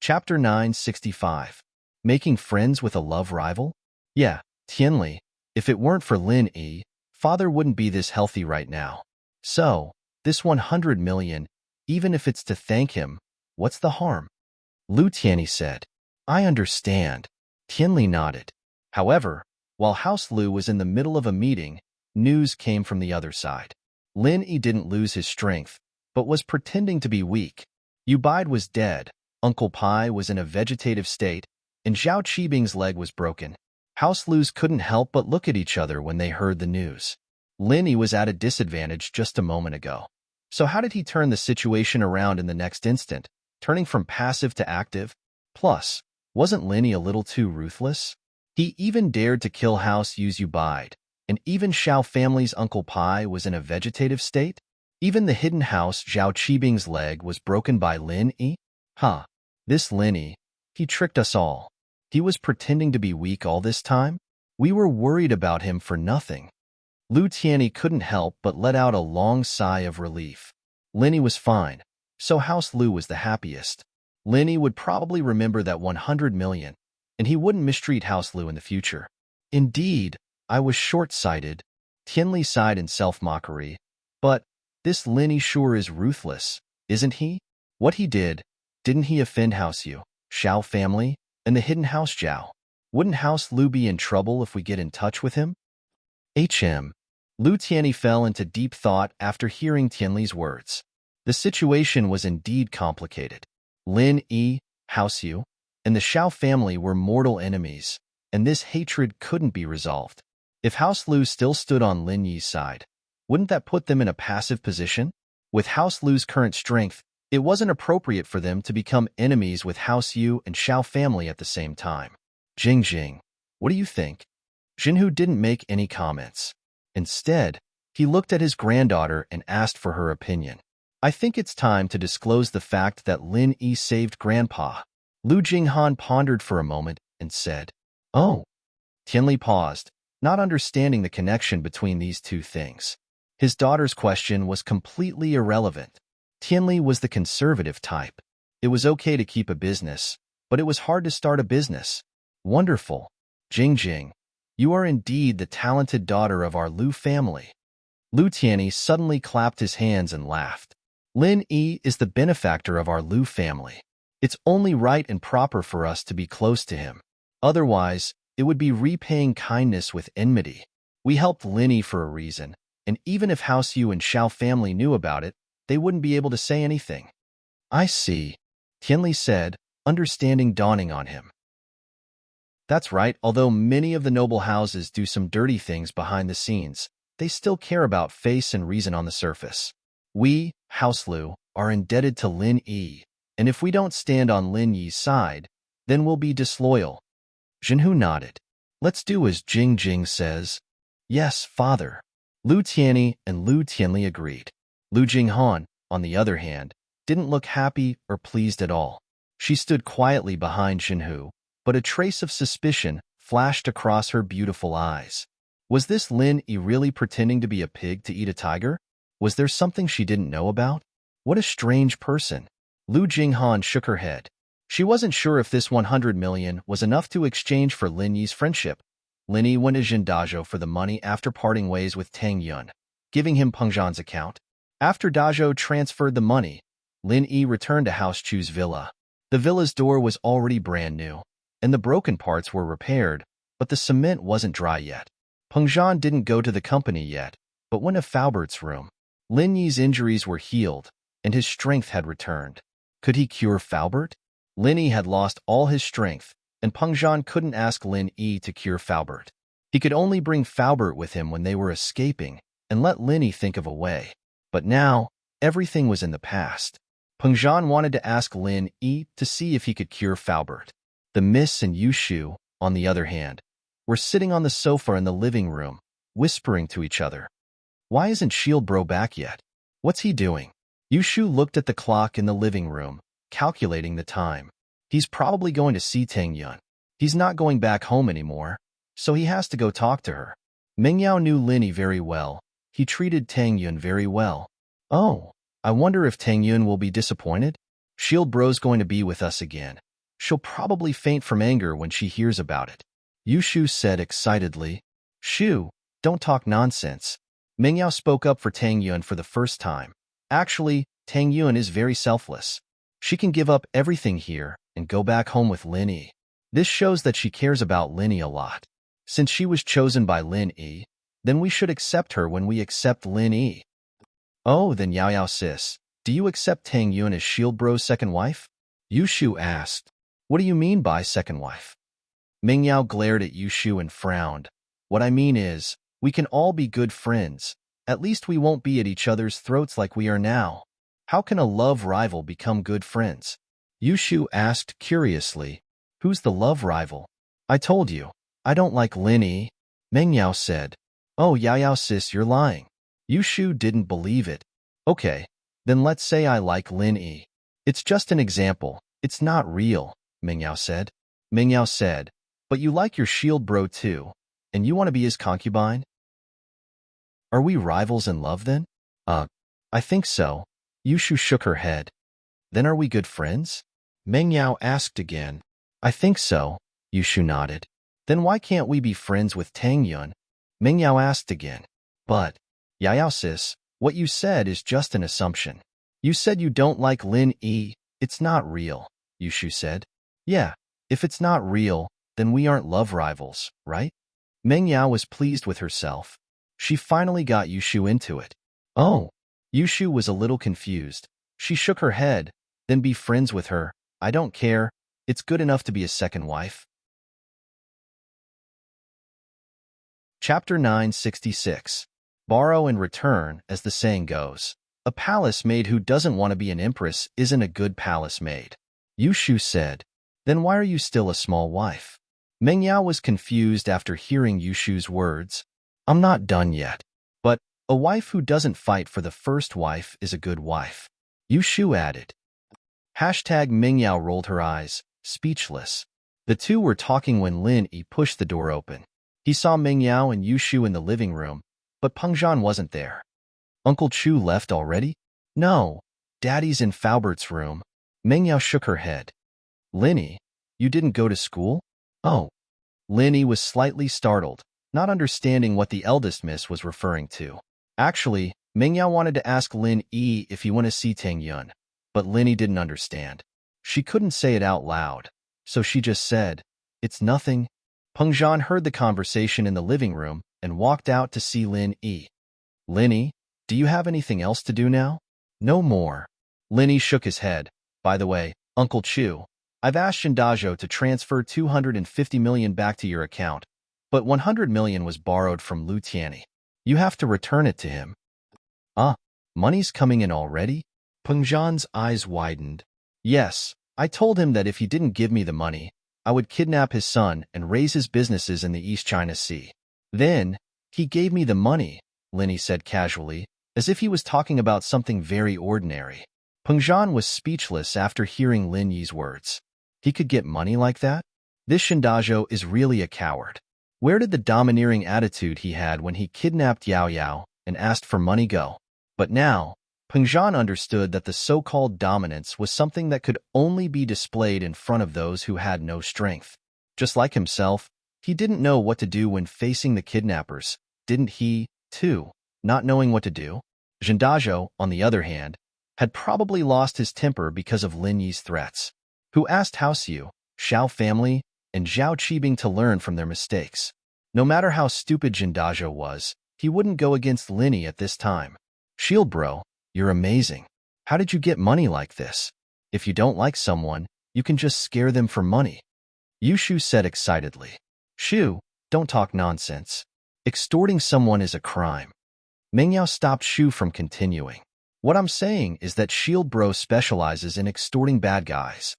Chapter 965. Making Friends with a Love Rival? Yeah, Tianli, if it weren't for Lin Yi, father wouldn't be this healthy right now. So, this 100 million, even if it's to thank him, what's the harm? Lu Tianyi said. I understand. Tianli nodded. However, while House Lu was in the middle of a meeting, news came from the other side. Lin Yi didn't lose his strength, but was pretending to be weak. Yu Bide was dead, Uncle Pai was in a vegetative state, and Zhao Qibing's leg was broken. House Lu's couldn't help but look at each other when they heard the news. Lin Yi was at a disadvantage just a moment ago. So how did he turn the situation around in the next instant, turning from passive to active? Plus, wasn't Lin Yi a little too ruthless? He even dared to kill House Yu's Yu Bide, and even Xiao family's Uncle Pai was in a vegetative state? Even the hidden house Zhao Qibing's leg was broken by Lin Yi? This Lin Yi, he tricked us all. He was pretending to be weak all this time? We were worried about him for nothing. Lu Tianyi couldn't help but let out a long sigh of relief. Lin Yi was fine, so House Lu was the happiest. Lin Yi would probably remember that 100 million, and he wouldn't mistreat House Lu in the future. Indeed, I was short-sighted. Tianli sighed in self-mockery. But this Lin Yi sure is ruthless, isn't he? What he did, didn't he offend House Yu, Xiao family, and the hidden house Zhao? Wouldn't House Lu be in trouble if we get in touch with him? Lu Tianyi fell into deep thought after hearing Tianli's words. The situation was indeed complicated. Lin Yi, House Yu, and the Xiao family were mortal enemies, and this hatred couldn't be resolved. If House Lu still stood on Lin Yi's side, wouldn't that put them in a passive position? With House Lu's current strength, it wasn't appropriate for them to become enemies with House Yu and Xiao family at the same time. Jing, what do you think? Jinhu didn't make any comments. Instead, he looked at his granddaughter and asked for her opinion. I think it's time to disclose the fact that Lin Yi saved Grandpa. Lu Jinghan pondered for a moment and said, Oh. Tianli paused, not understanding the connection between these two things. His daughter's question was completely irrelevant. Tianli was the conservative type. It was okay to keep a business, but it was hard to start a business. Wonderful. Jing, you are indeed the talented daughter of our Lu family. Lu Tianyi suddenly clapped his hands and laughed. Lin Yi is the benefactor of our Lu family. It's only right and proper for us to be close to him. Otherwise, it would be repaying kindness with enmity. We helped Lin Yi for a reason, and even if House Yu and Xiao family knew about it, they wouldn't be able to say anything. I see, Tianli said, understanding dawning on him. That's right, although many of the noble houses do some dirty things behind the scenes, they still care about face and reason on the surface. We, House Lu, are indebted to Lin Yi, and if we don't stand on Lin Yi's side, then we'll be disloyal. Jinhu nodded. Let's do as Jing says. Yes, father. Lu Tianyi and Lu Tianli agreed. Lu Jinghan, on the other hand, didn't look happy or pleased at all. She stood quietly behind Jinhu, but a trace of suspicion flashed across her beautiful eyes. Was this Lin Yi really pretending to be a pig to eat a tiger? Was there something she didn't know about? What a strange person. Lu Jinghan shook her head. She wasn't sure if this 100 million was enough to exchange for Lin Yi's friendship. Lin Yi went to Jindajo for the money after parting ways with Tang Yun, giving him Peng Zhan's account. After Dajo transferred the money, Lin Yi returned to House Chu's villa. The villa's door was already brand new, and the broken parts were repaired, but the cement wasn't dry yet. Peng Zhan didn't go to the company yet, but went to Faubert's room. Lin Yi's injuries were healed, and his strength had returned. Could he cure Faubert? Lin Yi had lost all his strength, and Peng Zhan couldn't ask Lin Yi to cure Faubert. He could only bring Faubert with him when they were escaping, and let Lin Yi think of a way. But now, everything was in the past. Peng Zhan wanted to ask Lin Yi to see if he could cure Faubert. The Miss and Yushu, on the other hand, were sitting on the sofa in the living room, whispering to each other. Why isn't Shield Bro back yet? What's he doing? Yushu looked at the clock in the living room, calculating the time. He's probably going to see Tang Yun. He's not going back home anymore, so he has to go talk to her. Meng Yao knew Lin Yi very well. He treated Tang Yun very well. Oh, I wonder if Tang Yun will be disappointed? Shield Bro's going to be with us again. She'll probably faint from anger when she hears about it. Yushu said excitedly. Shu, don't talk nonsense. Meng Yao spoke up for Tang Yun for the first time. Actually, Tang Yun is very selfless. She can give up everything here and go back home with Lin Yi. This shows that she cares about Lin Yi a lot. Since she was chosen by Lin Yi, then we should accept her when we accept Lin Yi. Oh, then Yao Yao sis, do you accept Tang Yun as Shield Bro's second wife? Yushu asked. What do you mean by second wife? Meng Yao glared at Yushu and frowned. What I mean is, we can all be good friends. At least we won't be at each other's throats like we are now. How can a love rival become good friends? Yushu asked curiously. Who's the love rival? I told you, I don't like Lin Yi. Meng Yao said. Oh, Yao Yao sis, you're lying. Yushu didn't believe it. Okay, then let's say I like Lin Yi. It's just an example. It's not real, Meng Yao said. Meng Yao said, but you like your shield bro too, and you want to be his concubine? Are we rivals in love then? I think so. Yushu shook her head. Then are we good friends? Meng Yao asked again. I think so. Yushu nodded. Then why can't we be friends with Tang Yun? Meng Yao asked again. But, Yao Yao sis, what you said is just an assumption. You said you don't like Lin Yi. It's not real, Yushu said. Yeah, if it's not real, then we aren't love rivals, right? Meng Yao was pleased with herself. She finally got Yushu into it. Oh. Yushu was a little confused. She shook her head. Then be friends with her. I don't care. It's good enough to be a second wife. Chapter 966. Borrow and return, as the saying goes. A palace maid who doesn't want to be an empress isn't a good palace maid. Yushu said. Then why are you still a small wife? Meng Yao was confused after hearing Yushu's words. I'm not done yet. But a wife who doesn't fight for the first wife is a good wife. Yushu added. Hashtag Meng Yao rolled her eyes, speechless. The two were talking when Lin Yi pushed the door open. He saw Meng Yao and Yushu in the living room, but Peng Zhan wasn't there. Uncle Chu left already? No, Daddy's in Faubert's room. Meng Yao shook her head. Lin Yi, you didn't go to school? Oh. Lin Yi was slightly startled, not understanding what the eldest miss was referring to. Actually, Meng Yao wanted to ask Lin Yi if he wanted to see Tang Yun, but Lin Yi didn't understand. She couldn't say it out loud, so she just said, It's nothing. Peng Zhan heard the conversation in the living room and walked out to see Lin Yi. Lin Yi, do you have anything else to do now? No more. Lin Yi shook his head. By the way, Uncle Chu, I've asked Shindajo to transfer 250 million back to your account, but 100 million was borrowed from Lu Tianyi. You have to return it to him. Money's coming in already? Peng Zhan's eyes widened. Yes, I told him that if he didn't give me the money, I would kidnap his son and raise his businesses in the East China Sea. Then, he gave me the money, Lin Yi said casually, as if he was talking about something very ordinary. Peng Zhan was speechless after hearing Lin Yi's words. He could get money like that? This Shindajo is really a coward. Where did the domineering attitude he had when he kidnapped Yao Yao and asked for money go? But now, Peng Zhan understood that the so-called dominance was something that could only be displayed in front of those who had no strength. Just like himself, he didn't know what to do when facing the kidnappers, didn't he, too, not knowing what to do? Shindajo, on the other hand, had probably lost his temper because of Lin Yi's threats. Who asked Haoxiu, Xiao family, and Zhao Qibing to learn from their mistakes. No matter how stupid Shindajo was, he wouldn't go against Lin Yi at this time. Shield bro, you're amazing. How did you get money like this? If you don't like someone, you can just scare them for money. Yushu said excitedly. Shu, don't talk nonsense. Extorting someone is a crime. Meng Yao stopped Shu from continuing. What I'm saying is that Shield Bro specializes in extorting bad guys.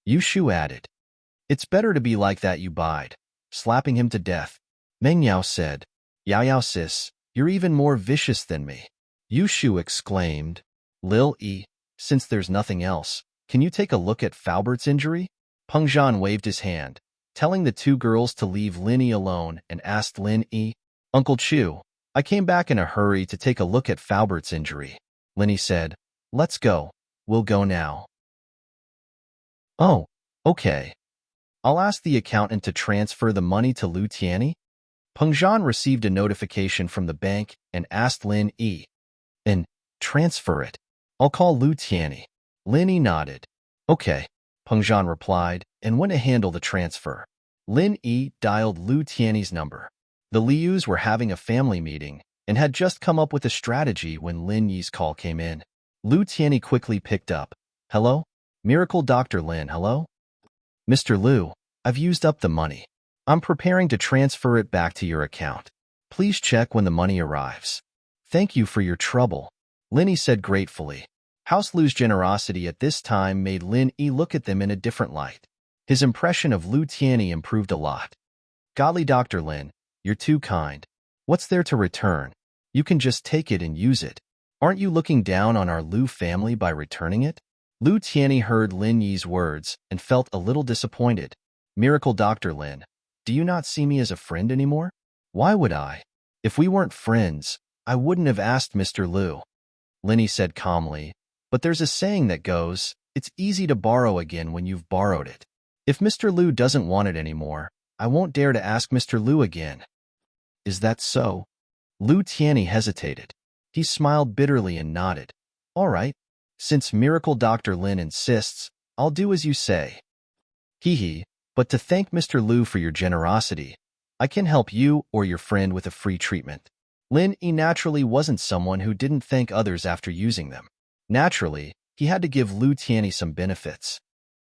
Yushu added. It's better to be like that, you bide. Slapping him to death. Meng Yao said. Yao Yao sis, you're even more vicious than me. Yushu exclaimed. Lil Yi, since there's nothing else, can you take a look at Faubert's injury? Peng Zhan waved his hand, telling the two girls to leave Lin Yi alone and asked Lin Yi, Uncle Chu, I came back in a hurry to take a look at Faubert's injury. Lin Yi said, Let's go. We'll go now. Oh, Okay, I'll ask the accountant to transfer the money to Lu Tianyi. Peng Zhan received a notification from the bank and asked Lin Yi. And transfer it. I'll call Lu Tianyi. Lin Yi nodded. Okay, Peng Zhan replied and went to handle the transfer. Lin Yi dialed Lu Tianyi's number. The Lius were having a family meeting and had just come up with a strategy when Lin Yi's call came in. Lu Tianyi quickly picked up. Hello? Miracle Dr. Lin, hello? Mr. Lu, I've used up the money. I'm preparing to transfer it back to your account. Please check when the money arrives. Thank you for your trouble, Lin Yi said gratefully. House Lu's generosity at this time made Lin Yi look at them in a different light. His impression of Lu Tianyi improved a lot. Godly Dr. Lin, you're too kind. What's there to return? You can just take it and use it. Aren't you looking down on our Lu family by returning it? Lu Tianyi heard Lin Yi's words and felt a little disappointed. Miracle Dr. Lin, do you not see me as a friend anymore? Why would I? If we weren't friends, I wouldn't have asked Mr. Lu. Lin Yi said calmly, but there's a saying that goes, it's easy to borrow again when you've borrowed it. If Mr. Lu doesn't want it anymore, I won't dare to ask Mr. Lu again. Is that so? Lu Tianyi hesitated. He smiled bitterly and nodded. All right. Since Miracle Dr. Lin insists, I'll do as you say. Hee, but to thank Mr. Lu for your generosity, I can help you or your friend with a free treatment. Lin Yi naturally wasn't someone who didn't thank others after using them. Naturally, he had to give Lu Tianyi some benefits.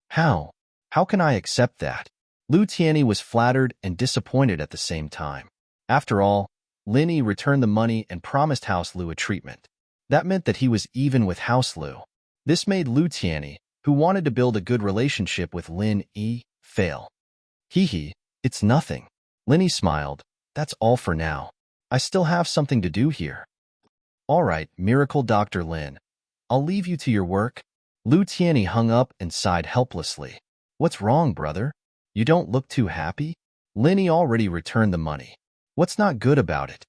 How? How can I accept that? Lu Tianyi was flattered and disappointed at the same time. After all, Lin Yi returned the money and promised House Lu a treatment. That meant that he was even with House Lu. This made Lu Tianyi, who wanted to build a good relationship with Lin Yi, fail. Hee, it's nothing. Lin Yi smiled. That's all for now. I still have something to do here. All right, Miracle Dr. Lin. I'll leave you to your work. Lu Tianyi hung up and sighed helplessly. What's wrong, brother? You don't look too happy? Lin Yi already returned the money. What's not good about it?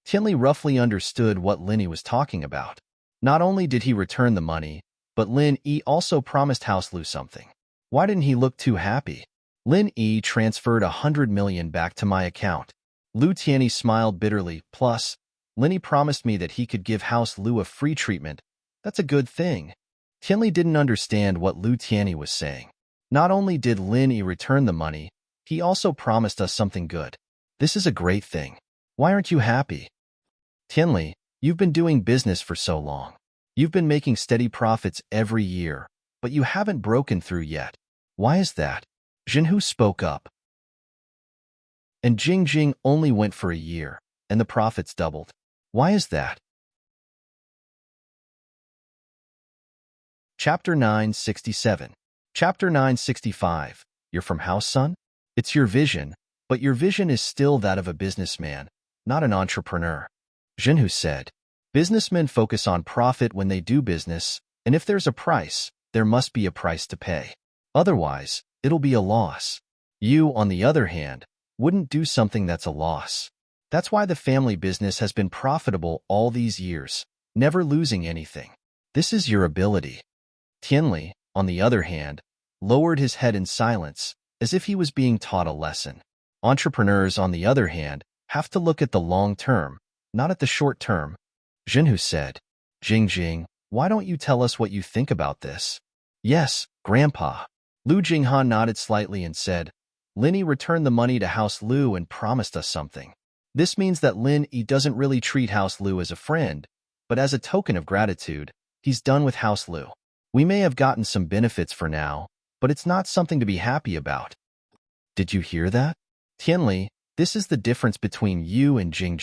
Tianli roughly understood what Lin Yi was talking about. Not only did he return the money, but Lin Yi also promised House Lu something. Why didn't he look too happy? Lin Yi transferred 100 million back to my account. Lu Tianyi smiled bitterly. Plus, Lin Yi promised me that he could give House Lu a free treatment. That's a good thing. Tianli didn't understand what Lu Tianyi was saying. Not only did Lin Yi return the money, he also promised us something good. This is a great thing. Why aren't you happy? Tianli, you've been doing business for so long. You've been making steady profits every year, but you haven't broken through yet. Why is that? Jinhu spoke up. And Jing only went for a year, and the profits doubled. Why is that? Chapter 967. Chapter 965. You're from House Sun? It's your vision, but your vision is still that of a businessman, not an entrepreneur. Jinhu said, businessmen focus on profit when they do business, and if there's a price, there must be a price to pay. Otherwise, it'll be a loss. You, on the other hand, wouldn't do something that's a loss. That's why the family business has been profitable all these years, never losing anything. This is your ability. Tianli, on the other hand, lowered his head in silence, as if he was being taught a lesson. Entrepreneurs, on the other hand, have to look at the long term, not at the short term. Jinhu said, Jing, why don't you tell us what you think about this? Yes, Grandpa. Lu Jinghan nodded slightly and said, Lin Yi returned the money to House Lu and promised us something. This means that Lin Yi doesn't really treat House Lu as a friend, but as a token of gratitude, he's done with House Lu. We may have gotten some benefits for now, but it's not something to be happy about. Did you hear that? Tianli, this is the difference between you and Jing.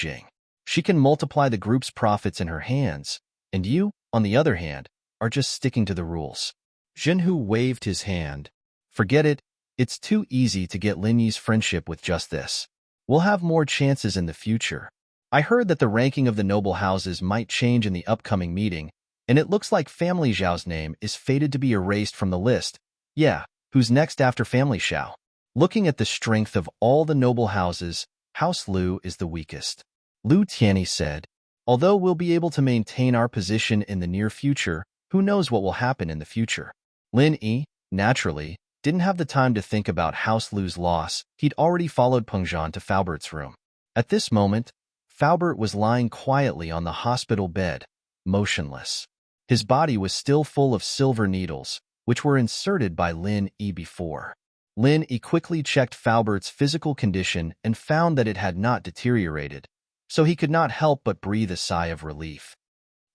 She can multiply the group's profits in her hands, and you, on the other hand, are just sticking to the rules. Jinhu waved his hand. Forget it, it's too easy to get Lin Yi's friendship with just this. We'll have more chances in the future. I heard that the ranking of the noble houses might change in the upcoming meeting, and it looks like Family Zhao's name is fated to be erased from the list. Yeah, who's next after Family Zhao? Looking at the strength of all the noble houses, House Lu is the weakest. Lu Tianyi said, although we'll be able to maintain our position in the near future, who knows what will happen in the future? Lin Yi, naturally, didn't have the time to think about House Lu's loss. He'd already followed Pengzhan to Faubert's room. At this moment, Faubert was lying quietly on the hospital bed, motionless. His body was still full of silver needles, which were inserted by Lin Yi before. Lin Yi quickly checked Faubert's physical condition and found that it had not deteriorated, so he could not help but breathe a sigh of relief.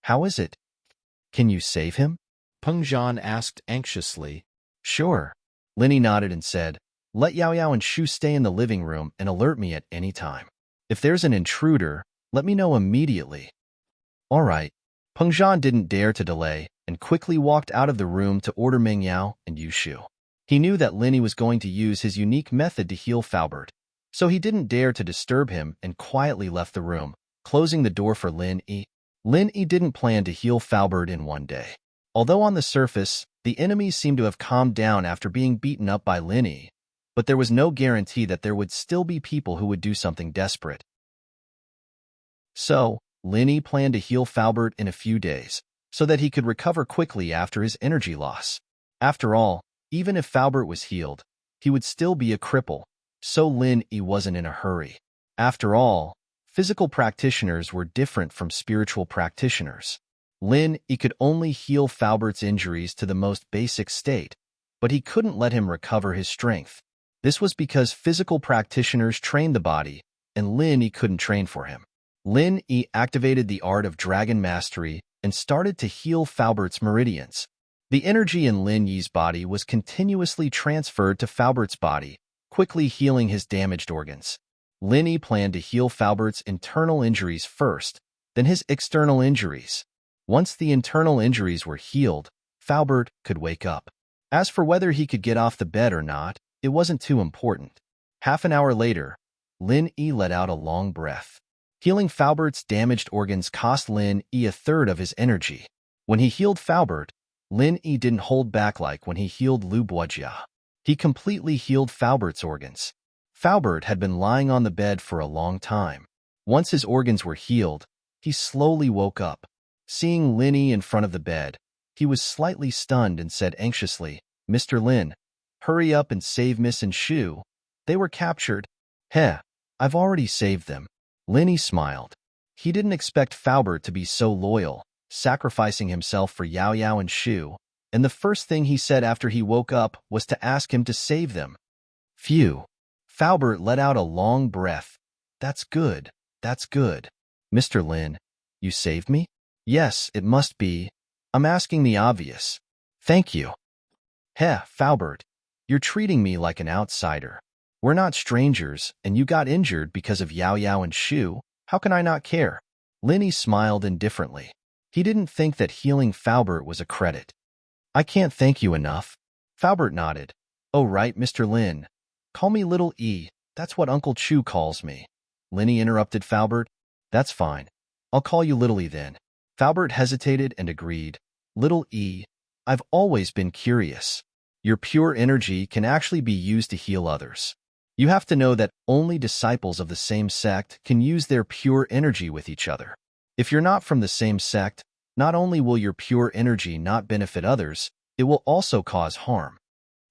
"How is it? Can you save him?" Pengzhan asked anxiously. "Sure." Lin Yi nodded and said, "Let Yao Yao and Shu stay in the living room and alert me at any time. If there's an intruder, let me know immediately." "All right." Pengzhan didn't dare to delay and quickly walked out of the room to order Meng Yao and Yu Shu. He knew that Lin Yi was going to use his unique method to heal Faubert, so he didn't dare to disturb him and quietly left the room, closing the door for Lin Yi. Lin Yi didn't plan to heal Faubert in one day. Although on the surface, the enemies seemed to have calmed down after being beaten up by Lin Yi, but there was no guarantee that there would still be people who would do something desperate. So, Lin Yi planned to heal Faubert in a few days, so that he could recover quickly after his energy loss. After all, even if Faubert was healed, he would still be a cripple, so Lin Yi wasn't in a hurry. After all, physical practitioners were different from spiritual practitioners. Lin Yi could only heal Faubert's injuries to the most basic state, but he couldn't let him recover his strength. This was because physical practitioners trained the body, and Lin Yi couldn't train for him. Lin Yi activated the art of dragon mastery and started to heal Faubert's meridians. The energy in Lin Yi's body was continuously transferred to Faubert's body, quickly healing his damaged organs. Lin Yi planned to heal Faubert's internal injuries first, then his external injuries. Once the internal injuries were healed, Faubert could wake up. As for whether he could get off the bed or not, it wasn't too important. Half an hour later, Lin Yi let out a long breath. Healing Faubert's damaged organs cost Lin Yi a third of his energy. When he healed Faubert, Lin Yi didn't hold back like when he healed Lu Buojia. He completely healed Faubert's organs. Faubert had been lying on the bed for a long time. Once his organs were healed, he slowly woke up. Seeing Lin Yi in front of the bed, he was slightly stunned and said anxiously, "Mr. Lin, hurry up and save Miss and Shu. They were captured." "Heh, I've already saved them." Lin Yi smiled. He didn't expect Faubert to be so loyal, sacrificing himself for Yao Yao and Shu, and the first thing he said after he woke up was to ask him to save them. Phew. Faubert let out a long breath. That's good. That's good. "Mr. Lin, you saved me?" "Yes, it must be. I'm asking the obvious." "Thank you." "Heh, Faubert, you're treating me like an outsider. We're not strangers, and you got injured because of Yao Yao and Shu. How can I not care?" Lin Yi smiled indifferently. He didn't think that healing Faubert was a credit. "I can't thank you enough." Faubert nodded. "Oh right, Mr. Lin. Call me Little E. That's what Uncle Chu calls me." Lin Yi interrupted Faubert. "That's fine. I'll call you Little E then." Faubert hesitated and agreed. "Little E, I've always been curious. Your pure energy can actually be used to heal others. You have to know that only disciples of the same sect can use their pure energy with each other. If you're not from the same sect, not only will your pure energy not benefit others, it will also cause harm."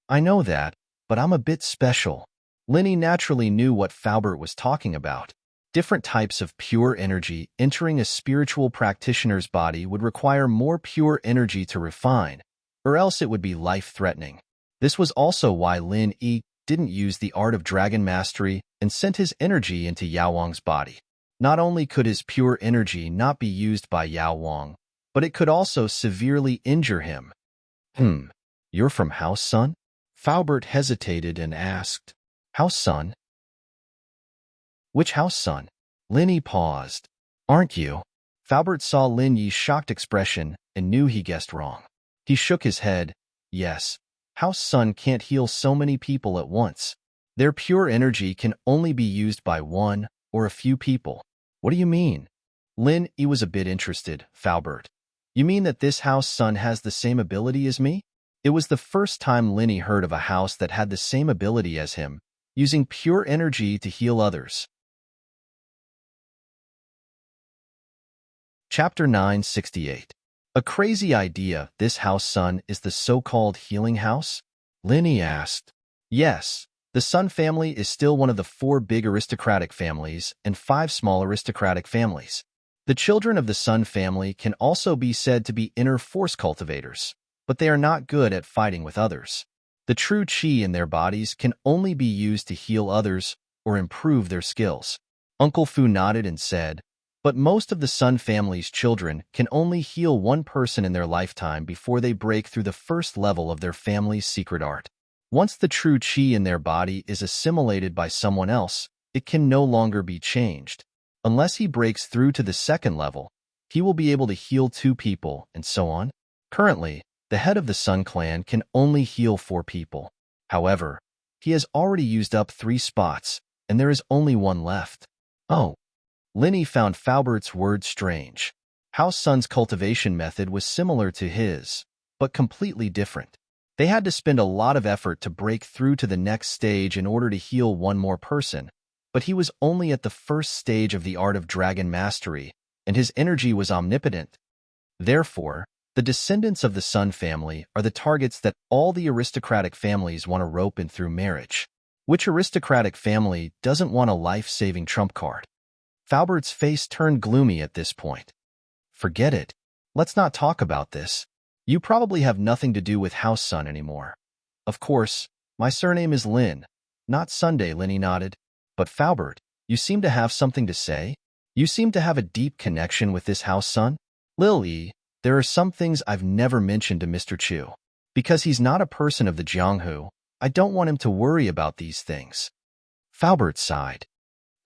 "I know that, but I'm a bit special." Lin Yi naturally knew what Faubert was talking about. Different types of pure energy entering a spiritual practitioner's body would require more pure energy to refine, or else it would be life-threatening. This was also why Lin Yi didn't use the art of dragon mastery and sent his energy into Yao Wang's body. Not only could his pure energy not be used by Yao Wang, but it could also severely injure him. You're from House Sun?" Faubert hesitated and asked. "House Sun? Which House Sun?" Lin Yi paused. "Aren't you?" Faubert saw Lin Yi's shocked expression and knew he guessed wrong. He shook his head. "Yes, House Sun can't heal so many people at once. Their pure energy can only be used by one or a few people." "What do you mean?" Lin Yi was a bit interested. "Faubert, you mean that this House Sun has the same ability as me?" It was the first time Lin Yi heard of a house that had the same ability as him, using pure energy to heal others. Chapter 968. A crazy idea. This House Sun is the so-called healing house? Linny asked. Yes, the Sun family is still one of the 4 big aristocratic families and 5 small aristocratic families. The children of the Sun family can also be said to be inner force cultivators, but they are not good at fighting with others. The true chi in their bodies can only be used to heal others or improve their skills. Uncle Fu nodded and said, but most of the Sun family's children can only heal one person in their lifetime before they break through the first level of their family's secret art. Once the true chi in their body is assimilated by someone else, it can no longer be changed. Unless he breaks through to the second level, he will be able to heal 2 people, and so on. Currently, the head of the Sun clan can only heal 4 people. However, he has already used up 3 spots, and there is only 1 left. Oh. Linny found Faubert's words strange. House Sun's cultivation method was similar to his, but completely different. They had to spend a lot of effort to break through to the next stage in order to heal 1 more person, but he was only at the first stage of the art of dragon mastery, and his energy was omnipotent. Therefore, the descendants of the Sun family are the targets that all the aristocratic families want to rope in through marriage. Which aristocratic family doesn't want a life-saving trump card? Faubert's face turned gloomy at this point. Forget it. Let's not talk about this. You probably have nothing to do with House Sun anymore. Of course, my surname is Lin, not Sunday, Linny nodded. But Faubert, you seem to have something to say? You seem to have a deep connection with this House Sun? Lily, there are some things I've never mentioned to Mr. Chu. Because he's not a person of the Jianghu, I don't want him to worry about these things. Faubert sighed.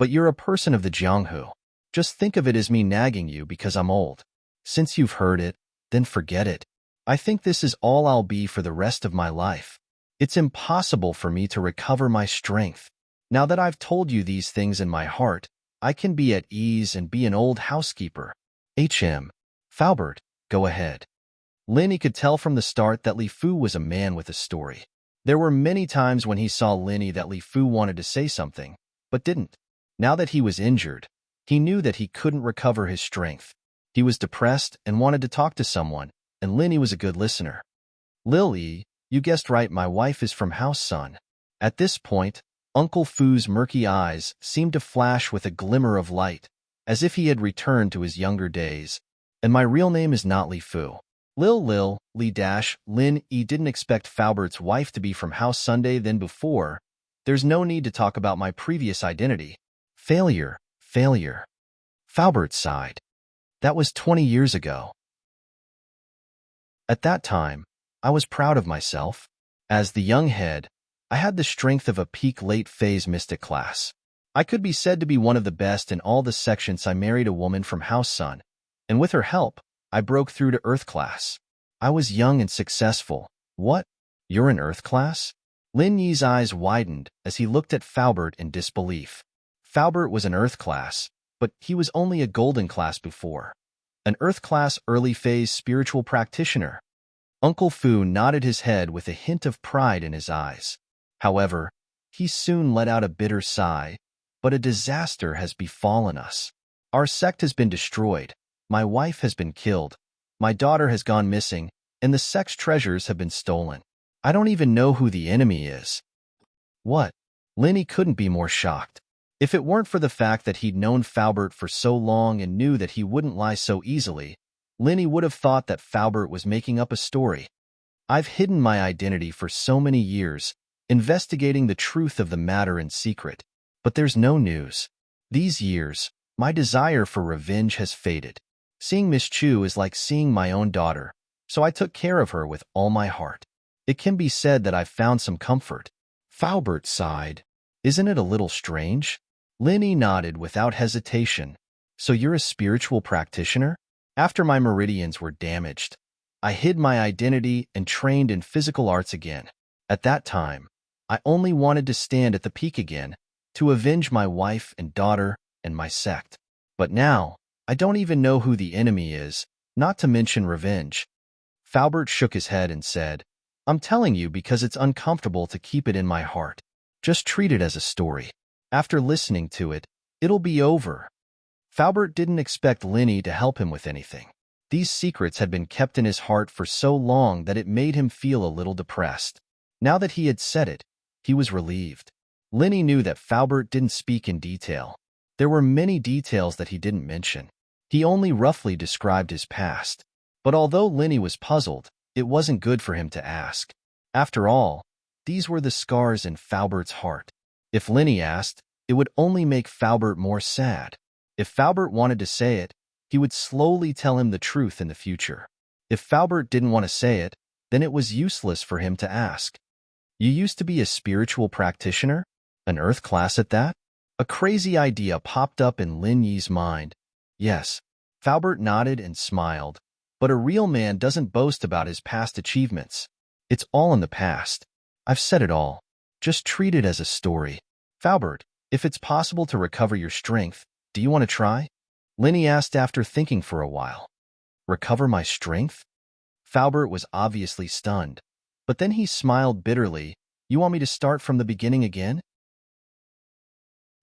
But you're a person of the Jianghu. Just think of it as me nagging you because I'm old. Since you've heard it, then forget it. I think this is all I'll be for the rest of my life. It's impossible for me to recover my strength. Now that I've told you these things in my heart, I can be at ease and be an old housekeeper. Faubert, go ahead. Linny could tell from the start that Li Fu was a man with a story. There were many times when he saw Linny that Li Fu wanted to say something, but didn't. Now that he was injured, he knew that he couldn't recover his strength. He was depressed and wanted to talk to someone, and Linny was a good listener. Lily, you guessed right, my wife is from House Sun. At this point, Uncle Fu's murky eyes seemed to flash with a glimmer of light, as if he had returned to his younger days. And my real name is not Li Fu. Lin E didn't expect Faubert's wife to be from House Sunday then before. There's no need to talk about my previous identity. Failure. Faubert sighed. That was 20 years ago. At that time, I was proud of myself. As the young head, I had the strength of a peak late-phase mystic class. I could be said to be one of the best in all the sections. I married a woman from House Sun, and with her help, I broke through to Earth class. I was young and successful. What? You're in Earth class? Lin Yi's eyes widened as he looked at Faubert in disbelief. Faubert was an Earth class, but he was only a Golden class before. An Earth class early-phase spiritual practitioner. Uncle Fu nodded his head with a hint of pride in his eyes. However, he soon let out a bitter sigh. But a disaster has befallen us. Our sect has been destroyed. My wife has been killed. My daughter has gone missing, and the sect's treasures have been stolen. I don't even know who the enemy is. What? Linny couldn't be more shocked. If it weren't for the fact that he'd known Faubert for so long and knew that he wouldn't lie so easily, Linny would have thought that Faubert was making up a story. I've hidden my identity for so many years, investigating the truth of the matter in secret. But there's no news. These years, my desire for revenge has faded. Seeing Miss Chu is like seeing my own daughter, so I took care of her with all my heart. It can be said that I've found some comfort. Faubert sighed. Isn't it a little strange? Linny nodded without hesitation. So you're a spiritual practitioner? After my meridians were damaged, I hid my identity and trained in physical arts again. At that time, I only wanted to stand at the peak again, to avenge my wife and daughter and my sect. But now, I don't even know who the enemy is, not to mention revenge. Faubert shook his head and said, I'm telling you because it's uncomfortable to keep it in my heart. Just treat it as a story. After listening to it, it'll be over. Faubert didn't expect Linny to help him with anything. These secrets had been kept in his heart for so long that it made him feel a little depressed. Now that he had said it, he was relieved. Linny knew that Faubert didn't speak in detail. There were many details that he didn't mention. He only roughly described his past. But although Linny was puzzled, it wasn't good for him to ask. After all, these were the scars in Faubert's heart. If Linny asked, it would only make Faubert more sad. If Faubert wanted to say it, he would slowly tell him the truth in the future. If Faubert didn't want to say it, then it was useless for him to ask. You used to be a spiritual practitioner? An earth class at that? A crazy idea popped up in Lin Yi's mind. Yes, Faubert nodded and smiled, but a real man doesn't boast about his past achievements. It's all in the past. I've said it all. Just treat it as a story. Faubert, if it's possible to recover your strength, do you want to try? Linny asked after thinking for a while. Recover my strength? Faubert was obviously stunned, but then he smiled bitterly. You want me to start from the beginning again?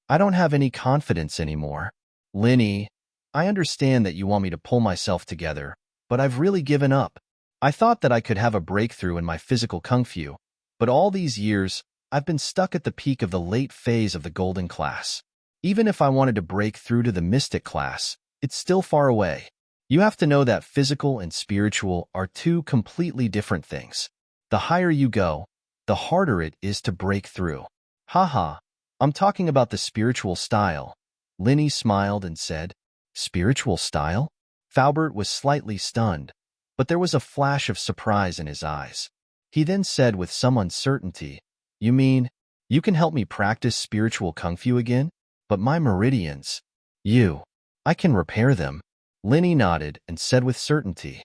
I don't have any confidence anymore. Linny, I understand that you want me to pull myself together, but I've really given up. I thought that I could have a breakthrough in my physical kung fu, but all these years, I've been stuck at the peak of the late phase of the golden class. Even if I wanted to break through to the mystic class, it's still far away. You have to know that physical and spiritual are two completely different things. The higher you go, the harder it is to break through. Haha, I'm talking about the spiritual style. Linny smiled and said, Spiritual style? Faubert was slightly stunned, but there was a flash of surprise in his eyes. He then said with some uncertainty, You mean, you can help me practice spiritual kung fu again? But my meridians, I can repair them. Linny nodded and said with certainty.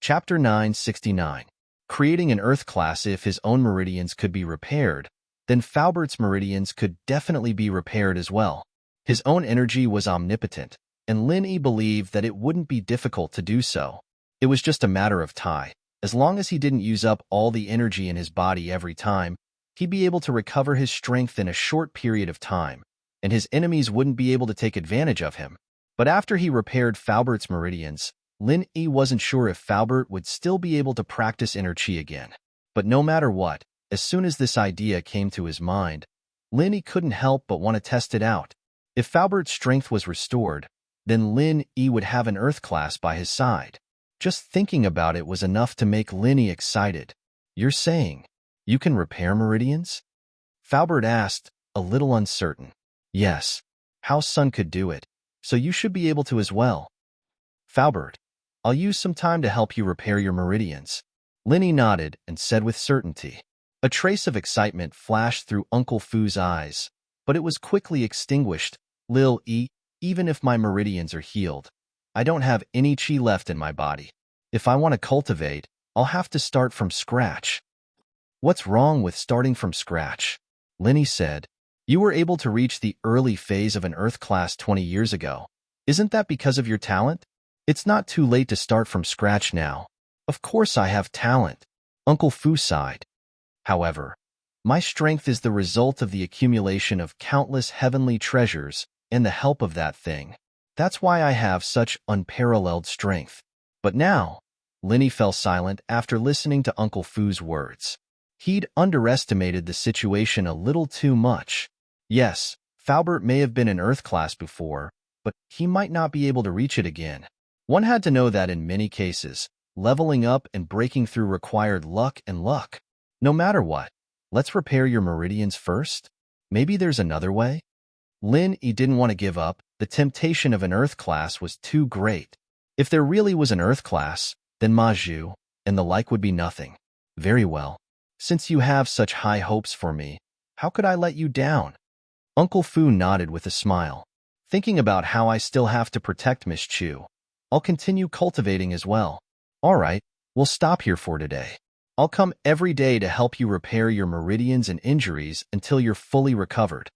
Chapter 969. Creating an earth class. If his own meridians could be repaired, then Faubert's meridians could definitely be repaired as well. His own energy was omnipotent, and Linny believed that it wouldn't be difficult to do so. It was just a matter of time. As long as he didn't use up all the energy in his body every time, he'd be able to recover his strength in a short period of time, and his enemies wouldn't be able to take advantage of him. But after he repaired Faubert's meridians, Linny wasn't sure if Faubert would still be able to practice inner chi again. But no matter what, as soon as this idea came to his mind, Linny couldn't help but want to test it out. If Faubert's strength was restored, then Linny would have an earth class by his side. Just thinking about it was enough to make Linny excited. You're saying you can repair meridians? Faubert asked, a little uncertain. Yes, House Sun could do it, so you should be able to as well. Faubert, I'll use some time to help you repair your meridians. Linny nodded and said with certainty. A trace of excitement flashed through Uncle Fu's eyes, but it was quickly extinguished. Even if my meridians are healed, I don't have any chi left in my body. If I want to cultivate, I'll have to start from scratch. What's wrong with starting from scratch? Linny said. You were able to reach the early phase of an earth class 20 years ago. Isn't that because of your talent? It's not too late to start from scratch now. Of course I have talent. Uncle Fu sighed. However, my strength is the result of the accumulation of countless heavenly treasures and the help of that thing. That's why I have such unparalleled strength. But now, Linny fell silent after listening to Uncle Fu's words. He'd underestimated the situation a little too much. Yes, Faubert may have been in earth class before, but he might not be able to reach it again. One had to know that in many cases, leveling up and breaking through required luck and luck. No matter what, let's repair your meridians first. Maybe there's another way? Linny didn't want to give up. The temptation of an earth class was too great. If there really was an earth class, then Maju and the like would be nothing. Very well. Since you have such high hopes for me, how could I let you down? Uncle Fu nodded with a smile. Thinking about how I still have to protect Miss Chu, I'll continue cultivating as well. All right, we'll stop here for today. I'll come every day to help you repair your meridians and injuries until you're fully recovered.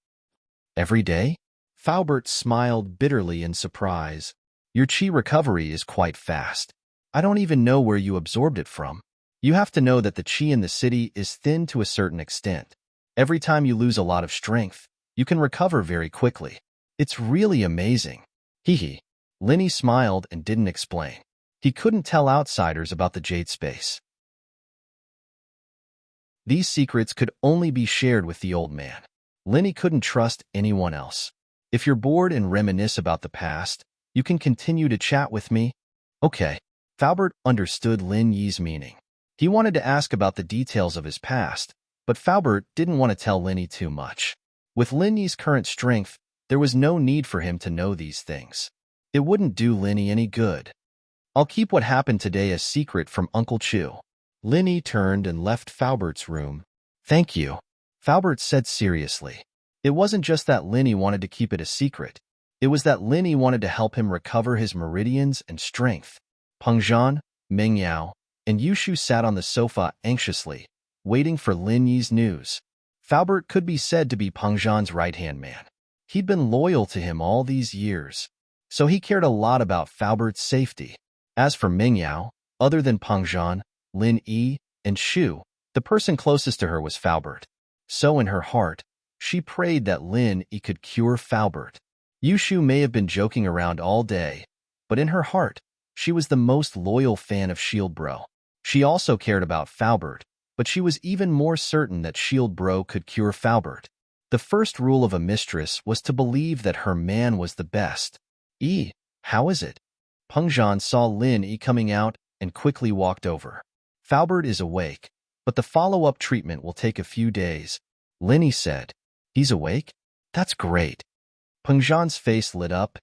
Every day? Faubert smiled bitterly in surprise. Your chi recovery is quite fast. I don't even know where you absorbed it from. You have to know that the chi in the city is thin to a certain extent. Every time you lose a lot of strength, you can recover very quickly. It's really amazing. Hee. Linny smiled and didn't explain. He couldn't tell outsiders about the Jade Space. These secrets could only be shared with the old man. Lenny couldn't trust anyone else. If you're bored and reminisce about the past, you can continue to chat with me. Okay. Faubert understood Lin Yi's meaning. He wanted to ask about the details of his past, but Faubert didn't want to tell Lenny too much. With Lin Yi's current strength, there was no need for him to know these things. It wouldn't do Lenny any good. I'll keep what happened today a secret from Uncle Chu. Lenny turned and left Faubert's room. Thank you, Faubert said seriously. It wasn't just that Lenny wanted to keep it a secret. It was that Lenny wanted to help him recover his meridians and strength. Peng Zhan, Meng Yao, and Yushu sat on the sofa anxiously, waiting for Lin Yi's news. Faubert could be said to be Peng Zhan's right-hand man. He'd been loyal to him all these years, so he cared a lot about Faubert's safety. As for Meng Yao, other than Peng Zhan, Lin Yi, and Shu, the person closest to her was Faubert. So in her heart, she prayed that Lin Yi could cure Faubert. Yushu may have been joking around all day, but in her heart, she was the most loyal fan of Shield Bro. She also cared about Faubert, but she was even more certain that Shield Bro could cure Faubert. The first rule of a mistress was to believe that her man was the best. How is it? Peng Zhan saw Lin Yi coming out and quickly walked over. Faubert is awake, but the follow-up treatment will take a few days. Lin Yi said. He's awake? That's great. Peng Zhan's face lit up.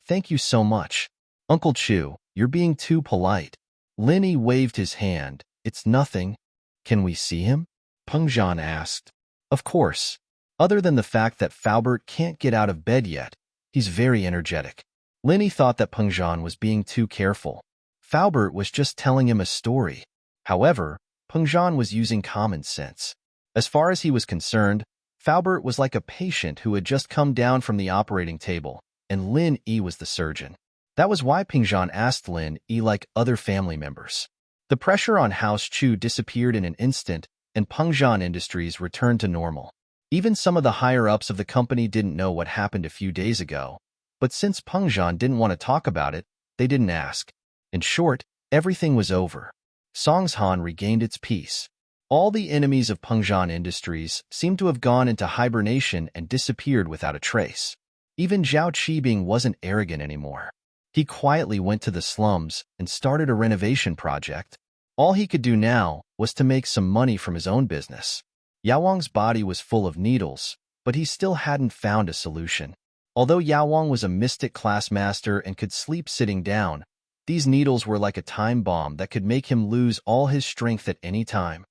Thank you so much. Uncle Chu, you're being too polite. Lin Yi waved his hand. It's nothing. Can we see him? Peng Zhan asked. Of course. Other than the fact that Faubert can't get out of bed yet, he's very energetic. Lin Yi thought that Peng Zhan was being too careful. Faubert was just telling him a story. However, Peng Zhan was using common sense. As far as he was concerned, Faubert was like a patient who had just come down from the operating table, and Lin Yi was the surgeon. That was why Peng Zhan asked Lin Yi like other family members. The pressure on House Chu disappeared in an instant, and Peng Zhan Industries returned to normal. Even some of the higher-ups of the company didn't know what happened a few days ago, but since Peng Zhan didn't want to talk about it, they didn't ask. In short, everything was over. Songshan regained its peace. All the enemies of Peng Zhan Industries seemed to have gone into hibernation and disappeared without a trace. Even Zhao Qibing wasn't arrogant anymore. He quietly went to the slums and started a renovation project. All he could do now was to make some money from his own business. Yao Wang's body was full of needles, but he still hadn't found a solution. Although Yao Wang was a mystic class master and could sleep sitting down, these needles were like a time bomb that could make him lose all his strength at any time.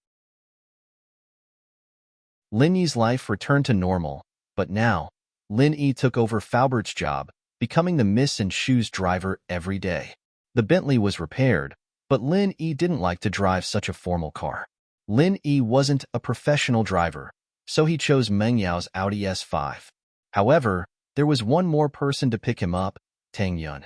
Lin Yi's life returned to normal, but now, Lin Yi took over Faubert's job, becoming the Miss and Shu's driver every day. The Bentley was repaired, but Lin Yi didn't like to drive such a formal car. Lin Yi wasn't a professional driver, so he chose Meng Yao's Audi S5. However, there was one more person to pick him up, Tang Yun.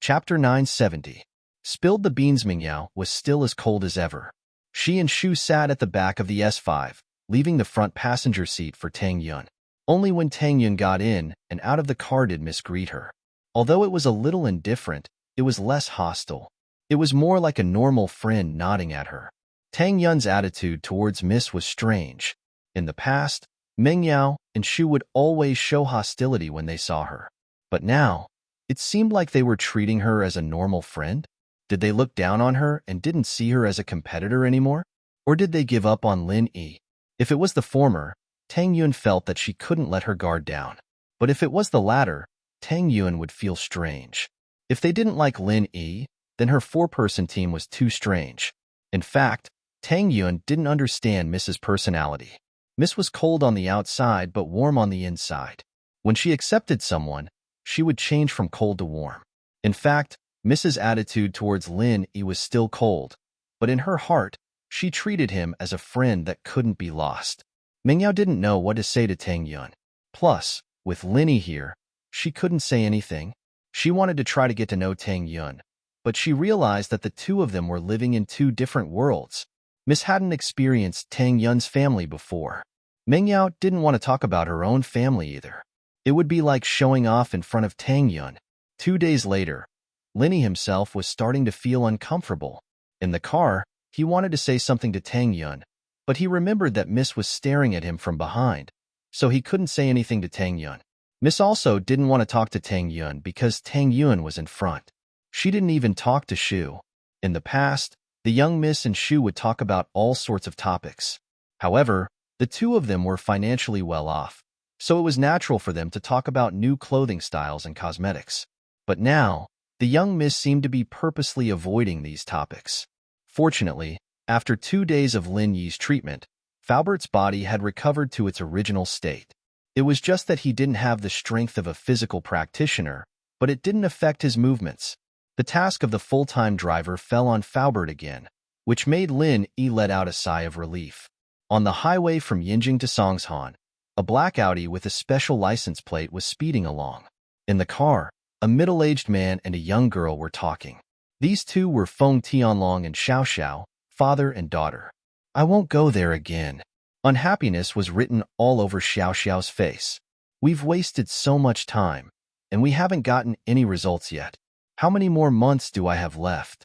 Chapter 970. Spilled the beans. Meng Yao was still as cold as ever. She and Shu sat at the back of the S5, leaving the front passenger seat for Tang Yun. Only when Tang Yun got in and out of the car did Miss greet her. Although it was a little indifferent, it was less hostile. It was more like a normal friend nodding at her. Tang Yun's attitude towards Miss was strange. In the past, Meng Yao and Shu would always show hostility when they saw her. But now, it seemed like they were treating her as a normal friend. Did they look down on her and didn't see her as a competitor anymore? Or did they give up on Lin Yi? If it was the former, Tang Yun felt that she couldn't let her guard down. But if it was the latter, Tang Yun would feel strange. If they didn't like Lin Yi, then her four-person team was too strange. In fact, Tang Yun didn't understand Miss's personality. Miss was cold on the outside but warm on the inside. When she accepted someone, she would change from cold to warm. In fact, Miss's attitude towards Lin Yi was still cold, but in her heart, she treated him as a friend that couldn't be lost. Meng Yao didn't know what to say to Tang Yun. Plus, with Lin Yi here, she couldn't say anything. She wanted to try to get to know Tang Yun, but she realized that the two of them were living in two different worlds. Miss hadn't experienced Tang Yun's family before. Meng Yao didn't want to talk about her own family either. It would be like showing off in front of Tang Yun. 2 days later, Linny himself was starting to feel uncomfortable. In the car, he wanted to say something to Tang Yun, but he remembered that Miss was staring at him from behind, so he couldn't say anything to Tang Yun. Miss also didn't want to talk to Tang Yun because Tang Yun was in front. She didn't even talk to Shu. In the past, the young Miss and Shu would talk about all sorts of topics. However, the two of them were financially well off, so it was natural for them to talk about new clothing styles and cosmetics. But now, the young Miss seemed to be purposely avoiding these topics. Fortunately, after 2 days of Lin Yi's treatment, Faubert's body had recovered to its original state. It was just that he didn't have the strength of a physical practitioner, but it didn't affect his movements. The task of the full-time driver fell on Faubert again, which made Lin Yi let out a sigh of relief. On the highway from Yinjing to Songshan, a black Audi with a special license plate was speeding along. In the car, a middle-aged man and a young girl were talking. These two were Feng Tianlong and Xiao Xiao, father and daughter. I won't go there again. Unhappiness was written all over Xiao Xiao's face. We've wasted so much time, and we haven't gotten any results yet. How many more months do I have left?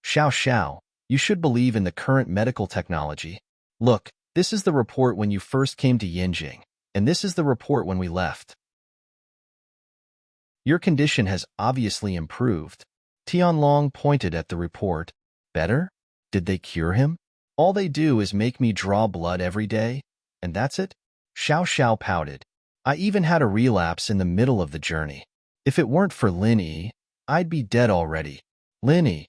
Xiao Xiao, you should believe in the current medical technology. Look, this is the report when you first came to Yinjing, and this is the report when we left. Your condition has obviously improved. Tianlong pointed at the report. Better? Did they cure him? All they do is make me draw blood every day, and that's it? Xiao Xiao pouted. I even had a relapse in the middle of the journey. If it weren't for Lin Yi, I'd be dead already. Lin Yi.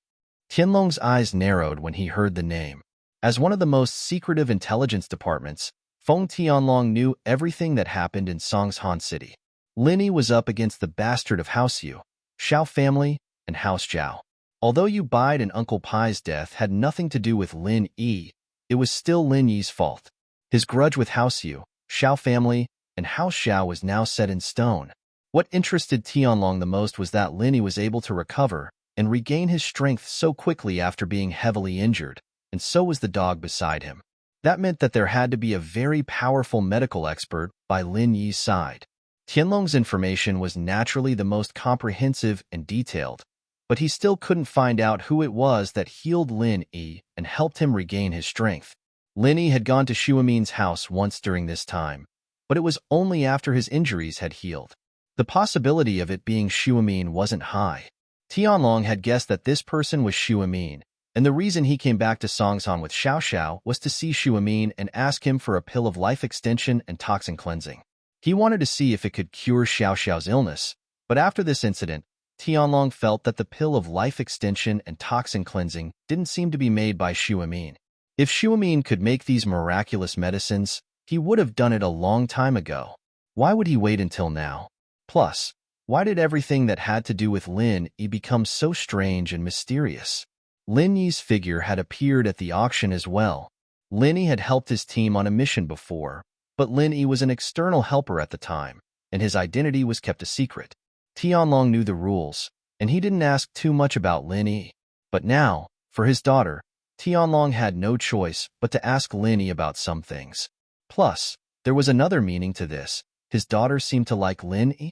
Tianlong's eyes narrowed when he heard the name. As one of the most secretive intelligence departments, Feng Tianlong knew everything that happened in Songshan City. Lin Yi was up against the bastard of House Yu, Xiao family, and House Zhao. Although Yu Bide and Uncle Pai's death had nothing to do with Lin Yi, it was still Lin Yi's fault. His grudge with House Yu, Xiao family, and House Zhao was now set in stone. What interested Tianlong the most was that Lin Yi was able to recover and regain his strength so quickly after being heavily injured, and so was the dog beside him. That meant that there had to be a very powerful medical expert by Lin Yi's side. Tianlong's information was naturally the most comprehensive and detailed, but he still couldn't find out who it was that healed Lin Yi and helped him regain his strength. Lin Yi had gone to Xuemin's house once during this time, but it was only after his injuries had healed. The possibility of it being Xuemin wasn't high. Tianlong had guessed that this person was Xuemin, and the reason he came back to Songshan with Xiao Xiao was to see Xuemin and ask him for a pill of life extension and toxin cleansing. He wanted to see if it could cure Xiao Xiao's illness, but after this incident, Tianlong felt that the pill of life extension and toxin cleansing didn't seem to be made by Xuemin. If Xuemin could make these miraculous medicines, he would have done it a long time ago. Why would he wait until now? Plus, why did everything that had to do with Lin Yi become so strange and mysterious? Lin Yi's figure had appeared at the auction as well. Lin Yi had helped his team on a mission before, but Lin Yi was an external helper at the time, and his identity was kept a secret. Tianlong knew the rules, and he didn't ask too much about Lin Yi. But now, for his daughter, Tianlong had no choice but to ask Lin Yi about some things. Plus, there was another meaning to this. His daughter seemed to like Lin Yi.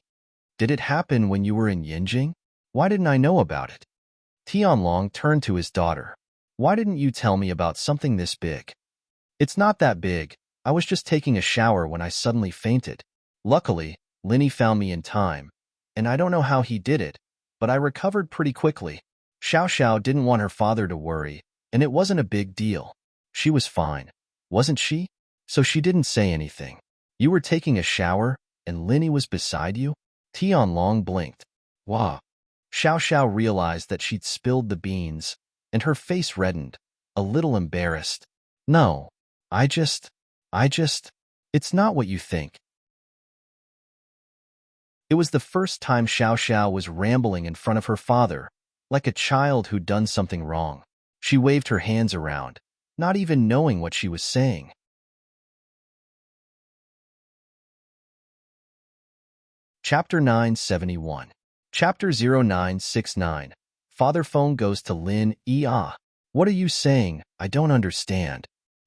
Did it happen when you were in Yinjing? Why didn't I know about it? Tianlong turned to his daughter. Why didn't you tell me about something this big? It's not that big. I was just taking a shower when I suddenly fainted. Luckily, Lin Yi found me in time, and I don't know how he did it, but I recovered pretty quickly. Xiao Xiao didn't want her father to worry, and it wasn't a big deal. She was fine, wasn't she? So she didn't say anything. You were taking a shower, and Lin Yi was beside you? Tianlong blinked. Wow. Xiao Xiao realized that she'd spilled the beans, and her face reddened, a little embarrassed. No, I just, it's not what you think. It was the first time Xiao Xiao was rambling in front of her father, like a child who'd done something wrong. She waved her hands around, not even knowing what she was saying. Chapter 971. Chapter 0969. Father Feng goes to Lin Yi. What are you saying? I don't understand.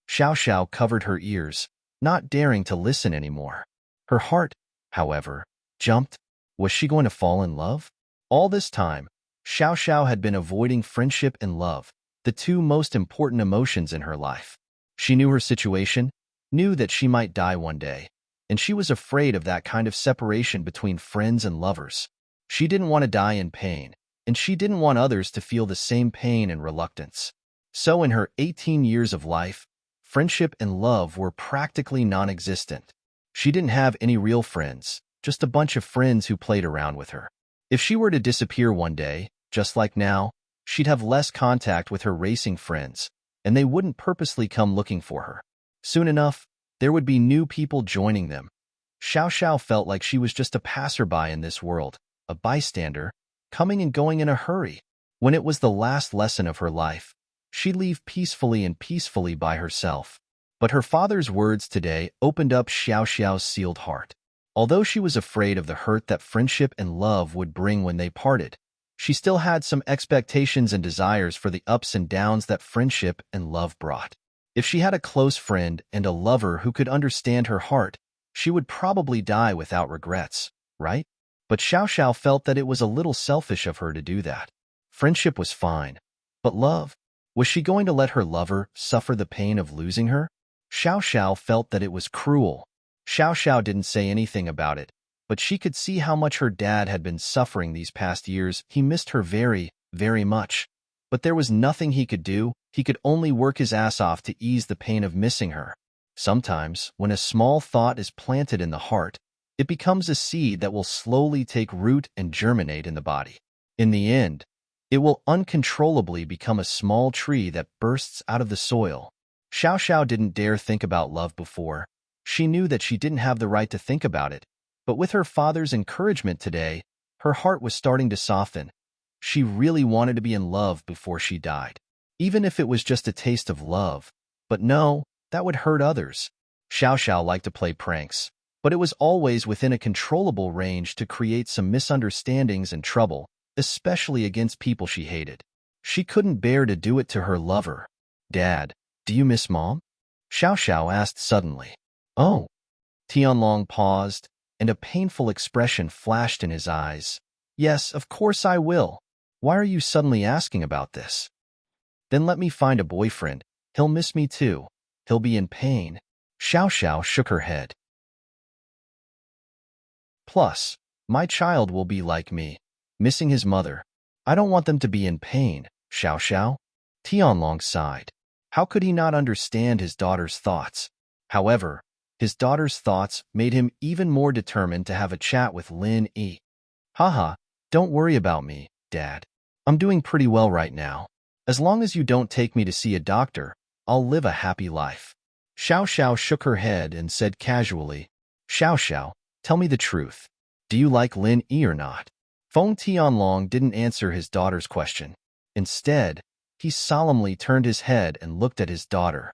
Xiao Xiao covered her ears, not daring to listen anymore. Her heart however, jumped. Was she going to fall in love? All this time, Xiao Xiao had been avoiding friendship and love, the two most important emotions in her life. She knew her situation, knew that she might die one day, and she was afraid of that kind of separation between friends and lovers. She didn't want to die in pain, and she didn't want others to feel the same pain and reluctance. So in her 18 years of life, friendship and love were practically non-existent. She didn't have any real friends, just a bunch of friends who played around with her. If she were to disappear one day, just like now, she'd have less contact with her racing friends, and they wouldn't purposely come looking for her. Soon enough, there would be new people joining them. Xiao Xiao felt like she was just a passerby in this world, a bystander, coming and going in a hurry. When it was the last lesson of her life, she'd leave peacefully by herself. But her father's words today opened up Xiao Xiao's sealed heart. Although she was afraid of the hurt that friendship and love would bring when they parted, she still had some expectations and desires for the ups and downs that friendship and love brought. If she had a close friend and a lover who could understand her heart, she would probably die without regrets, right? But Xiao Xiao felt that it was a little selfish of her to do that. Friendship was fine, but love? Was she going to let her lover suffer the pain of losing her? Xiao Xiao felt that it was cruel. Xiao Xiao didn't say anything about it, but she could see how much her dad had been suffering these past years. He missed her very, very much. But there was nothing he could do. He could only work his ass off to ease the pain of missing her. Sometimes, when a small thought is planted in the heart, it becomes a seed that will slowly take root and germinate in the body. In the end, it will uncontrollably become a small tree that bursts out of the soil. Xiao Xiao didn't dare think about love before. She knew that she didn't have the right to think about it, but with her father's encouragement today, her heart was starting to soften. She really wanted to be in love before she died, even if it was just a taste of love. But no, that would hurt others. Xiao Xiao liked to play pranks, but it was always within a controllable range to create some misunderstandings and trouble, especially against people she hated. She couldn't bear to do it to her lover. "Dad, do you miss Mom?" Xiao Xiao asked suddenly. "Oh." Tianlong paused, and a painful expression flashed in his eyes. "Yes, of course I will. Why are you suddenly asking about this?" "Then let me find a boyfriend. He'll miss me too. He'll be in pain." Xiao Xiao shook her head. "Plus, my child will be like me, missing his mother. I don't want them to be in pain, Xiao Xiao." Tianlong sighed. How could he not understand his daughter's thoughts? However, his daughter's thoughts made him even more determined to have a chat with Lin Yi. "Haha, don't worry about me, Dad. I'm doing pretty well right now. As long as you don't take me to see a doctor, I'll live a happy life." Xiao Xiao shook her head and said casually, "Xiao Xiao, tell me the truth. Do you like Lin Yi or not?" Feng Tianlong didn't answer his daughter's question. Instead, he solemnly turned his head and looked at his daughter.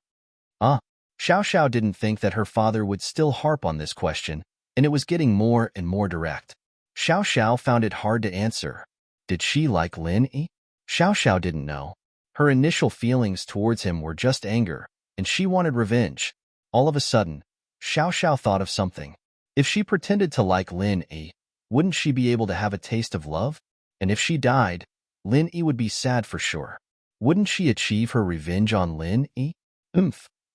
Xiao Xiao didn't think that her father would still harp on this question, and it was getting more and more direct. Xiao Xiao found it hard to answer. Did she like Lin Yi? Xiao Xiao didn't know. Her initial feelings towards him were just anger, and she wanted revenge. All of a sudden, Xiao Xiao thought of something. If she pretended to like Lin Yi, wouldn't she be able to have a taste of love? And if she died, Lin Yi would be sad for sure. Wouldn't she achieve her revenge on Lin Yi?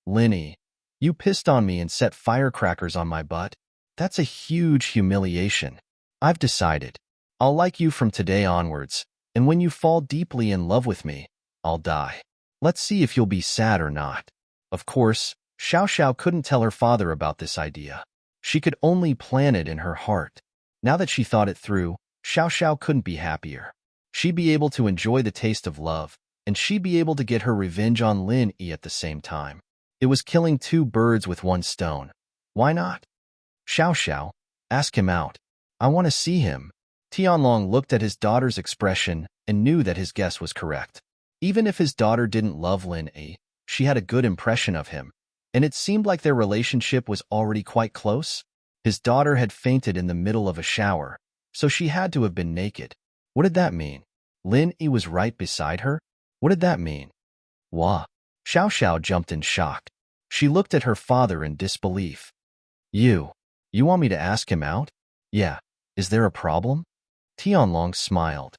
Lin Yi, you pissed on me and set firecrackers on my butt. That's a huge humiliation. I've decided. I'll like you from today onwards, and when you fall deeply in love with me, I'll die. Let's see if you'll be sad or not." Of course, Xiao Xiao couldn't tell her father about this idea. She could only plan it in her heart. Now that she thought it through, Xiao Xiao couldn't be happier. She'd be able to enjoy the taste of love, and she'd be able to get her revenge on Lin Yi at the same time. It was killing two birds with one stone. Why not? "Xiao Xiao, ask him out. I want to see him." Tianlong looked at his daughter's expression and knew that his guess was correct. Even if his daughter didn't love Lin Yi, she had a good impression of him, and it seemed like their relationship was already quite close. His daughter had fainted in the middle of a shower, so she had to have been naked. What did that mean? Lin Yi was right beside her? What did that mean? Wah! Xiao Xiao jumped in shock. She looked at her father in disbelief. "You, You want me to ask him out? Yeah. Is there a problem? Tianlong smiled.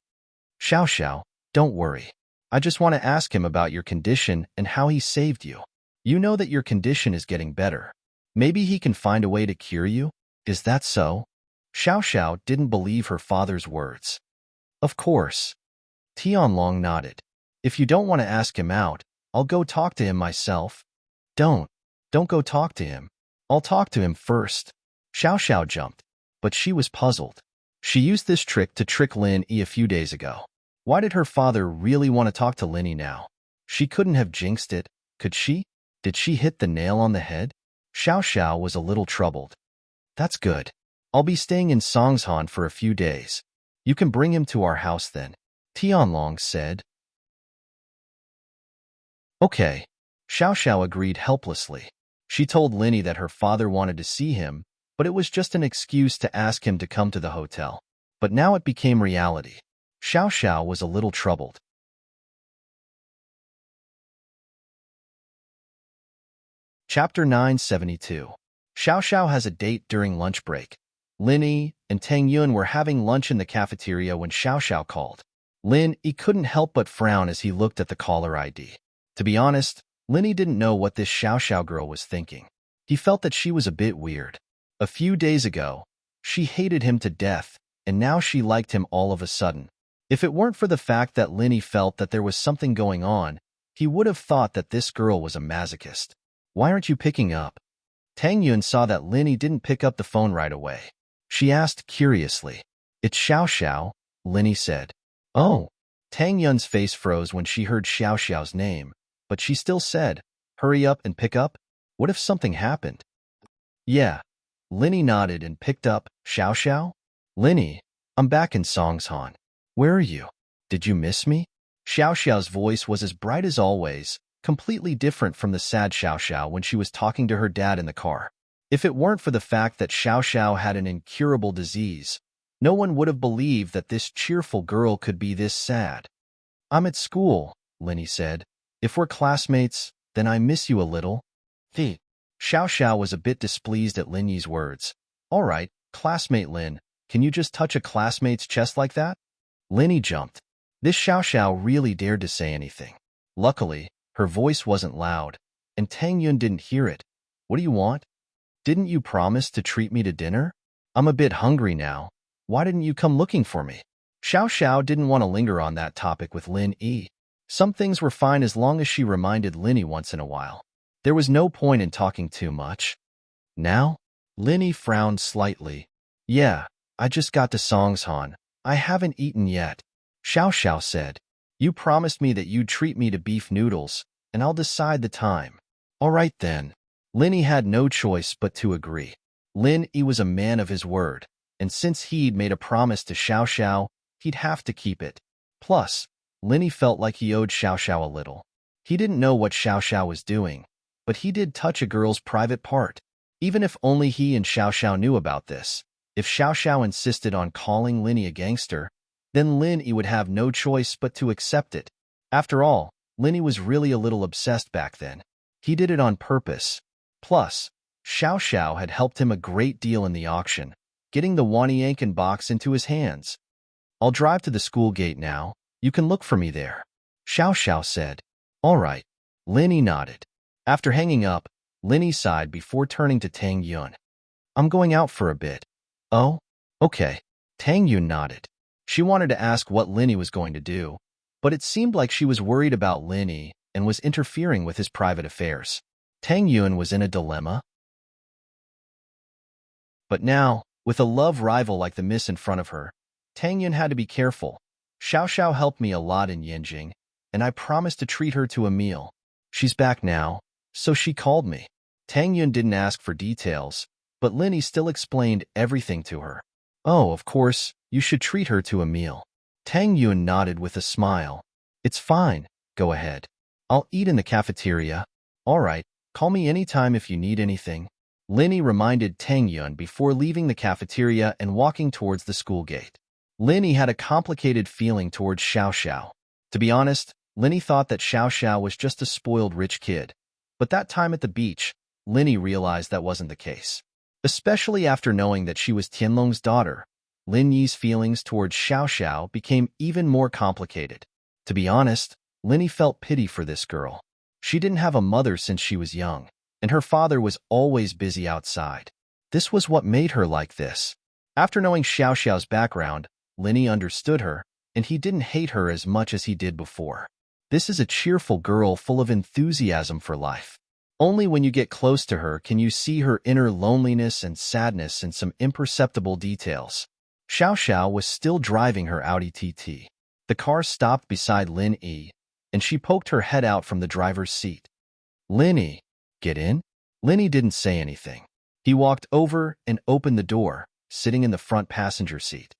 Xiao Xiao, don't worry. I just want to ask him about your condition and how he saved you. You know that your condition is getting better. Maybe he can find a way to cure you? Is that so? Xiao Xiao didn't believe her father's words. Of course. Tianlong nodded. If you don't want to ask him out, I'll go talk to him myself. Don't. Don't go talk to him. I'll talk to him first. Xiao Xiao jumped, but she was puzzled. She used this trick to trick Lin Yi a few days ago. Why did her father really want to talk to Lin Yi now? She couldn't have jinxed it, could she? Did she hit the nail on the head? Xiao Xiao was a little troubled. That's good. I'll be staying in Songshan for a few days. You can bring him to our house then, Tianlong said. Okay. Xiao Xiao agreed helplessly. She told Lin Yi that her father wanted to see him, but it was just an excuse to ask him to come to the hotel. But now it became reality. Xiao Xiao was a little troubled. Chapter 972. Xiao Xiao has a date during lunch break. Lin Yi and Tang Yun were having lunch in the cafeteria when Xiao Xiao called. Lin Yi couldn't help but frown as he looked at the caller ID. To be honest, Lin Yi didn't know what this Xiao Xiao girl was thinking. He felt that she was a bit weird. A few days ago, she hated him to death, and now she liked him all of a sudden. If it weren't for the fact that Lin Yi felt that there was something going on, he would have thought that this girl was a masochist. Why aren't you picking up? Tang Yun saw that Lin Yi didn't pick up the phone right away. She asked curiously. It's Xiao Xiao, Lin Yi said. Oh. Tang Yun's face froze when she heard Xiao Xiao's name, but she still said, hurry up and pick up? What if something happened? Yeah. Lin Yi nodded and picked up. Xiao Xiao? Lin Yi, I'm back in Songshan. Where are you? Did you miss me? Xiao Xiao's voice was as bright as always, completely different from the sad Xiao Xiao when she was talking to her dad in the car. If it weren't for the fact that Xiao Xiao had an incurable disease, no one would have believed that this cheerful girl could be this sad. I'm at school, Lin Yi said. If we're classmates, then I miss you a little. Xiao Xiao was a bit displeased at Lin Yi's words. All right, classmate Lin, can you just touch a classmate's chest like that? Lin Yi jumped. This Xiao Xiao really dared to say anything. Luckily, her voice wasn't loud, and Tang Yun didn't hear it. What do you want? Didn't you promise to treat me to dinner? I'm a bit hungry now. Why didn't you come looking for me? Xiao Xiao didn't want to linger on that topic with Lin Yi. Some things were fine as long as she reminded Lin Yi once in a while. There was no point in talking too much. Now? Lin Yi frowned slightly. Yeah, I just got to Songshan. I haven't eaten yet. Xiao Xiao said. You promised me that you'd treat me to beef noodles, and I'll decide the time. All right then. Lin Yi had no choice but to agree. Lin Yi was a man of his word, and since he'd made a promise to Xiao Xiao, he'd have to keep it. Plus, Lin Yi felt like he owed Xiao Xiao a little. He didn't know what Xiao Xiao was doing, but he did touch a girl's private part. Even if only he and Xiao Xiao knew about this, if Xiao Xiao insisted on calling Lin Yi a gangster, then Lin Yi would have no choice but to accept it. After all, Lin Yi was really a little obsessed back then. He did it on purpose. Plus, Xiao Xiao had helped him a great deal in the auction, getting the Wanyankin box into his hands. I'll drive to the school gate now. You can look for me there. Xiao Xiao said. All right. Lin Yi nodded. After hanging up, Lin Yi sighed before turning to Tang Yun. I'm going out for a bit. Oh? Okay. Tang Yun nodded. She wanted to ask what Lin Yi was going to do, but it seemed like she was worried about Lin Yi and was interfering with his private affairs. Tang Yun was in a dilemma. But now, with a love rival like the miss in front of her, Tang Yun had to be careful. Xiao Xiao helped me a lot in Yanjing, and I promised to treat her to a meal. She's back now, so she called me. Tang Yun didn't ask for details, but Lin Yi still explained everything to her. Oh, of course, you should treat her to a meal. Tang Yun nodded with a smile. It's fine, go ahead. I'll eat in the cafeteria. All right, call me anytime if you need anything. Lin Yi reminded Tang Yun before leaving the cafeteria and walking towards the school gate. Lin Yi had a complicated feeling towards Xiao Xiao. To be honest, Lin Yi thought that Xiao Xiao was just a spoiled rich kid. But that time at the beach, Lin Yi realized that wasn't the case. especially after knowing that she was Tianlong's daughter. Lin Yi's feelings towards Xiao Xiao became even more complicated. To be honest, Lin Yi felt pity for this girl. She didn't have a mother since she was young, and her father was always busy outside. This was what made her like this. After knowing Xiao Xiao's background, Lin Yi understood her, and he didn't hate her as much as he did before. This is a cheerful girl full of enthusiasm for life. Only when you get close to her can you see her inner loneliness and sadness in some imperceptible details. Xiao Xiao was still driving her Audi TT. The car stopped beside Lin Yi, and she poked her head out from the driver's seat. Lin Yi, get in? Lin Yi didn't say anything. He walked over and opened the door, sitting in the front passenger seat.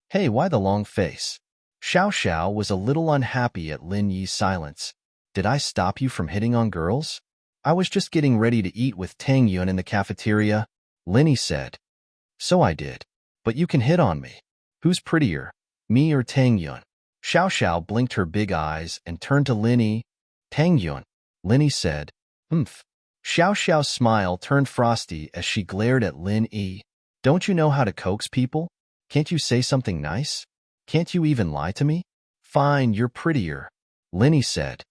Hey, why the long face? Xiao Xiao was a little unhappy at Lin Yi's silence. Did I stop you from hitting on girls? I was just getting ready to eat with Tang Yun in the cafeteria, Lin Yi said. So I did. But you can hit on me. Who's prettier, me or Tang Yun? Xiao Xiao blinked her big eyes and turned to Lin Yi. Tang Yun, Lin Yi said. Xiao Xiao's smile turned frosty as she glared at Lin Yi. Don't you know how to coax people? Can't you say something nice? Can't you even lie to me? Fine, you're prettier, Lin Yi said.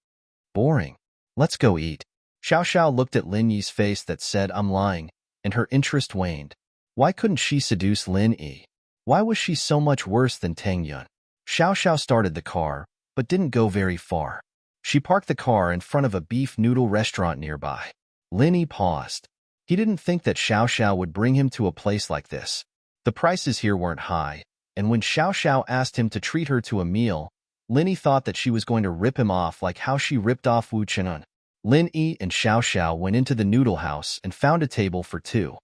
Boring. Let's go eat. Xiao Xiao looked at Lin Yi's face that said I'm lying, and her interest waned. Why couldn't she seduce Lin Yi? Why was she so much worse than Tang Yun? Xiao Xiao started the car, but didn't go very far. She parked the car in front of a beef noodle restaurant nearby. Lin Yi paused. He didn't think that Xiao Xiao would bring him to a place like this. The prices here weren't high, and when Xiao Xiao asked him to treat her to a meal, Lin Yi thought that she was going to rip him off like how she ripped off Wu Qinan. Lin Yi and Xiao Xiao went into the noodle house and found a table for two.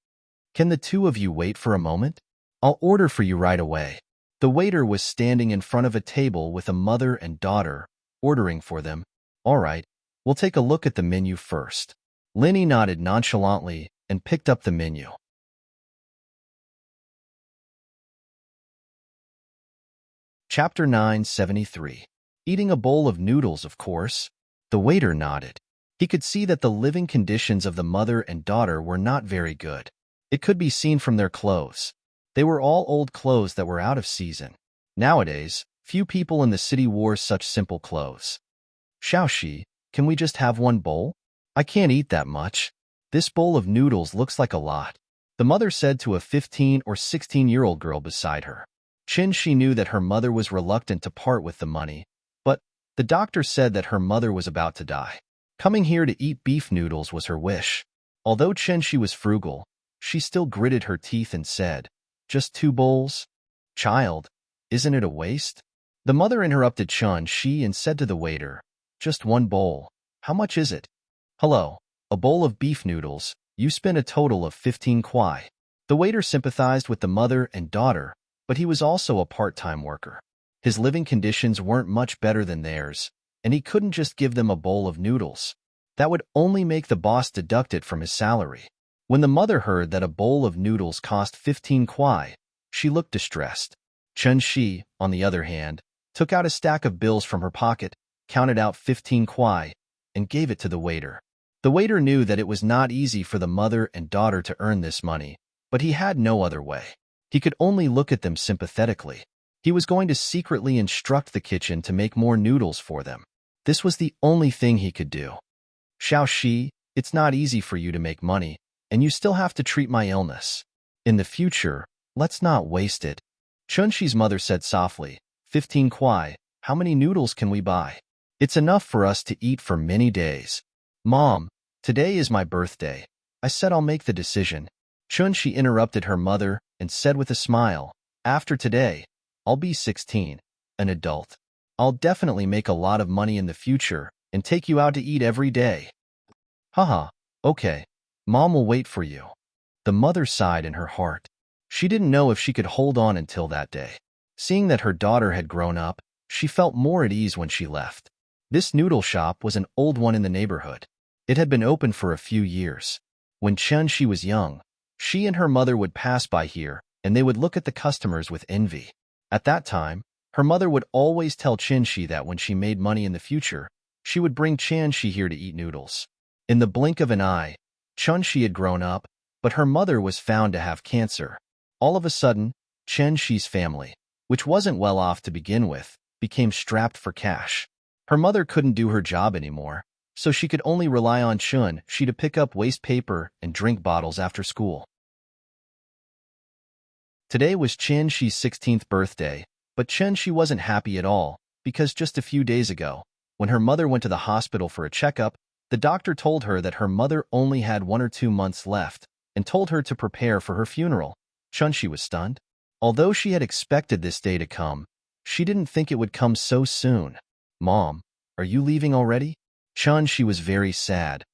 Can the two of you wait for a moment? I'll order for you right away. The waiter was standing in front of a table with a mother and daughter, ordering for them. All right, we'll take a look at the menu first. Lin Yi nodded nonchalantly and picked up the menu. Chapter 973. Eating a bowl of noodles, of course. The waiter nodded. He could see that the living conditions of the mother and daughter were not very good. It could be seen from their clothes. They were all old clothes that were out of season. Nowadays, few people in the city wore such simple clothes. Xiaoxi, can we just have one bowl? I can't eat that much. This bowl of noodles looks like a lot, the mother said to a 15 or 16-year-old girl beside her. She knew that her mother was reluctant to part with the money, but the doctor said that her mother was about to die. Coming here to eat beef noodles was her wish. Although she was frugal, she still gritted her teeth and said, just 2 bowls? Child, isn't it a waste? The mother interrupted she and said to the waiter, just 1 bowl. How much is it? Hello, a bowl of beef noodles. You spent a total of 15 kuai. The waiter sympathized with the mother and daughter, but he was also a part-time worker. His living conditions weren't much better than theirs, and he couldn't just give them a bowl of noodles. That would only make the boss deduct it from his salary. When the mother heard that a bowl of noodles cost 15 kuai, she looked distressed. Shi, on the other hand, took out a stack of bills from her pocket, counted out 15 kuai, and gave it to the waiter. The waiter knew that it was not easy for the mother and daughter to earn this money, but he had no other way. He could only look at them sympathetically. He was going to secretly instruct the kitchen to make more noodles for them. This was the only thing he could do. Xiaoxi, it's not easy for you to make money, and you still have to treat my illness. In the future, let's not waste it. Chunxi's mother said softly, 15 kuai, how many noodles can we buy? It's enough for us to eat for many days. Mom, today is my birthday. I said I'll make the decision. Chunxi interrupted her mother and said with a smile, after today, I'll be 16, an adult. I'll definitely make a lot of money in the future and take you out to eat every day. Haha, okay. Mom will wait for you. The mother sighed in her heart. She didn't know if she could hold on until that day. Seeing that her daughter had grown up, she felt more at ease when she left. This noodle shop was an old one in the neighborhood. It had been open for a few years. When Shi was young, she and her mother would pass by here, and they would look at the customers with envy. At that time, her mother would always tell Shi that when she made money in the future, she would bring Shi here to eat noodles. In the blink of an eye, Shi had grown up, But her mother was found to have cancer. All of a sudden, Chen Shi's family, which wasn't well off to begin with, became strapped for cash. Her mother couldn't do her job anymore, so she could only rely on Chen Shi to pick up waste paper and drink bottles after school. Today was Chen Shi's 16th birthday, but Chen Shi wasn't happy at all, because just a few days ago, when her mother went to the hospital for a checkup, the doctor told her that her mother only had 1 or 2 months left and told her to prepare for her funeral. Chen Shi was stunned. Although she had expected this day to come, she didn't think it would come so soon. "Mom, are you leaving already?" Chen Shi was very sad,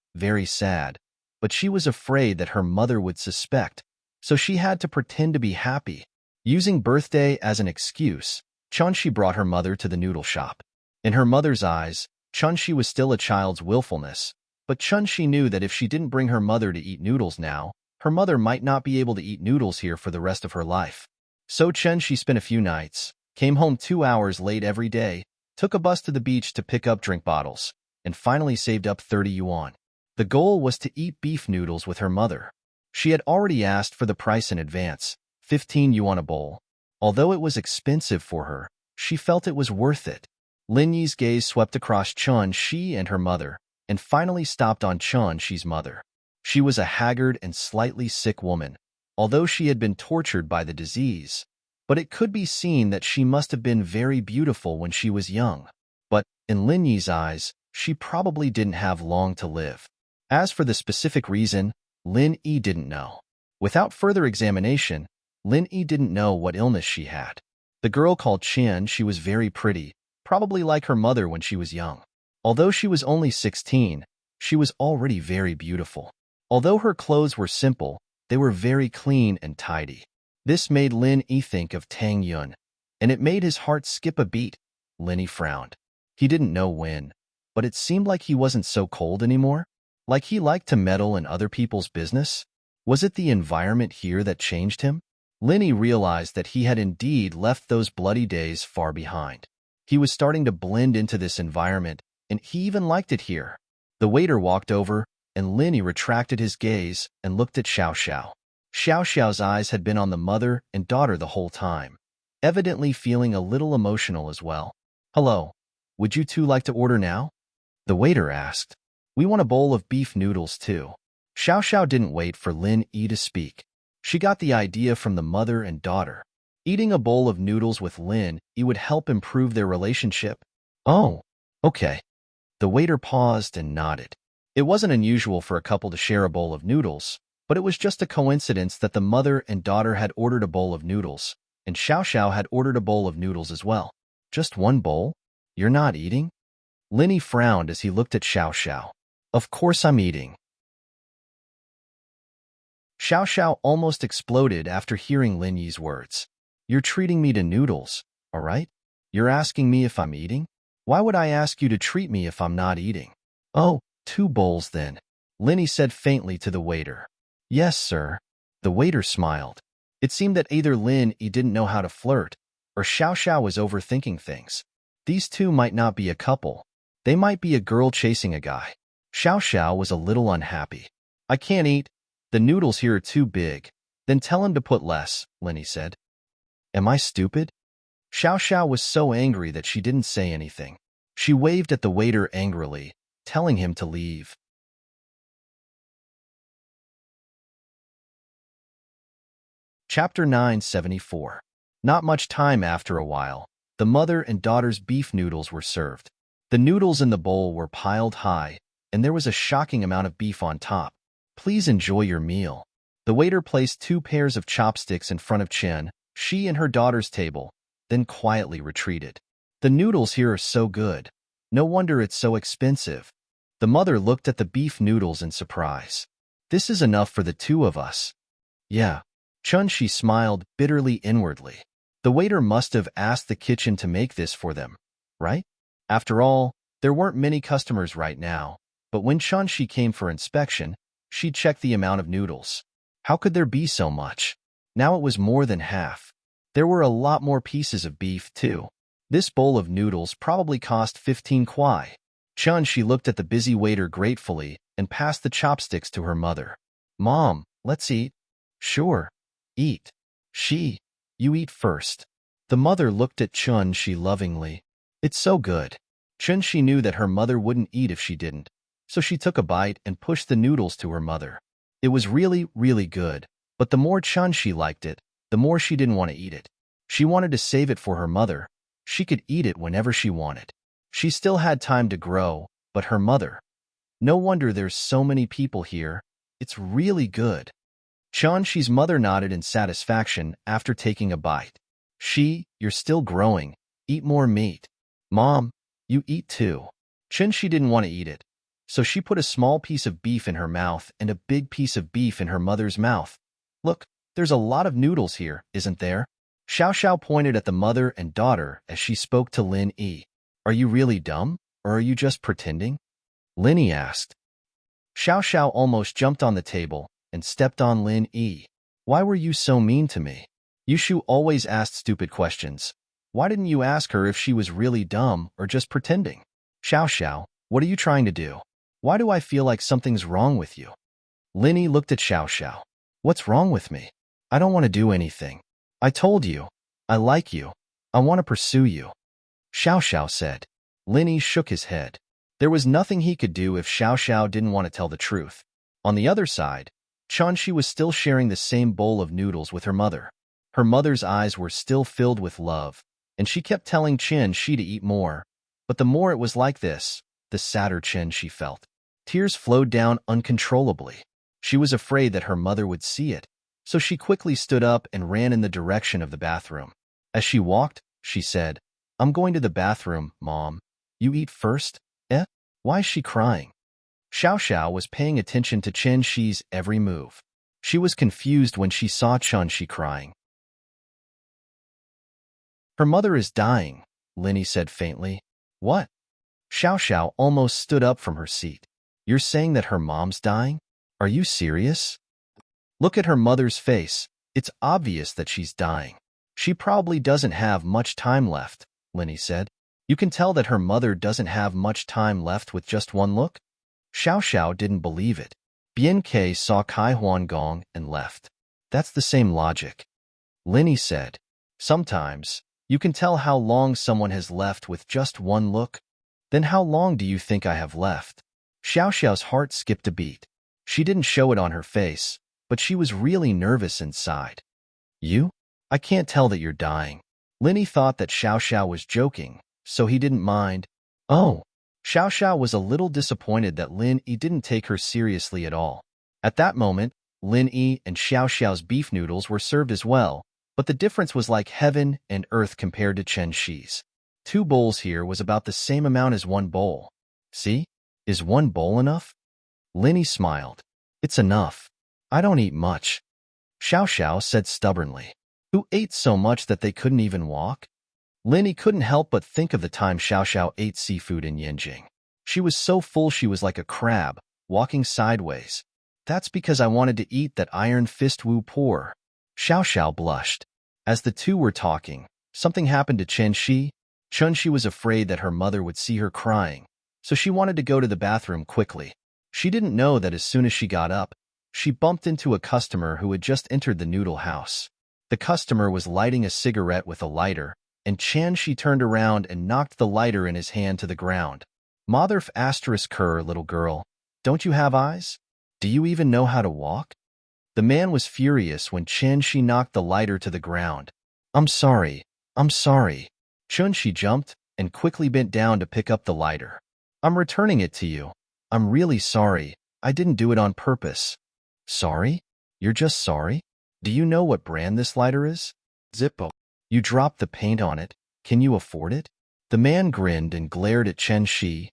but she was afraid that her mother would suspect, so she had to pretend to be happy. Using birthday as an excuse, Chen Shi brought her mother to the noodle shop. In her mother's eyes, Chen Shi was still a child's willfulness, but Chen Shi knew that if she didn't bring her mother to eat noodles now, her mother might not be able to eat noodles here for the rest of her life. So Chen Shi spent a few nights, came home 2 hours late every day, took a bus to the beach to pick up drink bottles, and finally saved up 30 yuan. The goal was to eat beef noodles with her mother. She had already asked for the price in advance, 15 yuan a bowl. Although it was expensive for her, she felt it was worth it. Lin Yi's gaze swept across Chen Shi and her mother, and finally stopped on Chen Shi's mother. She was a haggard and slightly sick woman, although she had been tortured by the disease, but it could be seen that she must have been very beautiful when she was young. But, in Lin Yi's eyes, she probably didn't have long to live. As for the specific reason, Lin Yi didn't know. Without further examination, Lin Yi didn't know what illness she had. The girl called Chen Shi was very pretty, probably like her mother when she was young. Although she was only 16, she was already very beautiful. Although her clothes were simple, they were very clean and tidy. This made Lin Yi think of Tang Yun, and it made his heart skip a beat. Lin Yi frowned. He didn't know when, but it seemed like he wasn't so cold anymore. Like he liked to meddle in other people's business? Was it the environment here that changed him? Lin Yi realized that he had indeed left those bloody days far behind. He was starting to blend into this environment, and he even liked it here. The waiter walked over, and Lin Yi retracted his gaze and looked at Xiao Xiao. Xiao Xiao's eyes had been on the mother and daughter the whole time, evidently feeling a little emotional as well. "Hello, would you two like to order now?" the waiter asked. "We want a bowl of beef noodles too." Xiao Xiao didn't wait for Lin Yi to speak. She got the idea from the mother and daughter. Eating a bowl of noodles with Lin Yi would help improve their relationship. "Oh, okay." The waiter paused and nodded. It wasn't unusual for a couple to share a bowl of noodles, but it was just a coincidence that the mother and daughter had ordered a bowl of noodles, and Xiao Xiao had ordered a bowl of noodles as well. "Just one bowl? You're not eating?" Lin Yi frowned as he looked at Xiao Xiao. "Of course I'm eating." Xiao Xiao almost exploded after hearing Lin Yi's words. "You're treating me to noodles, all right? You're asking me if I'm eating? Why would I ask you to treat me if I'm not eating?" "Oh, 2 bowls then," Lin Yi said faintly to the waiter. "Yes, sir." The waiter smiled. It seemed that either Lin Yi didn't know how to flirt, or Xiao Xiao was overthinking things. These two might not be a couple. They might be a girl chasing a guy. Xiao Xiao was a little unhappy. "I can't eat. The noodles here are too big." "Then tell him to put less," Lin Yi said. "Am I stupid?" Xiao Xiao was so angry that she didn't say anything. She waved at the waiter angrily, telling him to leave. Chapter 974. Not much time after a while, the mother and daughter's beef noodles were served. The noodles in the bowl were piled high, and there was a shocking amount of beef on top. "Please enjoy your meal." The waiter placed 2 pairs of chopsticks in front of Chen Shi and her daughter's table, then quietly retreated. "The noodles here are so good. No wonder it's so expensive." The mother looked at the beef noodles in surprise. "This is enough for the 2 of us." "Yeah." Chen Shi smiled bitterly inwardly. The waiter must have asked the kitchen to make this for them, right? After all, there weren't many customers right now, but when Chen Shi came for inspection, she checked the amount of noodles. How could there be so much? Now it was more than half. There were a lot more pieces of beef, too. This bowl of noodles probably cost 15 kwai. Chen Shi looked at the busy waiter gratefully and passed the chopsticks to her mother. "Mom, Let's eat. Sure. Eat. You eat first. The mother looked at Chun-Shi lovingly. It's so good. Chun-Shi knew that her mother wouldn't eat if she didn't, so she took a bite and pushed the noodles to her mother. It was really, really good, but the more Chun-Shi liked it, the more she didn't want to eat it. She wanted to save it for her mother. She could eat it whenever she wanted. She still had time to grow, but her mother. No wonder there's so many people here. It's really good. Chun-Shi's mother nodded in satisfaction after taking a bite. You're still growing. Eat more meat. Mom, you eat too. Chun-Shi didn't want to eat it, so she put a small piece of beef in her mouth and a big piece of beef in her mother's mouth. Look, there's a lot of noodles here, isn't there? Xiao Xiao pointed at the mother and daughter as she spoke to Lin Yi. Are you really dumb, or are you just pretending? Lin Yi asked. Xiao Xiao almost jumped on the table and stepped on Lin Yi. Why were you so mean to me? Yushu always asked stupid questions. Why didn't you ask her if she was really dumb or just pretending? Xiao Xiao, what are you trying to do? Why do I feel like something's wrong with you? Lin Yi looked at Xiao Xiao. What's wrong with me? I don't want to do anything. I told you. I like you. I want to pursue you. Xiao Xiao said. Lin Yi shook his head. There was nothing he could do if Xiao Xiao didn't want to tell the truth. On the other side, Chun-Shi was still sharing the same bowl of noodles with her mother. Her mother's eyes were still filled with love, and she kept telling Chun-Shi to eat more. But the more it was like this, the sadder Chun-Shi felt. Tears flowed down uncontrollably. She was afraid that her mother would see it, so she quickly stood up and ran in the direction of the bathroom. As she walked, she said, I'm going to the bathroom, Mom. You eat first? Why is she crying? Xiao Xiao was paying attention to Chun-Shi's every move. She was confused when she saw Chun-Shi crying. Her mother is dying, Lin Yi said faintly. What? Xiao Xiao almost stood up from her seat. You're saying that her mom's dying? Are you serious? Look at her mother's face. It's obvious that she's dying. She probably doesn't have much time left, Lin Yi said. You can tell that her mother doesn't have much time left with just one look. Xiao Xiao didn't believe it. Bian Ke saw Kai Huan Gong and left. That's the same logic. Lin Yi said. Sometimes, you can tell how long someone has left with just one look. Then how long do you think I have left? Xiao Xiao's heart skipped a beat. She didn't show it on her face, but she was really nervous inside. You? I can't tell that you're dying. Lin Yi thought that Xiao Xiao was joking, so he didn't mind. Oh. Xiao Xiao was a little disappointed that Lin Yi didn't take her seriously at all. At that moment, Lin Yi and Xiao Xiao's beef noodles were served as well, but the difference was like heaven and earth compared to Chun-Shi's. 2 bowls here was about the same amount as 1 bowl. See? Is 1 bowl enough? Lin Yi smiled. It's enough. I don't eat much. Xiao Xiao said stubbornly. Who ate so much that they couldn't even walk? Lin Yi couldn't help but think of the time Xiao Xiao ate seafood in Yanjing. She was so full she was like a crab, walking sideways. That's because I wanted to eat that iron fist wu por. Xiao Xiao blushed. As the two were talking, something happened to Chun-Shi. Chun-Shi was afraid that her mother would see her crying, so she wanted to go to the bathroom quickly. She didn't know that as soon as she got up, she bumped into a customer who had just entered the noodle house. The customer was lighting a cigarette with a lighter, and Chun-Shi turned around and knocked the lighter in his hand to the ground. Motherf asterisk her, little girl, don't you have eyes? Do you even know how to walk? The man was furious when Chun-Shi knocked the lighter to the ground. I'm sorry. Chun-Shi jumped and quickly bent down to pick up the lighter. I'm returning it to you. I'm really sorry. I didn't do it on purpose. Sorry? You're just sorry? Do you know what brand this lighter is? Zippo. You dropped the paint on it. Can you afford it? The man grinned and glared at Chun-Shi.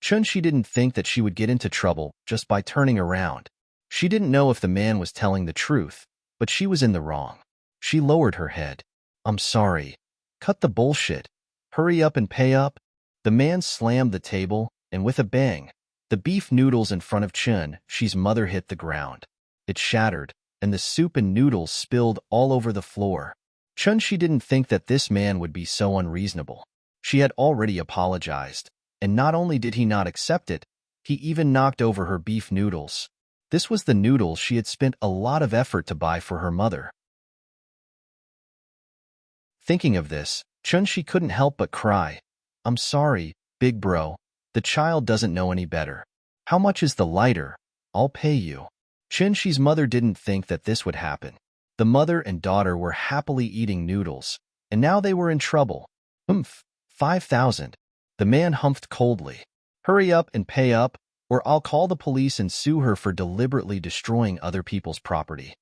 Chun-Shi didn't think that she would get into trouble just by turning around. She didn't know if the man was telling the truth, but she was in the wrong. She lowered her head. I'm sorry. Cut the bullshit. Hurry up and pay up. The man slammed the table, and with a bang, the beef noodles in front of Chun-Shi's mother hit the ground. It shattered, and the soup and noodles spilled all over the floor. Chun-Shi didn't think that this man would be so unreasonable. She had already apologized, and not only did he not accept it, he even knocked over her beef noodles. This was the noodles she had spent a lot of effort to buy for her mother. Thinking of this, Chun-Shi couldn't help but cry. I'm sorry, big bro. The child doesn't know any better. How much is the lighter? I'll pay you. Chun-Shi's mother didn't think that this would happen. The mother and daughter were happily eating noodles, and now they were in trouble. 5,000. The man humphed coldly. Hurry up and pay up, or I'll call the police and sue her for deliberately destroying other people's property.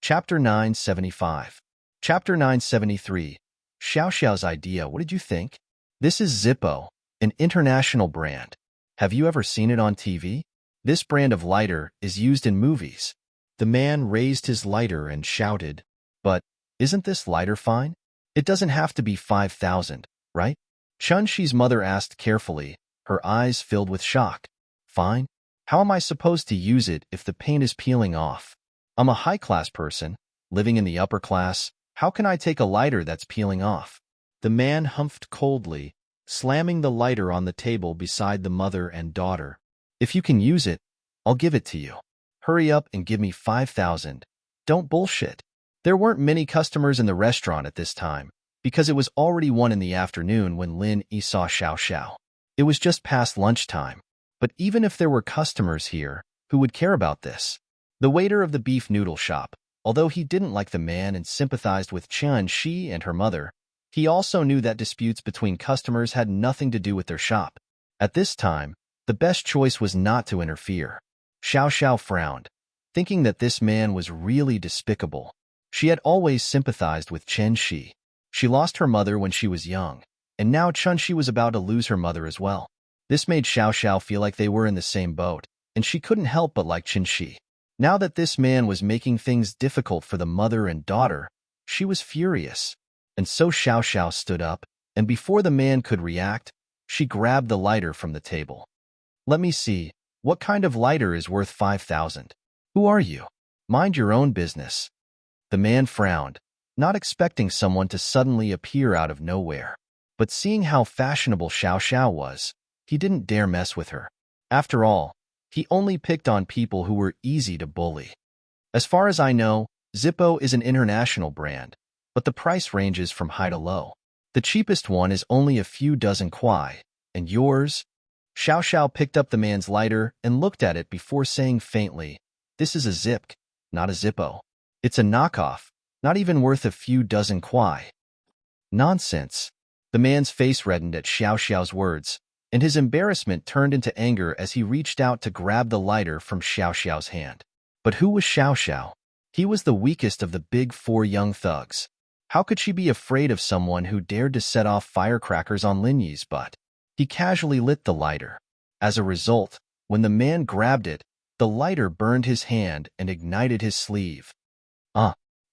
Chapter 975. Chapter 973. Xiao Xiao's idea. What did you think? This is Zippo, an international brand. Have you ever seen it on TV? This brand of lighter is used in movies. The man raised his lighter and shouted, but isn't this lighter fine? It doesn't have to be 5,000, right? Chun-Shi's mother asked carefully, her eyes filled with shock. Fine? How am I supposed to use it if the paint is peeling off? I'm a high-class person, living in the upper class. How can I take a lighter that's peeling off? The man humphed coldly, slamming the lighter on the table beside the mother and daughter. If you can use it, I'll give it to you. Hurry up and give me 5,000. Don't bullshit. There weren't many customers in the restaurant at this time, because it was already 1 in the afternoon when Lin Yi saw Xiao Xiao. It was just past lunchtime. But even if there were customers here, who would care about this? The waiter of the beef noodle shop, although he didn't like the man and sympathized with Chun-Shi and her mother, he also knew that disputes between customers had nothing to do with their shop. At this time, the best choice was not to interfere. Xiao Xiao frowned, thinking that this man was really despicable. She had always sympathized with Chun-Shi. She lost her mother when she was young, and now Chun-Shi was about to lose her mother as well. This made Xiao Xiao feel like they were in the same boat, and she couldn't help but like Chun-Shi. Now that this man was making things difficult for the mother and daughter, she was furious. And so Xiao Xiao stood up, and before the man could react, she grabbed the lighter from the table. Let me see, what kind of lighter is worth 5,000? Who are you? Mind your own business. The man frowned, not expecting someone to suddenly appear out of nowhere. But seeing how fashionable Xiao Xiao was, he didn't dare mess with her. After all, he only picked on people who were easy to bully. As far as I know, Zippo is an international brand, but the price ranges from high to low. The cheapest one is only a few dozen kuai, and yours? Xiao Xiao picked up the man's lighter and looked at it before saying faintly, this is a Zipk, not a Zippo. It's a knockoff, not even worth a few dozen kuai. Nonsense. The man's face reddened at Xiao Xiao's words, and his embarrassment turned into anger as he reached out to grab the lighter from Xiao Xiao's hand. But who was Xiao Xiao? He was the weakest of the big 4 young thugs. How could she be afraid of someone who dared to set off firecrackers on Lin Yi's butt? He casually lit the lighter. As a result, when the man grabbed it, the lighter burned his hand and ignited his sleeve.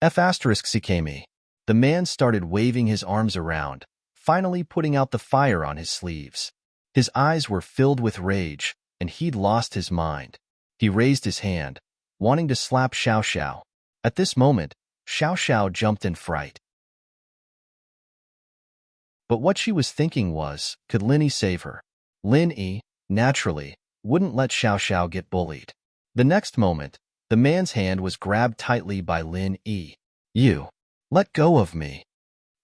F***CKME. The man started waving his arms around, finally putting out the fire on his sleeves. His eyes were filled with rage, and he'd lost his mind. He raised his hand, wanting to slap Xiao Xiao. At this moment, Xiao Xiao jumped in fright. But what she was thinking was, could Lin Yi save her? Lin Yi, naturally, wouldn't let Xiao Xiao get bullied. The next moment, the man's hand was grabbed tightly by Lin Yi. You, let go of me.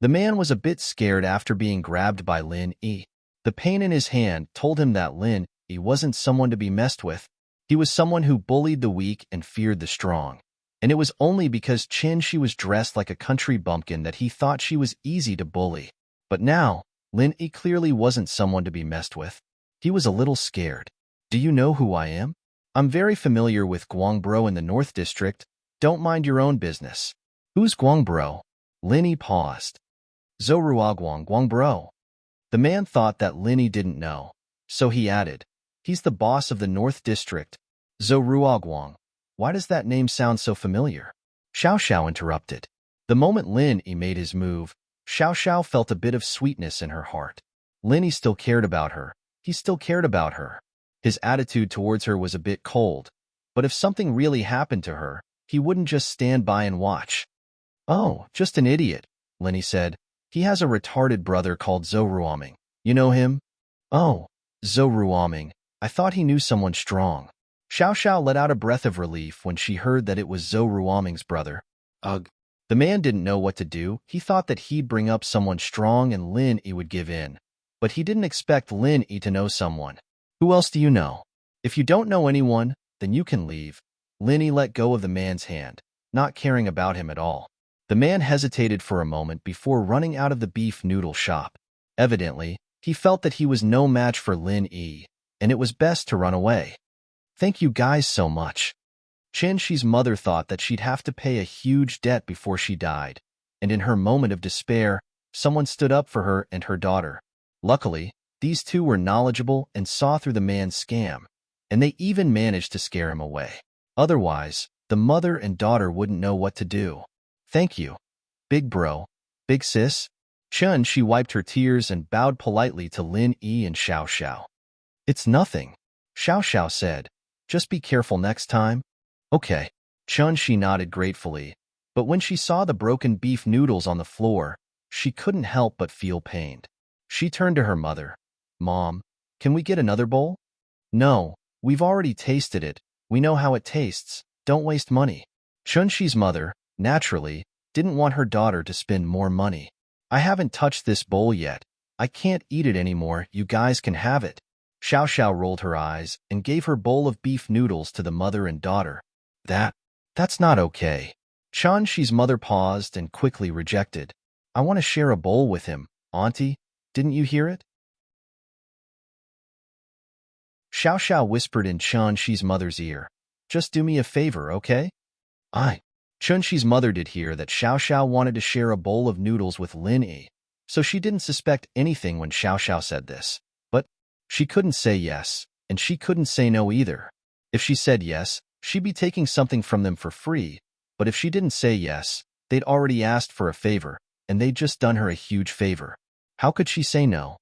The man was a bit scared after being grabbed by Lin Yi. The pain in his hand told him that Lin Yi wasn't someone to be messed with. He was someone who bullied the weak and feared the strong. And it was only because Chun-Shi was dressed like a country bumpkin that he thought she was easy to bully. But now, Lin Yi clearly wasn't someone to be messed with. He was a little scared. Do you know who I am? I'm very familiar with Guangbro in the North District. Don't mind your own business. Who's Guangbro? Lin Yi paused. Zhouruoguang Guangbro. The man thought that Lin Yi didn't know, so he added, he's the boss of the North District. Zhouruoguang. Why does that name sound so familiar? Xiao Xiao interrupted. The moment Lin Yi made his move, Xiao Xiao felt a bit of sweetness in her heart. Lin Yi still cared about her. He still cared about her. His attitude towards her was a bit cold, but if something really happened to her, he wouldn't just stand by and watch. Oh, just an idiot, Lin Yi said. He has a retarded brother called Zhouruoming. You know him? Oh, Zhou Ruoming, I thought he knew someone strong. Xiao Xiao let out a breath of relief when she heard that it was Zhou Ruoming's brother. Ugh. The man didn't know what to do. He thought that he'd bring up someone strong and Lin Yi would give in. But he didn't expect Lin Yi to know someone. Who else do you know? If you don't know anyone, then you can leave. Lin Yi let go of the man's hand, not caring about him at all. The man hesitated for a moment before running out of the beef noodle shop. Evidently, he felt that he was no match for Lin Yi, and it was best to run away. Thank you guys so much. Chen Shi's mother thought that she'd have to pay a huge debt before she died, and in her moment of despair, someone stood up for her and her daughter. Luckily, these two were knowledgeable and saw through the man's scam, and they even managed to scare him away. Otherwise, the mother and daughter wouldn't know what to do. Thank you, big bro, big sis. Chen Shi wiped her tears and bowed politely to Lin Yi and Xiao Xiao. It's nothing, Xiao Xiao said. Just be careful next time. Okay. Chen Shi nodded gratefully, but when she saw the broken beef noodles on the floor, she couldn't help but feel pained. She turned to her mother. Mom, can we get another bowl? No, we've already tasted it. We know how it tastes. Don't waste money. Chen Shi's mother, naturally, didn't want her daughter to spend more money. I haven't touched this bowl yet. I can't eat it anymore. You guys can have it. Xiao Xiao rolled her eyes and gave her bowl of beef noodles to the mother and daughter. That's not okay. Chen Shi's mother paused and quickly rejected. I want to share a bowl with him, Auntie. Didn't you hear it? Xiao Xiao whispered in Chen Shi's mother's ear. Just do me a favor, okay? Chen Shi's mother did hear that Xiao Xiao wanted to share a bowl of noodles with Lin Yi, so she didn't suspect anything when Xiao Xiao said this. But she couldn't say yes, and she couldn't say no either. If she said yes, she'd be taking something from them for free, but if she didn't say yes, they'd already asked for a favor, and they'd just done her a huge favor. How could she say no?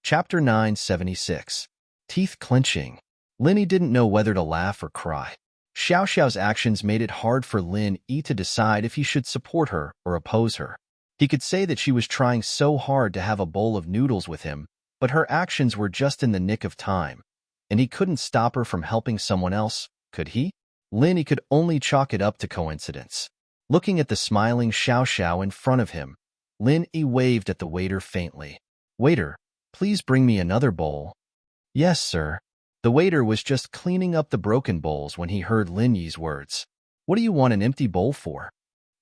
Chapter 976. Teeth clenching. Lin Yi didn't know whether to laugh or cry. Xiao Xiao's actions made it hard for Lin Yi to decide if he should support her or oppose her. He could say that she was trying so hard to have a bowl of noodles with him, but her actions were just in the nick of time, and he couldn't stop her from helping someone else, could he? Lin Yi could only chalk it up to coincidence. Looking at the smiling Xiao Xiao in front of him, Lin Yi waved at the waiter faintly. Waiter, please bring me another bowl. Yes, sir. The waiter was just cleaning up the broken bowls when he heard Lin Yi's words. What do you want an empty bowl for?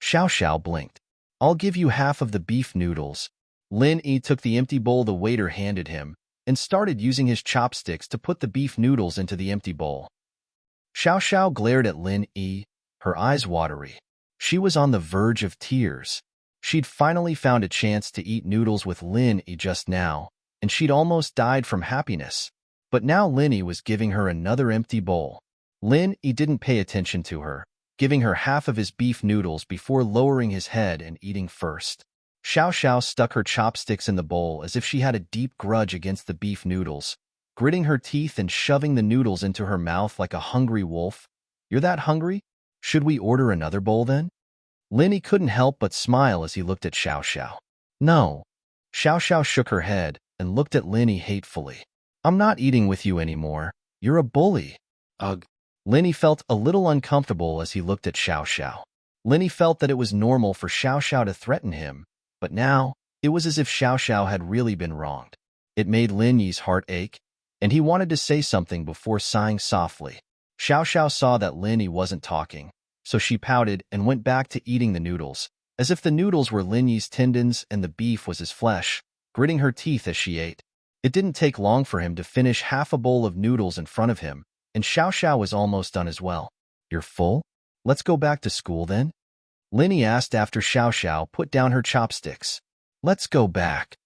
Xiao Xiao blinked. I'll give you half of the beef noodles. Lin Yi took the empty bowl the waiter handed him and started using his chopsticks to put the beef noodles into the empty bowl. Xiao Xiao glared at Lin Yi, her eyes watery. She was on the verge of tears. She'd finally found a chance to eat noodles with Lin Yi just now, and she'd almost died from happiness. But now Lin Yi was giving her another empty bowl. Lin Yi didn't pay attention to her, giving her half of his beef noodles before lowering his head and eating first. Xiao Xiao stuck her chopsticks in the bowl as if she had a deep grudge against the beef noodles, gritting her teeth and shoving the noodles into her mouth like a hungry wolf. You're that hungry? Should we order another bowl then? Lin Yi couldn't help but smile as he looked at Xiao Xiao. No. Xiao Xiao shook her head and looked at Lin Yi hatefully. I'm not eating with you anymore. You're a bully. Ugh. Lin Yi felt a little uncomfortable as he looked at Xiao Xiao. Lin Yi felt that it was normal for Xiao Xiao to threaten him, but now it was as if Xiao Xiao had really been wronged. It made Lin Yi's heart ache, and he wanted to say something before sighing softly. Xiao Xiao saw that Lin Yi wasn't talking, so she pouted and went back to eating the noodles, as if the noodles were Lin Yi's tendons and the beef was his flesh, gritting her teeth as she ate. It didn't take long for him to finish half a bowl of noodles in front of him, and Xiao Xiao was almost done as well. You're full? Let's go back to school then? Lin Yi asked after Xiao Xiao put down her chopsticks. Let's go back.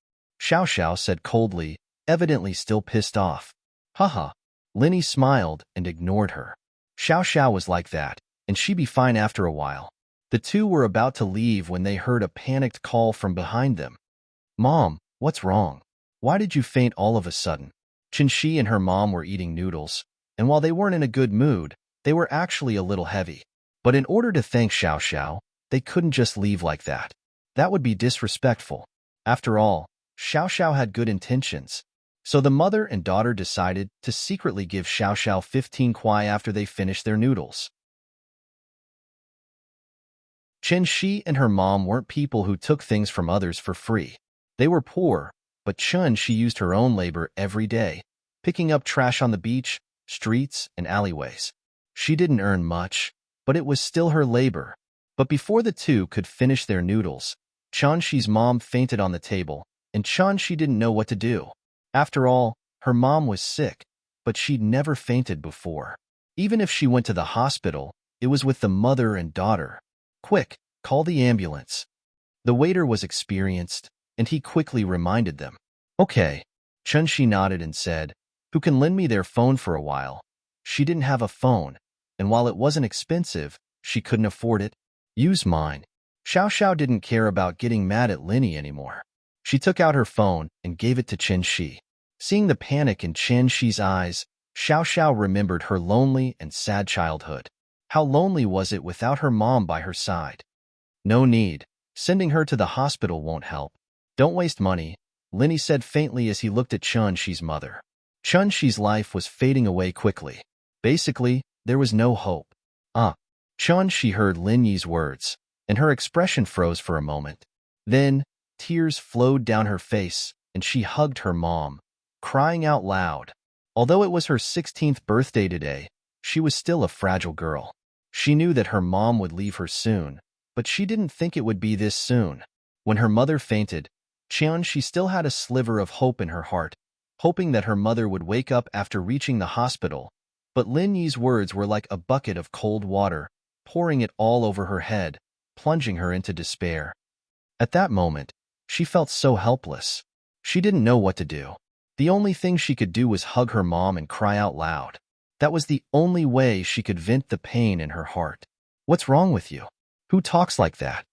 Xiao Xiao said coldly, evidently still pissed off. Haha. Lin Yi smiled and ignored her. Xiao Xiao was like that, and she'd be fine after a while. The two were about to leave when they heard a panicked call from behind them. Mom, what's wrong? Why did you faint all of a sudden? Chen Shi and her mom were eating noodles, and while they weren't in a good mood, they were actually a little heavy. But in order to thank Xiao Xiao, They couldn't just leave like that. That would be disrespectful. After all, Xiao Xiao had good intentions. So the mother and daughter decided to secretly give Xiao Xiao 15 kuai after they finished their noodles. Chen Shi and her mom weren't people who took things from others for free. They were poor, but Chen Shi used her own labor every day, picking up trash on the beach, streets, and alleyways. She didn't earn much, but it was still her labor. But before the two could finish their noodles, Chen Shi's mom fainted on the table, and Chen Shi didn't know what to do. After all, her mom was sick, but she'd never fainted before. Even if she went to the hospital, it was with the mother and daughter. Quick, call the ambulance. The waiter was experienced, and he quickly reminded them. Okay. Chen Shi nodded and said, who can lend me their phone for a while? She didn't have a phone, and while it wasn't expensive, she couldn't afford it. Use mine. Xiao Xiao didn't care about getting mad at Linny anymore. She took out her phone and gave it to Chen Shi. Seeing the panic in Chen Shi's eyes, Xiao Xiao remembered her lonely and sad childhood. How lonely was it without her mom by her side? No need. Sending her to the hospital won't help. Don't waste money, Linny said faintly as he looked at Chen Shi's mother. Chen Shi's life was fading away quickly. Basically, there was no hope. Chen Shi heard Lin Yi's words, and her expression froze for a moment. Then, tears flowed down her face, and she hugged her mom, crying out loud. Although it was her 16th birthday today, she was still a fragile girl. She knew that her mom would leave her soon, but she didn't think it would be this soon. When her mother fainted, Chen Shi still had a sliver of hope in her heart, hoping that her mother would wake up after reaching the hospital. But Lin Yi's words were like a bucket of cold water, pouring it all over her head, plunging her into despair. At that moment, she felt so helpless. She didn't know what to do. The only thing she could do was hug her mom and cry out loud. That was the only way she could vent the pain in her heart. What's wrong with you? Who talks like that?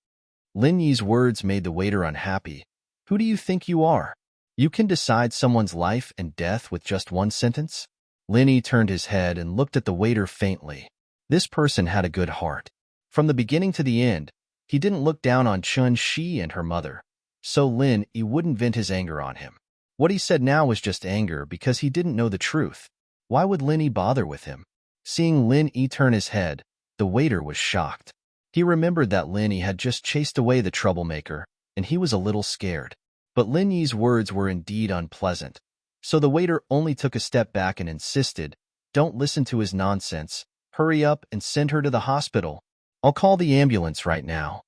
Lin Yi's words made the waiter unhappy. Who do you think you are? You can decide someone's life and death with just one sentence? Lin Yi turned his head and looked at the waiter faintly. This person had a good heart. From the beginning to the end, he didn't look down on Chen Shi and her mother, so Lin Yi wouldn't vent his anger on him. What he said now was just anger because he didn't know the truth. Why would Lin Yi bother with him? Seeing Lin Yi turn his head, the waiter was shocked. He remembered that Lin Yi had just chased away the troublemaker, and he was a little scared. But Lin Yi's words were indeed unpleasant, so the waiter only took a step back and insisted, "Don't listen to his nonsense. Hurry up and send her to the hospital. I'll call the ambulance right now."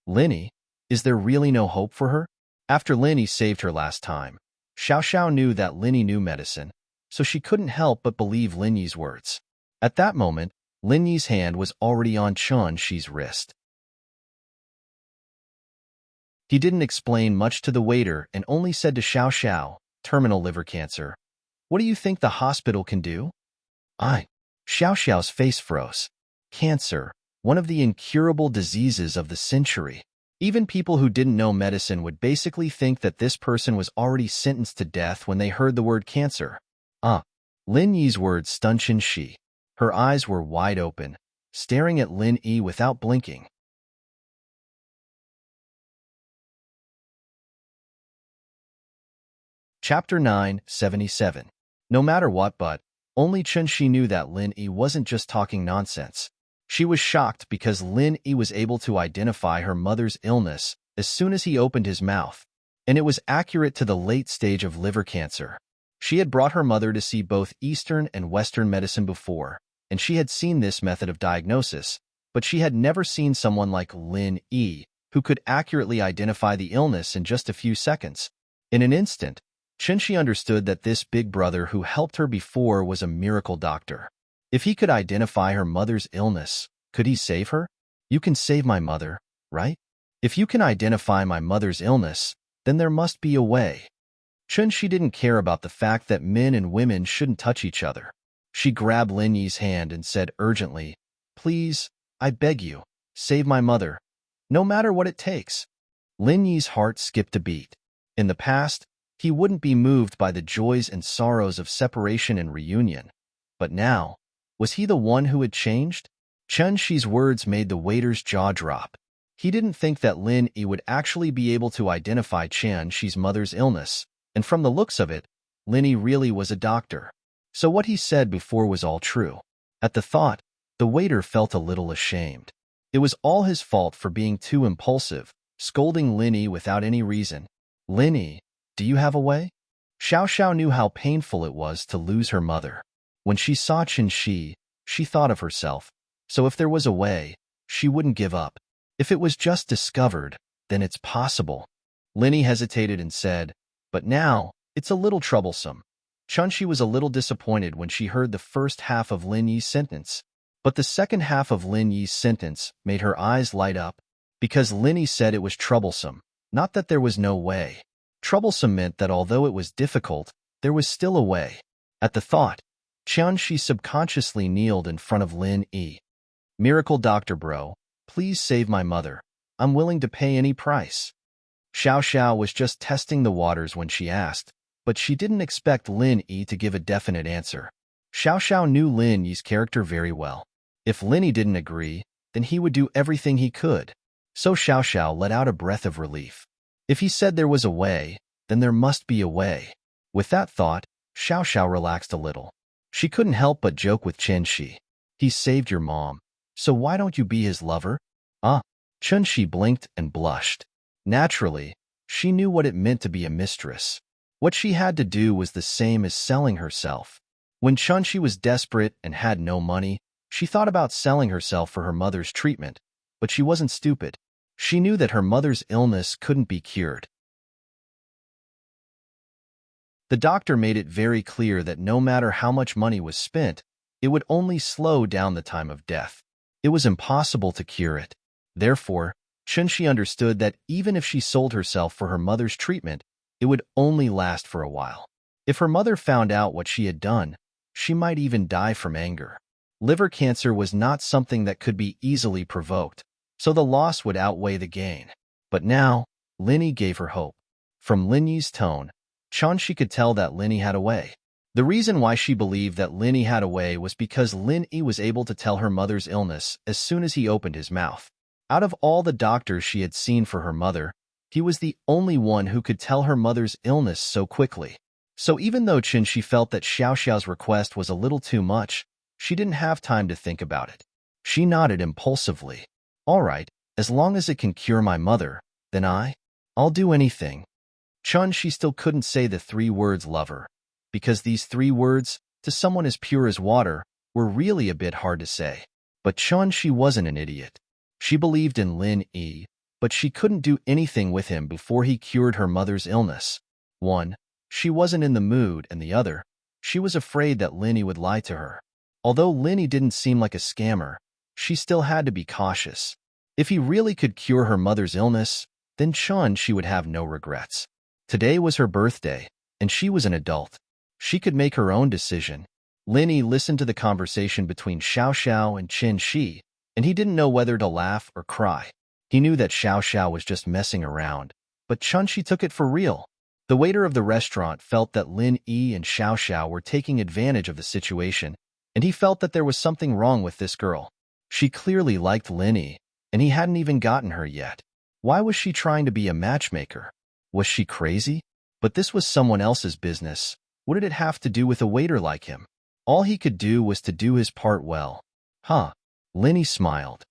Lin Yi? Is there really no hope for her? After Lin Yi saved her last time, Xiao Xiao knew that Lin Yi knew medicine, so she couldn't help but believe Lin Yi's words. At that moment, Lin Yi's hand was already on Chen Shi's wrist. He didn't explain much to the waiter and only said to Xiao Xiao, "Terminal liver cancer. What do you think the hospital can do?" Xiao Xiao's face froze. Cancer, one of the incurable diseases of the century. Even people who didn't know medicine would basically think that this person was already sentenced to death when they heard the word cancer. Lin Yi's words stunned Chen Shi. Her eyes were wide open, staring at Lin Yi without blinking. Chapter 977. No matter what, but only Chen Shi knew that Lin Yi wasn't just talking nonsense. She was shocked because Lin Yi was able to identify her mother's illness as soon as he opened his mouth, and it was accurate to the late stage of liver cancer. She had brought her mother to see both Eastern and Western medicine before, and she had seen this method of diagnosis, but she had never seen someone like Lin Yi, who could accurately identify the illness in just a few seconds. In an instant, Chen Shi understood that this big brother who helped her before was a miracle doctor. If he could identify her mother's illness, could he save her? You can save my mother, right? If you can identify my mother's illness, then there must be a way. Chen Shi didn't care about the fact that men and women shouldn't touch each other. She grabbed Lin Yi's hand and said urgently, "Please, I beg you, save my mother, no matter what it takes." Lin Yi's heart skipped a beat. In the past, he wouldn't be moved by the joys and sorrows of separation and reunion. But now, was he the one who had changed? Chen Shi's words made the waiter's jaw drop. He didn't think that Lin Yi would actually be able to identify Qian Shi's mother's illness, and from the looks of it, Lin Yi really was a doctor. So what he said before was all true. At the thought, the waiter felt a little ashamed. It was all his fault for being too impulsive, scolding Lin Yi without any reason. Lin Yi, do you have a way? Xiao Xiao knew how painful it was to lose her mother. When she saw Qian Shi, she thought of herself. So if there was a way, she wouldn't give up. If it was just discovered, then it's possible. Lin Yi hesitated and said, but now, it's a little troublesome. Qian Shi was a little disappointed when she heard the first half of Lin Yi's sentence. But the second half of Lin Yi's sentence made her eyes light up, because Lin Yi said it was troublesome, not that there was no way. Troublesome meant that although it was difficult, there was still a way. At the thought, Qian Shi subconsciously kneeled in front of Lin Yi. Miracle Doctor Bro, please save my mother. I'm willing to pay any price. Xiao Xiao was just testing the waters when she asked, but she didn't expect Lin Yi to give a definite answer. Xiao Xiao knew Lin Yi's character very well. If Lin Yi didn't agree, then he would do everything he could. So Xiao Xiao let out a breath of relief. If he said there was a way, then there must be a way. With that thought, Xiao Xiao relaxed a little. She couldn't help but joke with Qian Shi. He saved your mom, so why don't you be his lover? Qian Shi blinked and blushed. Naturally, she knew what it meant to be a mistress. What she had to do was the same as selling herself. When Qian Shi was desperate and had no money, she thought about selling herself for her mother's treatment, but she wasn't stupid. She knew that her mother's illness couldn't be cured. The doctor made it very clear that no matter how much money was spent, it would only slow down the time of death. It was impossible to cure it. Therefore, Qian Shi understood that even if she sold herself for her mother's treatment, it would only last for a while. If her mother found out what she had done, she might even die from anger. Liver cancer was not something that could be easily provoked, so the loss would outweigh the gain. But now, Lin Yi gave her hope. From Lin Yi's tone, Qian Shi could tell that Lin Yi had a way. The reason why she believed that Lin Yi had a way was because Lin Yi was able to tell her mother's illness as soon as he opened his mouth. Out of all the doctors she had seen for her mother, he was the only one who could tell her mother's illness so quickly. So even though Qian Shi felt that Xiao Xiao's request was a little too much, she didn't have time to think about it. She nodded impulsively. All right, as long as it can cure my mother, then I'll do anything. Qian Shi still couldn't say the 3 words lover, because these 3 words, to someone as pure as water, were really a bit hard to say. But Qian Shi wasn't an idiot. She believed in Lin Yi, but she couldn't do anything with him before he cured her mother's illness. 1. She wasn't in the mood, and the other, she was afraid that Lin Yi would lie to her. Although Lin Yi didn't seem like a scammer, she still had to be cautious. If he really could cure her mother's illness, then Qian Shi would have no regrets. Today was her birthday, and she was an adult. She could make her own decision. Lin Yi listened to the conversation between Xiao Xiao and Qian Shi, and he didn't know whether to laugh or cry. He knew that Xiao Xiao was just messing around, but Qian Shi took it for real. The waiter of the restaurant felt that Lin Yi and Xiao Xiao were taking advantage of the situation, and he felt that there was something wrong with this girl. She clearly liked Lin Yi, and he hadn't even gotten her yet. Why was she trying to be a matchmaker? Was she crazy? But this was someone else's business. What did it have to do with a waiter like him? All he could do was to do his part well. Lin Yi smiled.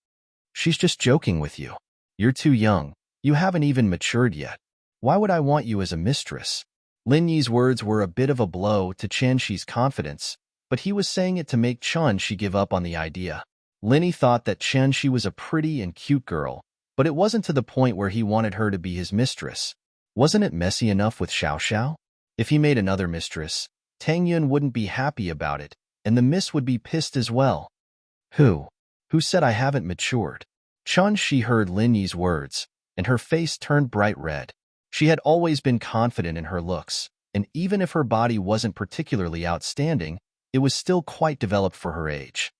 She's just joking with you. You're too young. You haven't even matured yet. Why would I want you as a mistress? Lin Yi's words were a bit of a blow to Qian Shi's confidence, but he was saying it to make Qian Shi give up on the idea. Lin Yi thought that Qian Shi was a pretty and cute girl, but it wasn't to the point where he wanted her to be his mistress. Wasn't it messy enough with Xiao Xiao? If he made another mistress, Tang Yun wouldn't be happy about it, and the miss would be pissed as well. Who said I haven't matured? Qian Shi heard Lin Yi's words, and her face turned bright red. She had always been confident in her looks, and even if her body wasn't particularly outstanding, it was still quite developed for her age.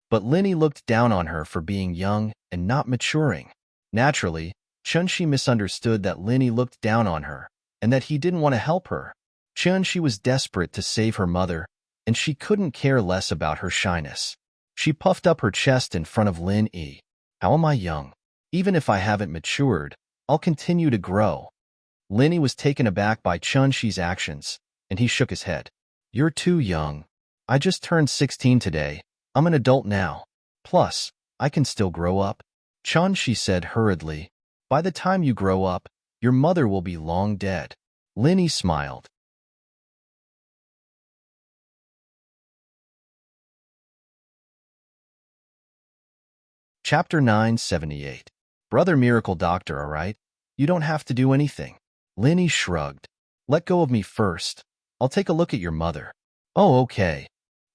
But Lin Yi looked down on her for being young and not maturing. Naturally, Qian Shi misunderstood that Lin Yi looked down on her, and that he didn't want to help her. Qian Shi was desperate to save her mother, and she couldn't care less about her shyness. She puffed up her chest in front of Lin Yi. How am I young? Even if I haven't matured, I'll continue to grow. Lin Yi was taken aback by Chun Shi's actions, and he shook his head. You're too young. I just turned 16 today. I'm an adult now. Plus, I can still grow up. Chun Shi said hurriedly. By the time you grow up, your mother will be long dead. Lin Yi smiled. Chapter 978. Brother Miracle Doctor, all right? You don't have to do anything. Lin Yi shrugged. Let go of me first. I'll take a look at your mother. Oh, okay.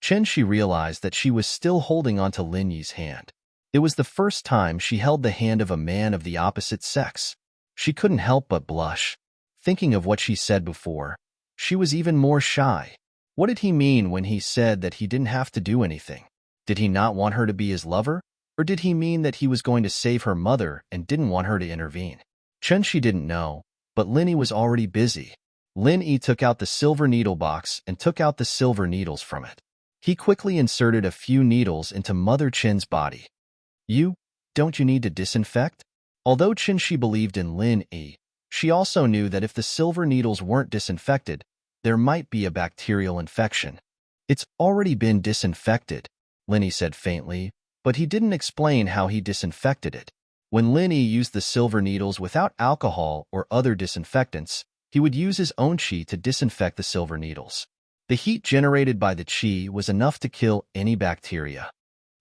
Chen Shi realized that she was still holding onto Lin Yi's hand. It was the first time she held the hand of a man of the opposite sex. She couldn't help but blush. Thinking of what she said before, she was even more shy. What did he mean when he said that he didn't have to do anything? Did he not want her to be his lover? Or did he mean that he was going to save her mother and didn't want her to intervene? Chen Shi didn't know, but Lin Yi was already busy. Lin Yi took out the silver needle box and took out the silver needles from it. He quickly inserted a few needles into Mother Chen's body. Don't you need to disinfect? Although Chen Shi believed in Lin Yi, she also knew that if the silver needles weren't disinfected, there might be a bacterial infection. It's already been disinfected, Lin Yi said faintly, but he didn't explain how he disinfected it. When Lin Yi used the silver needles without alcohol or other disinfectants, he would use his own qi to disinfect the silver needles. The heat generated by the qi was enough to kill any bacteria.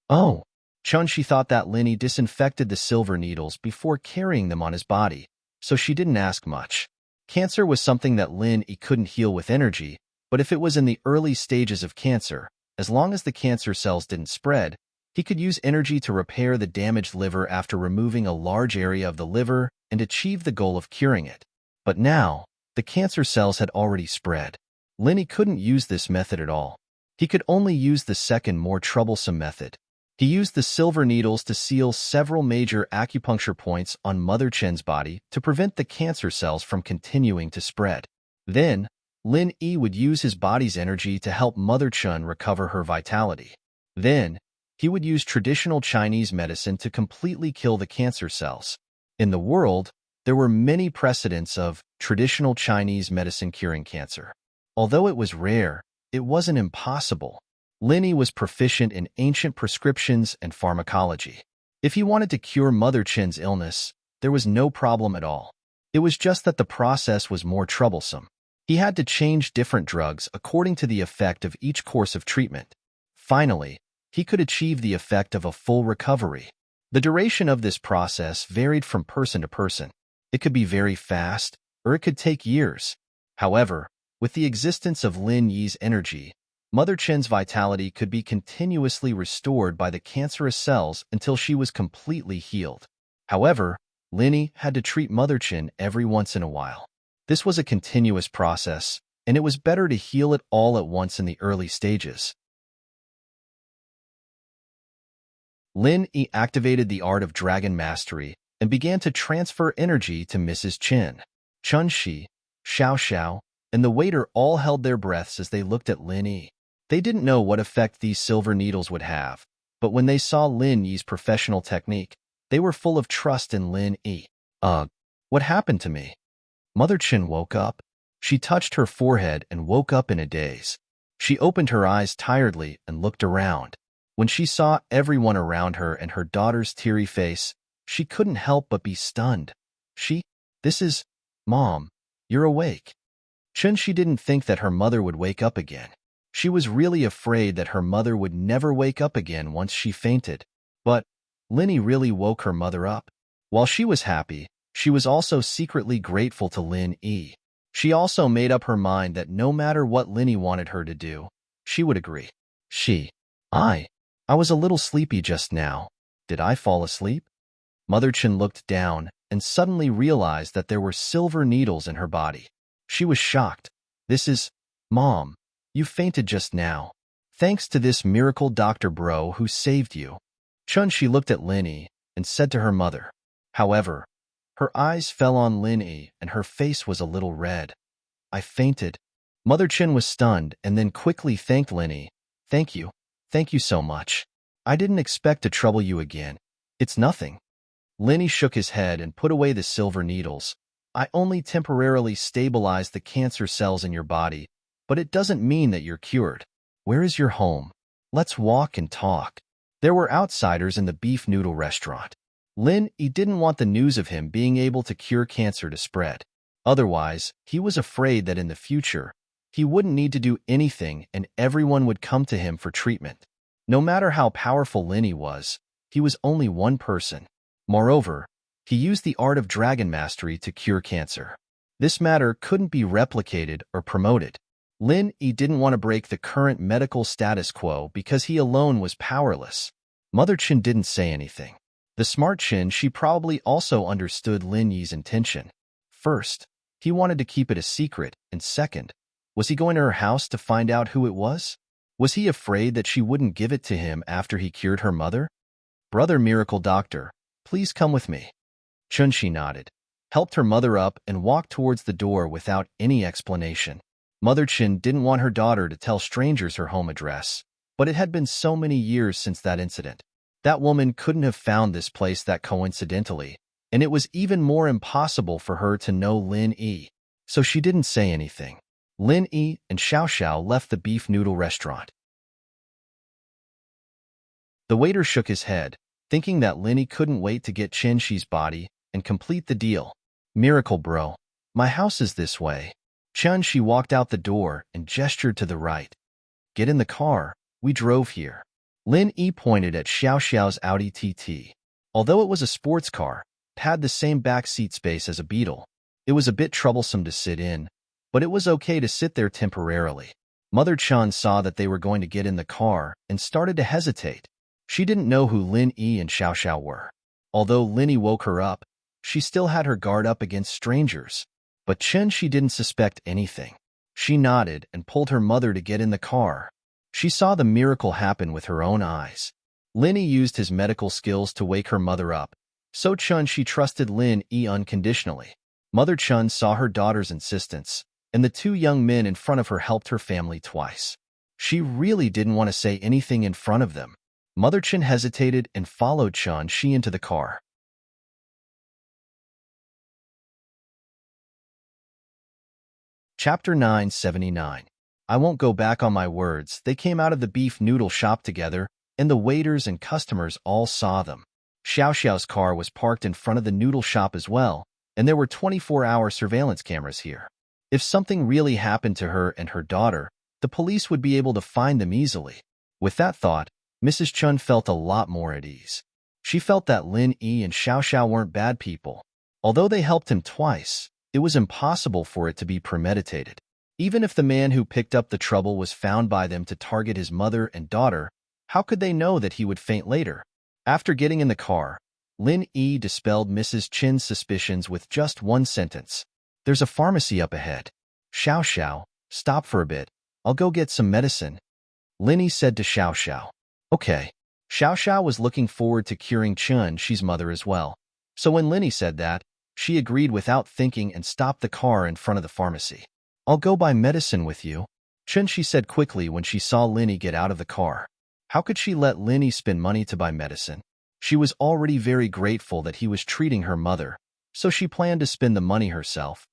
Oh, Chun Shi thought that Lin Yi disinfected the silver needles before carrying them on his body, so she didn't ask much. Cancer was something that Lin Yi couldn't heal with energy, but if it was in the early stages of cancer, as long as the cancer cells didn't spread, he could use energy to repair the damaged liver after removing a large area of the liver and achieve the goal of curing it. But now, the cancer cells had already spread. Lin Yi couldn't use this method at all. He could only use the second, more troublesome method. He used the silver needles to seal several major acupuncture points on Mother Chen's body to prevent the cancer cells from continuing to spread. Then, Lin Yi would use his body's energy to help Mother Chen recover her vitality. Then, he would use traditional Chinese medicine to completely kill the cancer cells. In the world, there were many precedents of traditional Chinese medicine curing cancer. Although it was rare, it wasn't impossible. Lin Yi was proficient in ancient prescriptions and pharmacology. If he wanted to cure Mother Chen's illness, there was no problem at all. It was just that the process was more troublesome. He had to change different drugs according to the effect of each course of treatment. Finally, he could achieve the effect of a full recovery. The duration of this process varied from person to person. It could be very fast, or it could take years. However, with the existence of Lin Yi's energy, Mother Chen's vitality could be continuously restored by the cancerous cells until she was completely healed. However, Lin Yi had to treat Mother Chen every once in a while. This was a continuous process, and it was better to heal it all at once in the early stages. Lin Yi activated the art of dragon mastery and began to transfer energy to Mrs. Chen. Chun Shi, Xiao Xiao, and the waiter all held their breaths as they looked at Lin Yi. They didn't know what effect these silver needles would have, but when they saw Lin Yi's professional technique, they were full of trust in Lin Yi. What happened to me? Mother Chen woke up. She touched her forehead and woke up in a daze. She opened her eyes tiredly and looked around. When she saw everyone around her and her daughter's teary face, she couldn't help but be stunned. This is, Mom, you're awake. Chun Shi didn't think that her mother would wake up again. She was really afraid that her mother would never wake up again once she fainted. But Lin Yi really woke her mother up. While she was happy, she was also secretly grateful to Lin Yi. She also made up her mind that no matter what Lin Yi wanted her to do, she would agree. I was a little sleepy just now. Did I fall asleep? Mother Chen looked down and suddenly realized that there were silver needles in her body. She was shocked. This is, Mom, you fainted just now. Thanks to this miracle Dr. Bro who saved you. Chun Shi looked at Lin Yi and said to her mother. However, her eyes fell on Lin Yi and her face was a little red. I fainted. Mother Chen was stunned and then quickly thanked Lin Yi. Thank you so much. I didn't expect to trouble you again. It's nothing. Lenny shook his head and put away the silver needles. I only temporarily stabilized the cancer cells in your body, but it doesn't mean that you're cured. Where is your home? Let's walk and talk. There were outsiders in the beef noodle restaurant. He didn't want the news of him being able to cure cancer to spread. Otherwise, he was afraid that in the future, he wouldn't need to do anything and everyone would come to him for treatment. No matter how powerful Lenny was, he was only one person. Moreover, he used the art of dragon mastery to cure cancer. This matter couldn't be replicated or promoted. He didn't want to break the current medical status quo because he alone was powerless. Mother Chin didn't say anything. The smart Chin, she probably also understood Lin Yi's intention. First, he wanted to keep it a secret, and second, was he going to her house to find out who it was? Was he afraid that she wouldn't give it to him after he cured her mother? Brother Miracle Doctor, please come with me. Chunshi nodded, helped her mother up, and walked towards the door without any explanation. Mother Chin didn't want her daughter to tell strangers her home address, but it had been so many years since that incident. That woman couldn't have found this place that coincidentally, and it was even more impossible for her to know Lin Yi. So she didn't say anything. Lin Yi and Xiao Xiao left the beef noodle restaurant. The waiter shook his head, thinking that Lin Yi couldn't wait to get Chen Shi's body and complete the deal. Miracle bro, my house is this way. Chen Shi walked out the door and gestured to the right. Get in the car, we drove here. Lin Yi pointed at Xiao Xiao's Audi TT. Although it was a sports car, it had the same back seat space as a Beetle. It was a bit troublesome to sit in, but it was okay to sit there temporarily. Mother Chan saw that they were going to get in the car and started to hesitate. She didn't know who Lin Yi and Xiao Xiao were. Although Lin Yi woke her up, she still had her guard up against strangers. But Chen Shi didn't suspect anything. She nodded and pulled her mother to get in the car. She saw the miracle happen with her own eyes. Lin Yi used his medical skills to wake her mother up, so Chen Shi trusted Lin Yi unconditionally. Mother Chen saw her daughter's insistence, and the two young men in front of her helped her family twice. She really didn't want to say anything in front of them. Mother Chen hesitated and followed Chen Shi into the car. Chapter 979. I won't go back on my words. They came out of the beef noodle shop together, and the waiters and customers all saw them. Xiao Xiao's car was parked in front of the noodle shop as well, and there were 24-hour surveillance cameras here. If something really happened to her and her daughter, the police would be able to find them easily. With that thought, Mrs. Chun felt a lot more at ease. She felt that Lin Yi and Xiao Xiao weren't bad people. Although they helped him twice, it was impossible for it to be premeditated. Even if the man who picked up the trouble was found by them to target his mother and daughter, how could they know that he would faint later? After getting in the car, Lin Yi dispelled Mrs. Chin's suspicions with just one sentence. There's a pharmacy up ahead. Xiao Xiao, stop for a bit. I'll go get some medicine. Lin Yi said to Xiao Xiao. Okay. Xiao Xiao was looking forward to curing Chun Shi's mother as well. So when Lin Yi said that, she agreed without thinking and stopped the car in front of the pharmacy. I'll go buy medicine with you, Chun Shi said quickly when she saw Lin Yi get out of the car. How could she let Lin Yi spend money to buy medicine? She was already very grateful that he was treating her mother, so she planned to spend the money herself.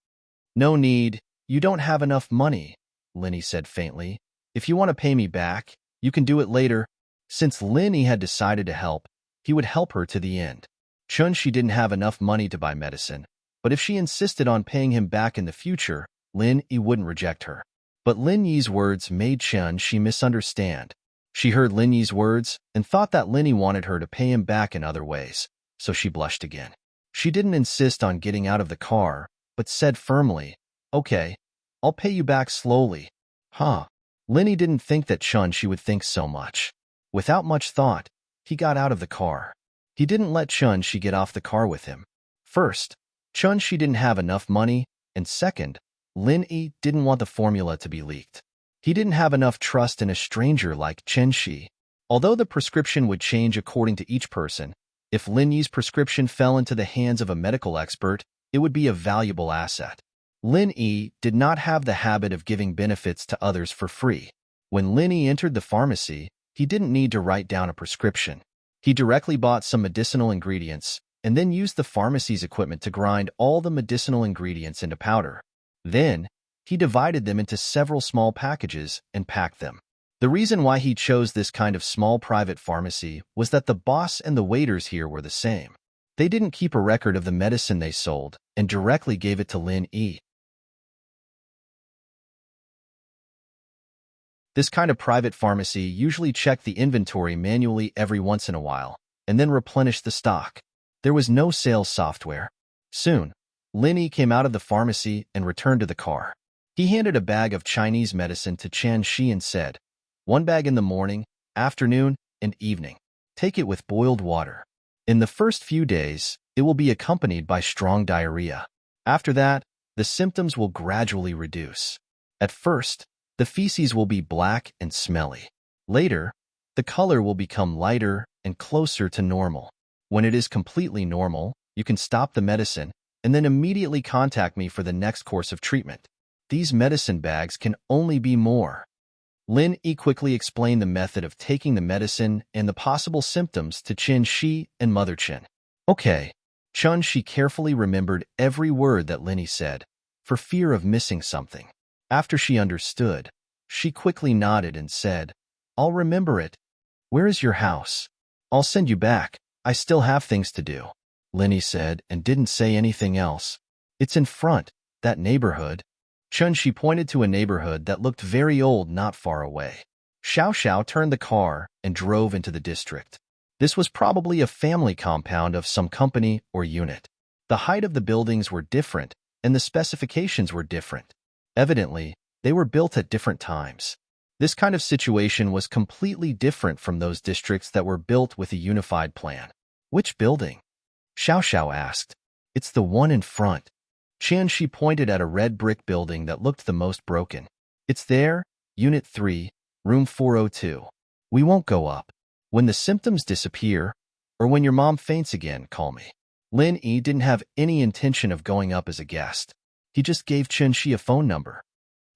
No need, you don't have enough money, Lin Yi said faintly. If you want to pay me back, you can do it later. Since Lin Yi had decided to help, he would help her to the end. Chun Shi didn't have enough money to buy medicine, but if she insisted on paying him back in the future, Lin Yi wouldn't reject her. But Lin Yi's words made Chun Shi misunderstand. She heard Lin Yi's words and thought that Lin Yi wanted her to pay him back in other ways, so she blushed again. She didn't insist on getting out of the car, but said firmly, Okay, I'll pay you back slowly. Huh. Lin Yi didn't think that Chun Shi would think so much. Without much thought, he got out of the car. He didn't let Chun Shi get off the car with him. First, Chun Shi didn't have enough money, and second, Lin Yi didn't want the formula to be leaked. He didn't have enough trust in a stranger like Chen Shi. Although the prescription would change according to each person, if Lin Yi's prescription fell into the hands of a medical expert, it would be a valuable asset. Lin Yi did not have the habit of giving benefits to others for free. When Lin Yi entered the pharmacy, He didn't need to write down a prescription. He directly bought some medicinal ingredients and then used the pharmacy's equipment to grind all the medicinal ingredients into powder. Then, he divided them into several small packages and packed them. The reason why he chose this kind of small private pharmacy was that the boss and the waiters here were the same. They didn't keep a record of the medicine they sold and directly gave it to Lin Yi. This kind of private pharmacy usually checked the inventory manually every once in a while and then replenished the stock. There was no sales software. Soon, Lin Yi came out of the pharmacy and returned to the car. He handed a bag of Chinese medicine to Chen Shi and said, "One bag in the morning, afternoon, and evening. Take it with boiled water. In the first few days, it will be accompanied by strong diarrhea. After that, the symptoms will gradually reduce. At first, the feces will be black and smelly. Later, the color will become lighter and closer to normal. When it is completely normal, you can stop the medicine and then immediately contact me for the next course of treatment. These medicine bags can only be more." Lin Yi quickly explained the method of taking the medicine and the possible symptoms to Chen Shi and Mother Chen. Okay. Chen Shi carefully remembered every word that Lin Yi said, for fear of missing something. After she understood, she quickly nodded and said, "I'll remember it. Where is your house? I'll send you back. I still have things to do," Lin Yi said and didn't say anything else. "It's in front, that neighborhood." Chen Shi pointed to a neighborhood that looked very old not far away. Xiao Xiao turned the car and drove into the district. This was probably a family compound of some company or unit. The height of the buildings were different, and the specifications were different. Evidently, they were built at different times. This kind of situation was completely different from those districts that were built with a unified plan. "Which building?" Xiao Xiao asked. "It's the one in front." Chen Shi pointed at a red brick building that looked the most broken. "It's there, Unit 3, Room 402. We won't go up. When the symptoms disappear, or when your mom faints again, call me." Lin Yi didn't have any intention of going up as a guest. He just gave Chen Shi a phone number.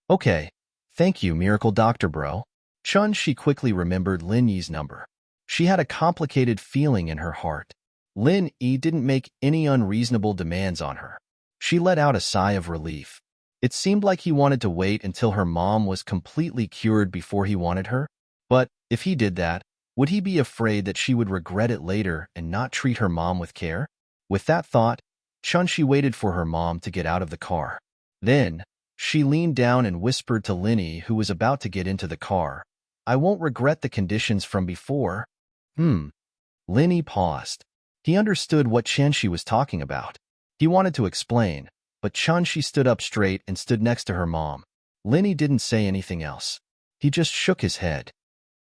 "Okay, thank you, Miracle Doctor Bro." Chen Shi quickly remembered Lin Yi's number. She had a complicated feeling in her heart. Lin Yi didn't make any unreasonable demands on her. She let out a sigh of relief. It seemed like he wanted to wait until her mom was completely cured before he wanted her. But if he did that, would he be afraid that she would regret it later and not treat her mom with care? With that thought, Chen Shi waited for her mom to get out of the car. Then, she leaned down and whispered to Lin Yi, who was about to get into the car, "I won't regret the conditions from before." Lin Yi paused. He understood what Chen Shi was talking about. He wanted to explain, but Chen Shi stood up straight and stood next to her mom. Lin Yi didn't say anything else. He just shook his head.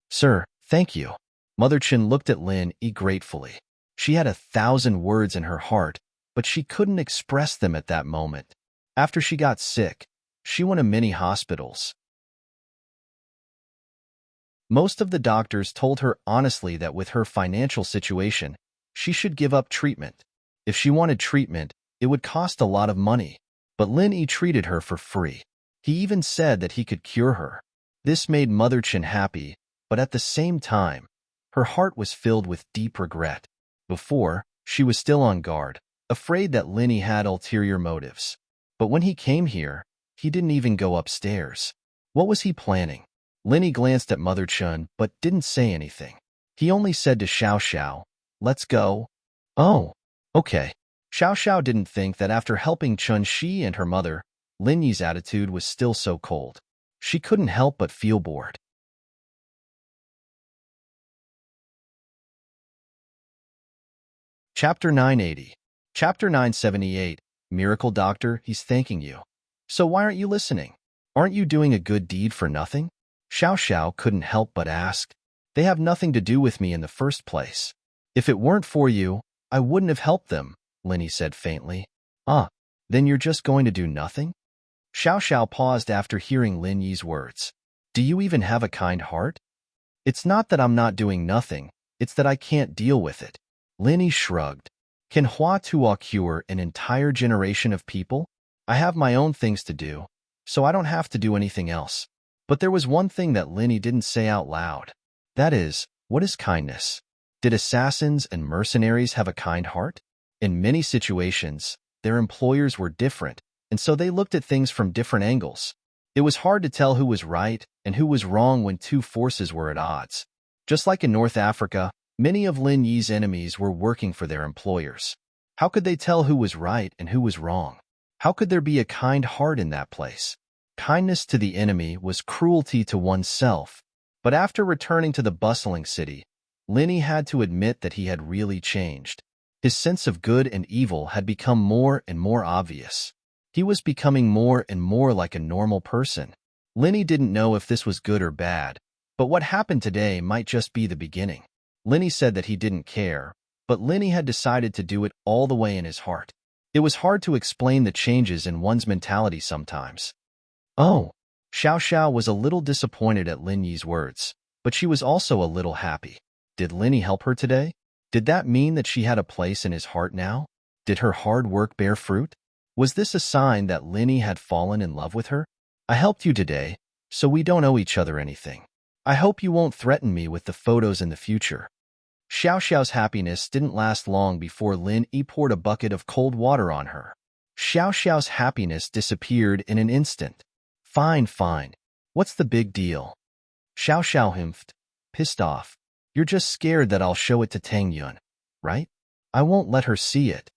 "Sir, thank you." Mother Chen looked at Lin Yi gratefully. She had 1,000 words in her heart, but she couldn't express them at that moment. After she got sick, she went to many hospitals. Most of the doctors told her honestly that with her financial situation, she should give up treatment. If she wanted treatment, it would cost a lot of money. But Lin Yi treated her for free. He even said that he could cure her. This made Mother Chen happy, but at the same time, her heart was filled with deep regret. Before, she was still on guard, afraid that Lin Yi had ulterior motives. But when he came here, he didn't even go upstairs. What was he planning? Lin Yi glanced at Mother Chen but didn't say anything. He only said to Xiao Xiao, "Let's go." "Oh, okay." Xiao Xiao didn't think that after helping Chen Shi and her mother, Lin Yi's attitude was still so cold. She couldn't help but feel bored. Chapter 980. Chapter 978. Miracle Doctor, he's thanking you. So why aren't you listening? Aren't you doing a good deed for nothing? Xiao Xiao couldn't help but ask. They have nothing to do with me in the first place. If it weren't for you, I wouldn't have helped them, Lin Yi said faintly. Ah, then you're just going to do nothing? Xiao Xiao paused after hearing Lin Yi's words. Do you even have a kind heart? It's not that I'm not doing nothing, it's that I can't deal with it. Lin Yi shrugged. Can Hua Tuo cure an entire generation of people? I have my own things to do, so I don't have to do anything else. But there was one thing that Lin Yi didn't say out loud. That is, what is kindness? Did assassins and mercenaries have a kind heart? In many situations, their employers were different, and so they looked at things from different angles. It was hard to tell who was right and who was wrong when two forces were at odds. Just like in North Africa, many of Lin Yi's enemies were working for their employers. How could they tell who was right and who was wrong? How could there be a kind heart in that place? Kindness to the enemy was cruelty to oneself. But after returning to the bustling city, Lin Yi had to admit that he had really changed. His sense of good and evil had become more and more obvious. He was becoming more and more like a normal person. Lin Yi didn't know if this was good or bad, but what happened today might just be the beginning. Lin Yi said that he didn't care, but Lin Yi had decided to do it all the way in his heart. It was hard to explain the changes in one's mentality sometimes. Oh, Xiao Xiao was a little disappointed at Lin Yi's words, but she was also a little happy. Did Lin Yi help her today? Did that mean that she had a place in his heart now? Did her hard work bear fruit? Was this a sign that Lin Yi had fallen in love with her? I helped you today, so we don't owe each other anything. I hope you won't threaten me with the photos in the future. Xiao Xiao's happiness didn't last long before Lin Yi poured a bucket of cold water on her. Xiao Xiao's happiness disappeared in an instant. Fine, fine. What's the big deal? Xiao Xiao humphed, pissed off. You're just scared that I'll show it to Tang Yun, right? I won't let her see it.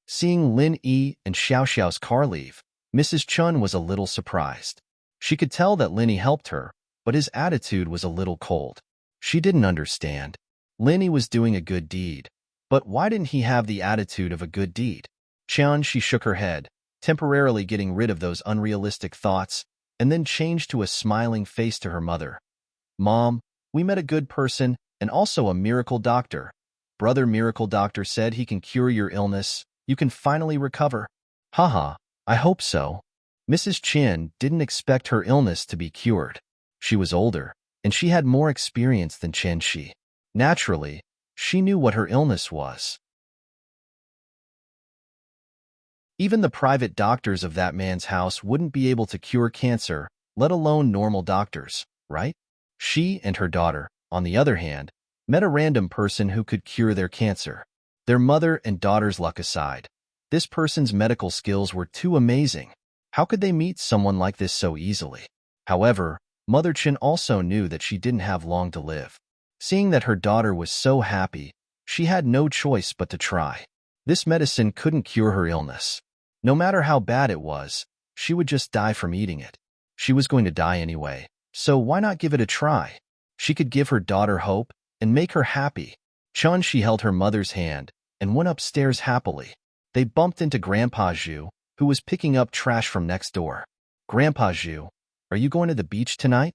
Seeing Lin Yi and Xiao Xiao's car leave, Mrs. Chun was a little surprised. She could tell that Lin Yi helped her, but his attitude was a little cold. She didn't understand. Lin Yi was doing a good deed, but why didn't he have the attitude of a good deed? She shook her head, temporarily getting rid of those unrealistic thoughts, and then changed to a smiling face to her mother. Mom, we met a good person and also a miracle doctor. Brother Miracle Doctor said he can cure your illness. You can finally recover. Haha, I hope so. Mrs. Chin didn't expect her illness to be cured. She was older, and she had more experience than Chen Shi. Naturally, she knew what her illness was. Even the private doctors of that man's house wouldn't be able to cure cancer, let alone normal doctors, right? She and her daughter, on the other hand, met a random person who could cure their cancer. Their mother and daughter's luck aside, this person's medical skills were too amazing. How could they meet someone like this so easily? However, Mother Chin also knew that she didn't have long to live. Seeing that her daughter was so happy, she had no choice but to try. This medicine couldn't cure her illness. No matter how bad it was, she would just die from eating it. She was going to die anyway, so why not give it a try? She could give her daughter hope and make her happy. She held her mother's hand and went upstairs happily. They bumped into Grandpa Zhu, who was picking up trash from next door. Grandpa Zhu, are you going to the beach tonight?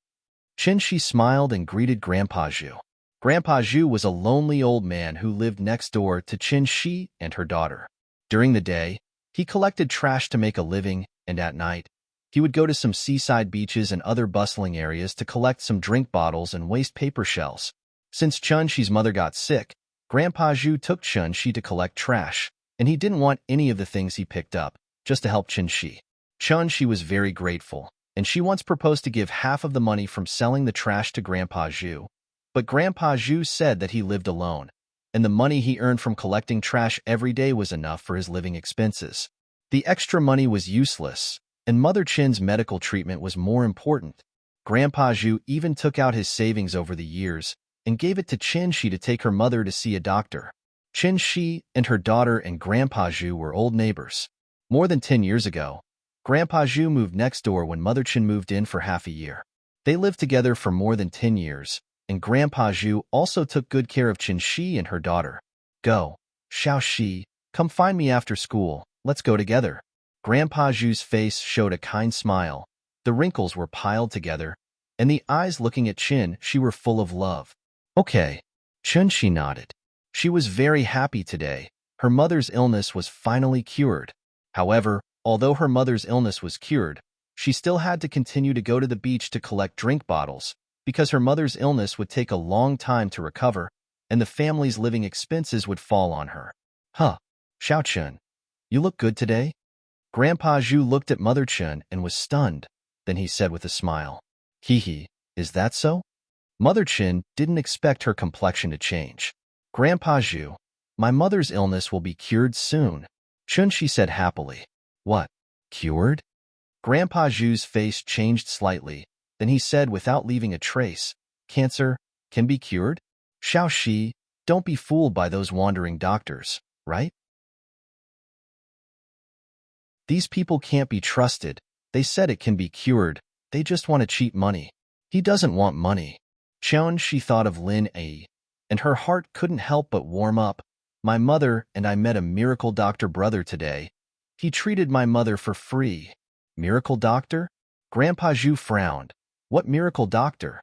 Shi smiled and greeted Grandpa Zhu. Grandpa Zhu was a lonely old man who lived next door to Shi and her daughter. During the day, he collected trash to make a living, and at night, he would go to some seaside beaches and other bustling areas to collect some drink bottles and waste paper shells. Since Shi's mother got sick, Grandpa Zhu took Shi to collect trash, and he didn't want any of the things he picked up, just to help Shi. Shi was very grateful, and she once proposed to give half of the money from selling the trash to Grandpa Zhu. But Grandpa Zhu said that he lived alone, and the money he earned from collecting trash every day was enough for his living expenses. The extra money was useless, and Mother Chin's medical treatment was more important. Grandpa Zhu even took out his savings over the years and gave it to Shi to take her mother to see a doctor. Shi and her daughter and Grandpa Zhu were old neighbors. More than 10 years ago, Grandpa Zhu moved next door when Mother Chin moved in for half a year. They lived together for more than 10 years, and Grandpa Zhu also took good care of Shi and her daughter. Go, Xiao Shi, come find me after school, let's go together. Grandpa Zhu's face showed a kind smile. The wrinkles were piled together, and the eyes looking at Shi were full of love. Okay, Shi nodded. She was very happy today. Her mother's illness was finally cured. However, although her mother's illness was cured, she still had to continue to go to the beach to collect drink bottles, because her mother's illness would take a long time to recover, and the family's living expenses would fall on her. Huh, Xiao Chun, you look good today? Grandpa Zhu looked at Mother Chun and was stunned. Then he said with a smile, Hee hee, is that so? Mother Chin didn't expect her complexion to change. Grandpa Zhu, my mother's illness will be cured soon. Chun-Shi said happily. What? Cured? Grandpa Zhu's face changed slightly. Then he said without leaving a trace, cancer can be cured? Xiao-Shi, don't be fooled by those wandering doctors, right? These people can't be trusted. They said it can be cured. They just want to cheat money. He doesn't want money. Chun-Shi thought of Lin A, and her heart couldn't help but warm up. My mother and I met a miracle doctor brother today. He treated my mother for free. Miracle doctor? Grandpa Zhu frowned. What miracle doctor?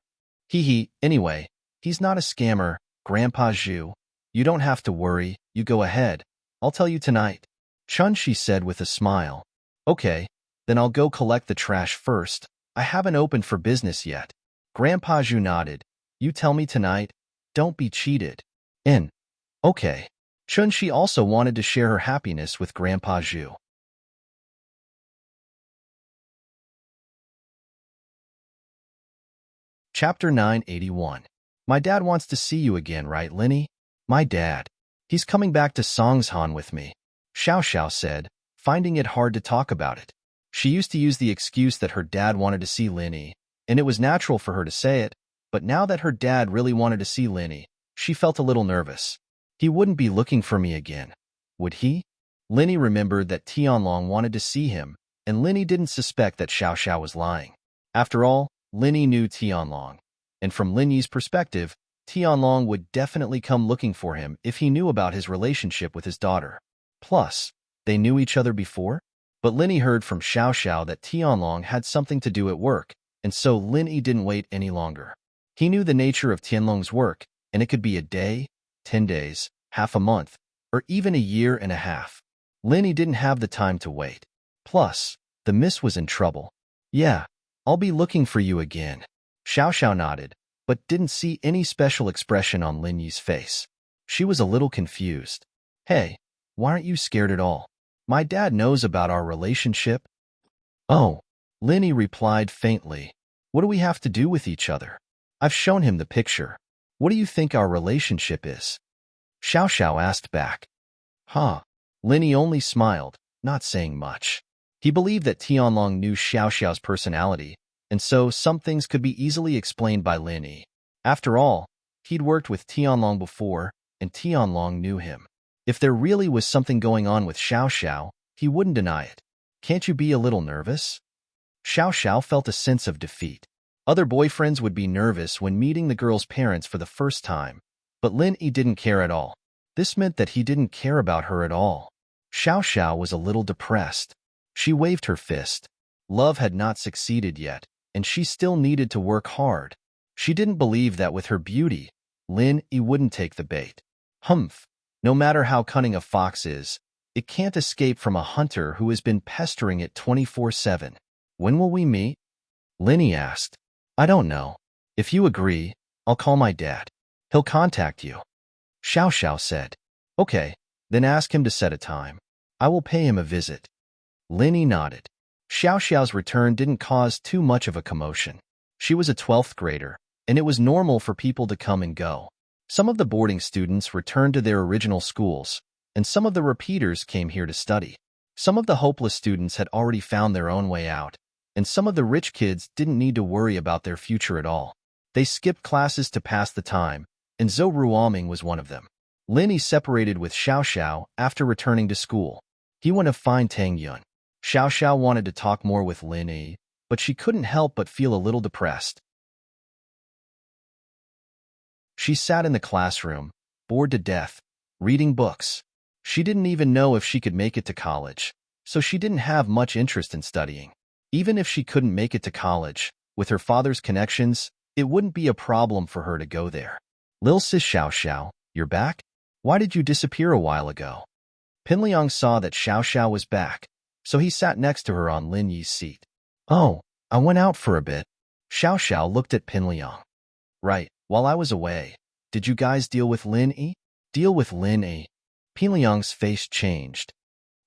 Anyway, he's not a scammer, Grandpa Zhu. You don't have to worry, you go ahead. I'll tell you tonight. Chun-Shi said with a smile. Okay, then I'll go collect the trash first. I haven't opened for business yet. Grandpa Zhu nodded. You tell me tonight. Don't be cheated. Okay. Chun-Shi also wanted to share her happiness with Grandpa Zhu. Chapter 981. My dad wants to see you again, right, Linny? My dad. He's coming back to Songshan with me. Xiao said, finding it hard to talk about it. She used to use the excuse that her dad wanted to see Linny, and it was natural for her to say it, but now that her dad really wanted to see Linny, she felt a little nervous. He wouldn't be looking for me again, would he? Linny remembered that Tianlong wanted to see him, and Linny didn't suspect that Xiao was lying. After all, Linny knew Tianlong, and from Linny's perspective, Tianlong would definitely come looking for him if he knew about his relationship with his daughter. Plus, they knew each other before? But Linny heard from Xiao that Tianlong had something to do at work, and so Linny didn't wait any longer. He knew the nature of Tianlong's work, and it could be a day, 10 days, half a month, or even a year and a half. Linny didn't have the time to wait. Plus, the miss was in trouble. Yeah, I'll be looking for you again. Xiao nodded, but didn't see any special expression on Linny's face. She was a little confused. Hey, why aren't you scared at all? My dad knows about our relationship. Oh, Linny replied faintly. What do we have to do with each other? I've shown him the picture. What do you think our relationship is? Xiao asked back. Huh. Linny only smiled, not saying much. He believed that Tianlong knew Xiao's personality, and so some things could be easily explained by Linny. After all, he'd worked with Tianlong before, and Tianlong knew him. If there really was something going on with Xiao, he wouldn't deny it. Can't you be a little nervous? Xiao felt a sense of defeat. Other boyfriends would be nervous when meeting the girl's parents for the first time, but Linny didn't care at all. This meant that he didn't care about her at all. Xiao was a little depressed. She waved her fist. Love had not succeeded yet, and she still needed to work hard. She didn't believe that with her beauty, Linny wouldn't take the bait. Humph. No matter how cunning a fox is, it can't escape from a hunter who has been pestering it 24/7. When will we meet? Linny asked. I don't know. If you agree, I'll call my dad. He'll contact you. Xiao said. Okay, then ask him to set a time. I will pay him a visit. Linny nodded. Xiao's return didn't cause too much of a commotion. She was a 12th grader, and it was normal for people to come and go. Some of the boarding students returned to their original schools, and some of the repeaters came here to study. Some of the hopeless students had already found their own way out, and some of the rich kids didn't need to worry about their future at all. They skipped classes to pass the time, and Zhou Ruoming was one of them. Linny separated with Xiao after returning to school. He went to find Tang Yun. Xiao wanted to talk more with Linny, but she couldn't help but feel a little depressed. She sat in the classroom, bored to death, reading books. She didn't even know if she could make it to college, so she didn't have much interest in studying. Even if she couldn't make it to college, with her father's connections, it wouldn't be a problem for her to go there. Lil sis Xiao, you're back? Why did you disappear a while ago? Pinliang saw that Xiao was back, so he sat next to her on Lin Yi's seat. Oh, I went out for a bit. Xiao looked at Pinliang. Right. While I was away, did you guys deal with Lin Yi? Deal with Lin Yi? Pinliang's face changed.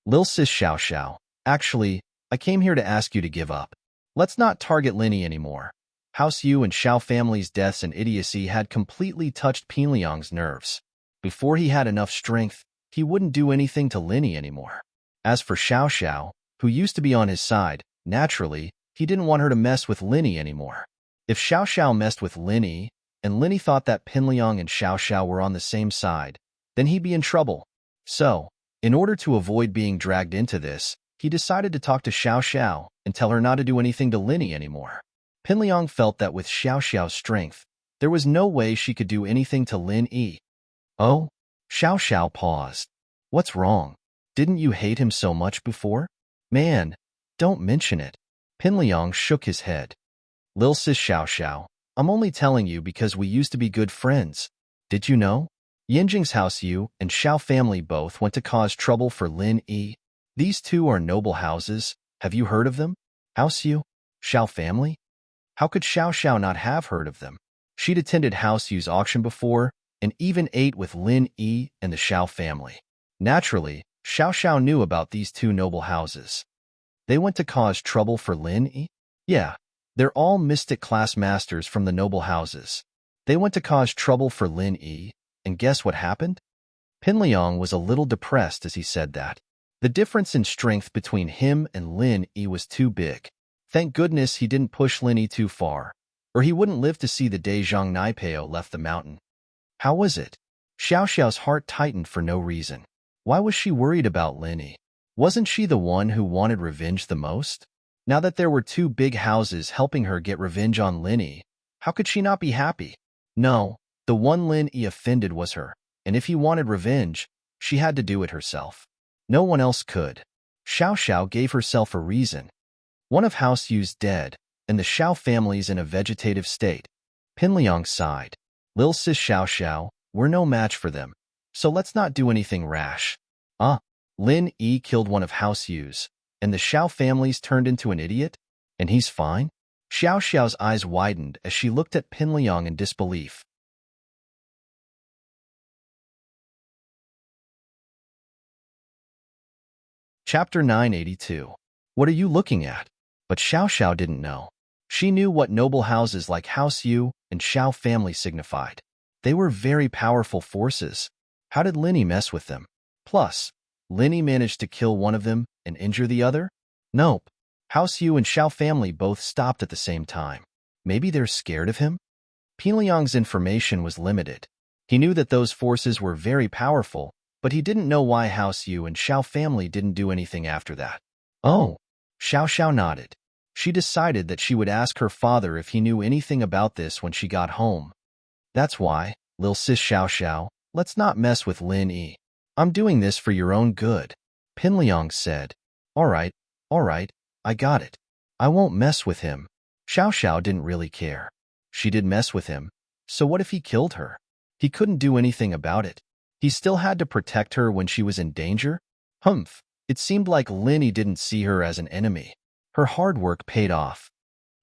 Lil sis Xiao, actually, I came here to ask you to give up. Let's not target Lin Yi anymore. House Yu and Xiao family's deaths and idiocy had completely touched Pinliang's nerves. Before he had enough strength, he wouldn't do anything to Linny anymore. As for Xiao Xiao, who used to be on his side, naturally, he didn't want her to mess with Linny anymore. If Xiao Xiao messed with Linny, and Linny thought that Pinliang and Xiao Xiao were on the same side, then he'd be in trouble. So, in order to avoid being dragged into this, he decided to talk to Xiao Xiao and tell her not to do anything to Linny anymore. Pinliang felt that with Xiao Xiao's strength, there was no way she could do anything to Lin Yi. Oh? Xiao Xiao paused. What's wrong? Didn't you hate him so much before? Man, don't mention it. Pinliang shook his head. Lil sis Xiao Xiao, I'm only telling you because we used to be good friends. Did you know? Yanjing's House Yu and Xiao family both went to cause trouble for Lin Yi. These two are noble houses. Have you heard of them? House Yu? Xiao family? How could Xiao Xiao not have heard of them? She'd attended House Yu's auction before and even ate with Lin Yi and the Xiao family. Naturally, Xiao Xiao knew about these two noble houses. They went to cause trouble for Lin Yi? Yeah, they're all mystic class masters from the noble houses. They went to cause trouble for Lin Yi, and guess what happened? Pinliang was a little depressed as he said that. The difference in strength between him and Lin Yi was too big. Thank goodness he didn't push Lin Yi too far, or he wouldn't live to see the day Zhang Naipeo left the mountain. How was it? Xiao Xiao's heart tightened for no reason. Why was she worried about Lin Yi? Wasn't she the one who wanted revenge the most? Now that there were two big houses helping her get revenge on Lin Yi, how could she not be happy? No, the one Lin Yi offended was her, and if he wanted revenge, she had to do it herself. No one else could. Xiao Xiao gave herself a reason. One of House Yu's dead, and the Xiao family's in a vegetative state. Pinliang sighed. Lil sis Xiao Xiao, we're no match for them, so let's not do anything rash. Lin Yi killed one of House Yu's, and the Xiao family's turned into an idiot? And he's fine? Xiao Xiao's eyes widened as she looked at Pinliang in disbelief. Chapter 982. What are you looking at? But Xiao Xiao didn't know. She knew what noble houses like House Yu and Xiao family signified. They were very powerful forces. How did Lin Yi mess with them? Plus, Lin Yi managed to kill one of them and injure the other? Nope. House Yu and Xiao family both stopped at the same time. Maybe they're scared of him? Pinliang's information was limited. He knew that those forces were very powerful, but he didn't know why House Yu and Xiao family didn't do anything after that. Oh. Xiao Xiao nodded. She decided that she would ask her father if he knew anything about this when she got home. That's why, Lil sis Xiao Xiao, let's not mess with Lin Yi. I'm doing this for your own good. Pinliang said. All right, I got it. I won't mess with him. Xiao Xiao didn't really care. She did mess with him, so what if he killed her? He couldn't do anything about it. He still had to protect her when she was in danger? Humph. It seemed like Lin Yi didn't see her as an enemy. Her hard work paid off.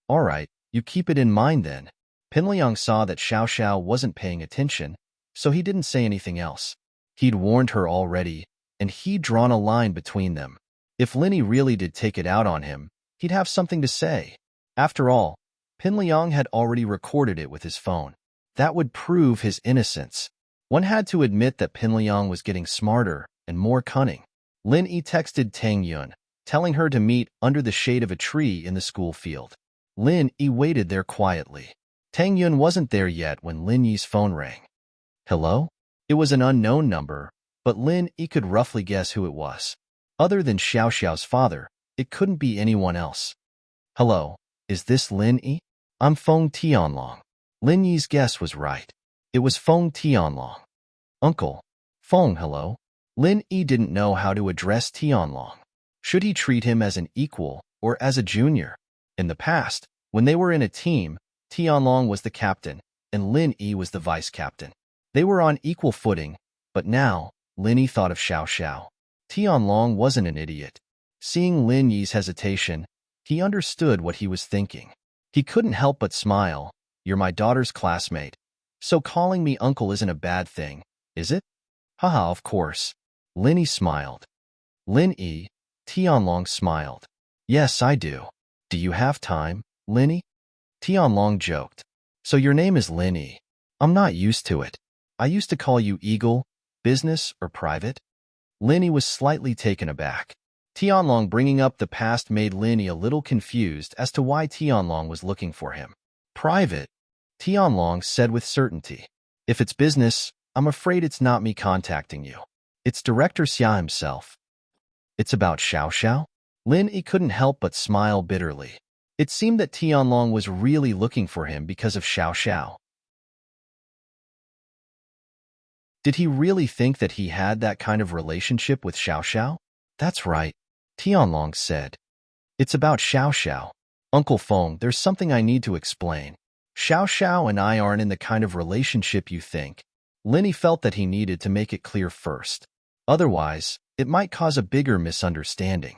All right, you keep it in mind then. Pinliang saw that Xiao Xiao wasn't paying attention, so he didn't say anything else. He'd warned her already, and he'd drawn a line between them. If Lin Yi really did take it out on him, he'd have something to say. After all, Pinliang had already recorded it with his phone. That would prove his innocence. One had to admit that Pinliang was getting smarter and more cunning. Lin Yi texted Tang Yun, telling her to meet under the shade of a tree in the school field. Lin Yi waited there quietly. Tang Yun wasn't there yet when Lin Yi's phone rang. Hello? It was an unknown number, but Lin Yi could roughly guess who it was. Other than Xiao Xiao's father, it couldn't be anyone else. Hello, is this Lin Yi? I'm Feng Tianlong. Lin Yi's guess was right. It was Feng Tianlong. Uncle. Feng, hello. Lin Yi didn't know how to address Tianlong. Should he treat him as an equal or as a junior? In the past, when they were in a team, Tianlong was the captain and Lin Yi was the vice captain. They were on equal footing, but now, Lin Yi thought of Xiao Xiao. Tianlong wasn't an idiot. Seeing Lin Yi's hesitation, he understood what he was thinking. He couldn't help but smile. You're my daughter's classmate, so calling me uncle isn't a bad thing, is it? Haha, of course. Lin Yi smiled. Lin Yi, Tianlong smiled. Yes, I do. Do you have time, Lin Yi? Tianlong joked. So your name is Lin Yi. I'm not used to it. I used to call you Eagle, business, or private. Lin Yi was slightly taken aback. Tianlong bringing up the past made Lin Yi a little confused as to why Tianlong was looking for him. Private, Tianlong said with certainty. If it's business, I'm afraid it's not me contacting you. It's Director Xia himself. It's about Xiao Xiao? Lin Yi couldn't help but smile bitterly. It seemed that Tianlong was really looking for him because of Xiao Xiao. Did he really think that he had that kind of relationship with Xiao Xiao? That's right, Tianlong said. It's about Xiao Xiao. Uncle Feng, there's something I need to explain. Xiao Xiao and I aren't in the kind of relationship you think. Lin Yi felt that he needed to make it clear first. Otherwise, it might cause a bigger misunderstanding.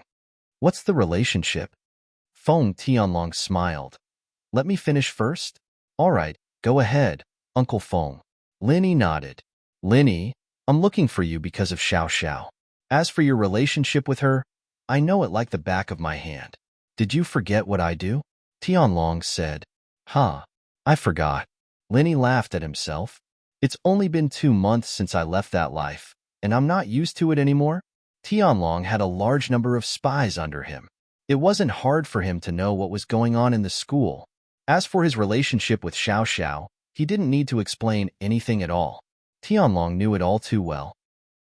What's the relationship? Feng, Tianlong smiled. Let me finish first? All right, go ahead, Uncle Feng. Lin Yi nodded. Lin Yi, I'm looking for you because of Xiao Xiao. As for your relationship with her, I know it like the back of my hand. Did you forget what I do? Tianlong said. Huh, I forgot. Lin Yi laughed at himself. It's only been 2 months since I left that life, and I'm not used to it anymore. Tianlong had a large number of spies under him. It wasn't hard for him to know what was going on in the school. As for his relationship with Xiao Xiao, he didn't need to explain anything at all. Tianlong knew it all too well.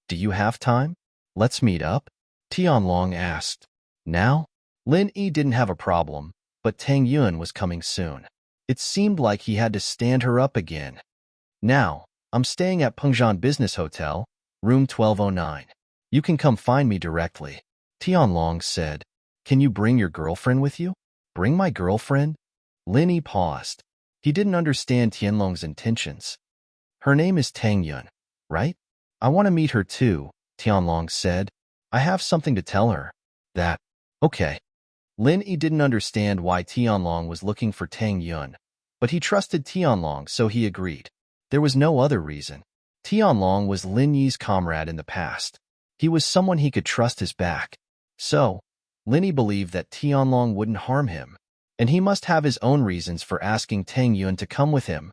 Do you have time? Let's meet up? Tianlong asked. Now? Lin Yi didn't have a problem, but Tang Yun was coming soon. It seemed like he had to stand her up again. Now, I'm staying at Pengzhan Business Hotel, room 1209. You can come find me directly. Tianlong said. Can you bring your girlfriend with you? Bring my girlfriend? Lin Yi paused. He didn't understand Tianlong's intentions. Her name is Tang Yun, right? I want to meet her too, Tianlong said. I have something to tell her. That. Okay. Lin Yi didn't understand why Tianlong was looking for Tang Yun, but he trusted Tianlong, so he agreed. There was no other reason. Tianlong was Lin Yi's comrade in the past. He was someone he could trust his back. So, Lin Yi believed that Tianlong wouldn't harm him, and he must have his own reasons for asking Tang Yun to come with him.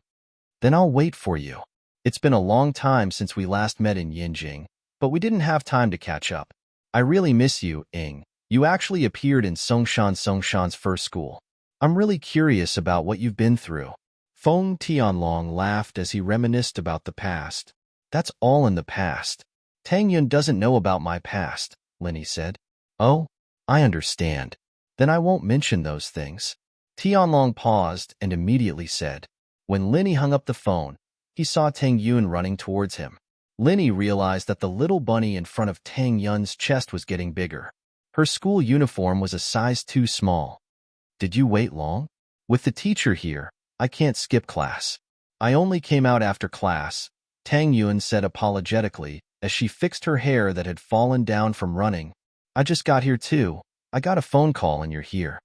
Then I'll wait for you. It's been a long time since we last met in Yinjing, but we didn't have time to catch up. I really miss you, Ing. You actually appeared in Songshan's first school. I'm really curious about what you've been through. Feng Tianlong laughed as he reminisced about the past. That's all in the past. Tang Yun doesn't know about my past, Lin Yi said. Oh, I understand. Then I won't mention those things. Tianlong paused and immediately said. When Lin Yi hung up the phone, he saw Tang Yun running towards him. Lin Yi realized that the little bunny in front of Tang Yun's chest was getting bigger. Her school uniform was a size too small. Did you wait long? With the teacher here, I can't skip class. I only came out after class, Tang Yun said apologetically as she fixed her hair that had fallen down from running. I just got here too. I got a phone call and you're here.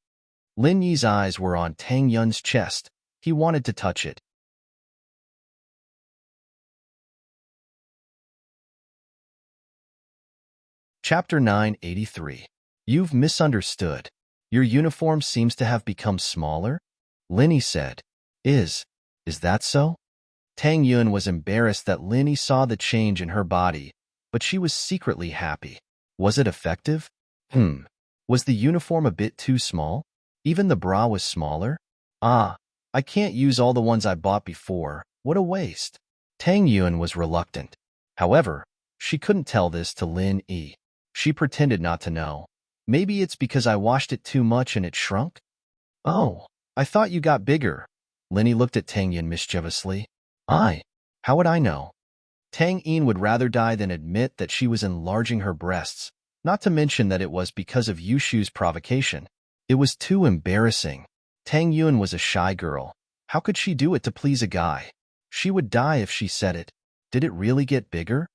Lin Yi's eyes were on Tang Yun's chest. He wanted to touch it. Chapter 983. You've misunderstood. Your uniform seems to have become smaller? Lin Yi said. Is that so? Tang Yun was embarrassed that Lin Yi saw the change in her body, but she was secretly happy. Was it effective? Was the uniform a bit too small? Even the bra was smaller? Ah, I can't use all the ones I bought before. What a waste. Tang Yun was reluctant. However, she couldn't tell this to Lin Yi. She pretended not to know. Maybe it's because I washed it too much and it shrunk? Oh, I thought you got bigger. Lin Yi looked at Tang Yun mischievously. How would I know? Tang Yun would rather die than admit that she was enlarging her breasts, not to mention that it was because of Yushu's provocation. It was too embarrassing. Tang Yun was a shy girl. How could she do it to please a guy? She would die if she said it. Did it really get bigger?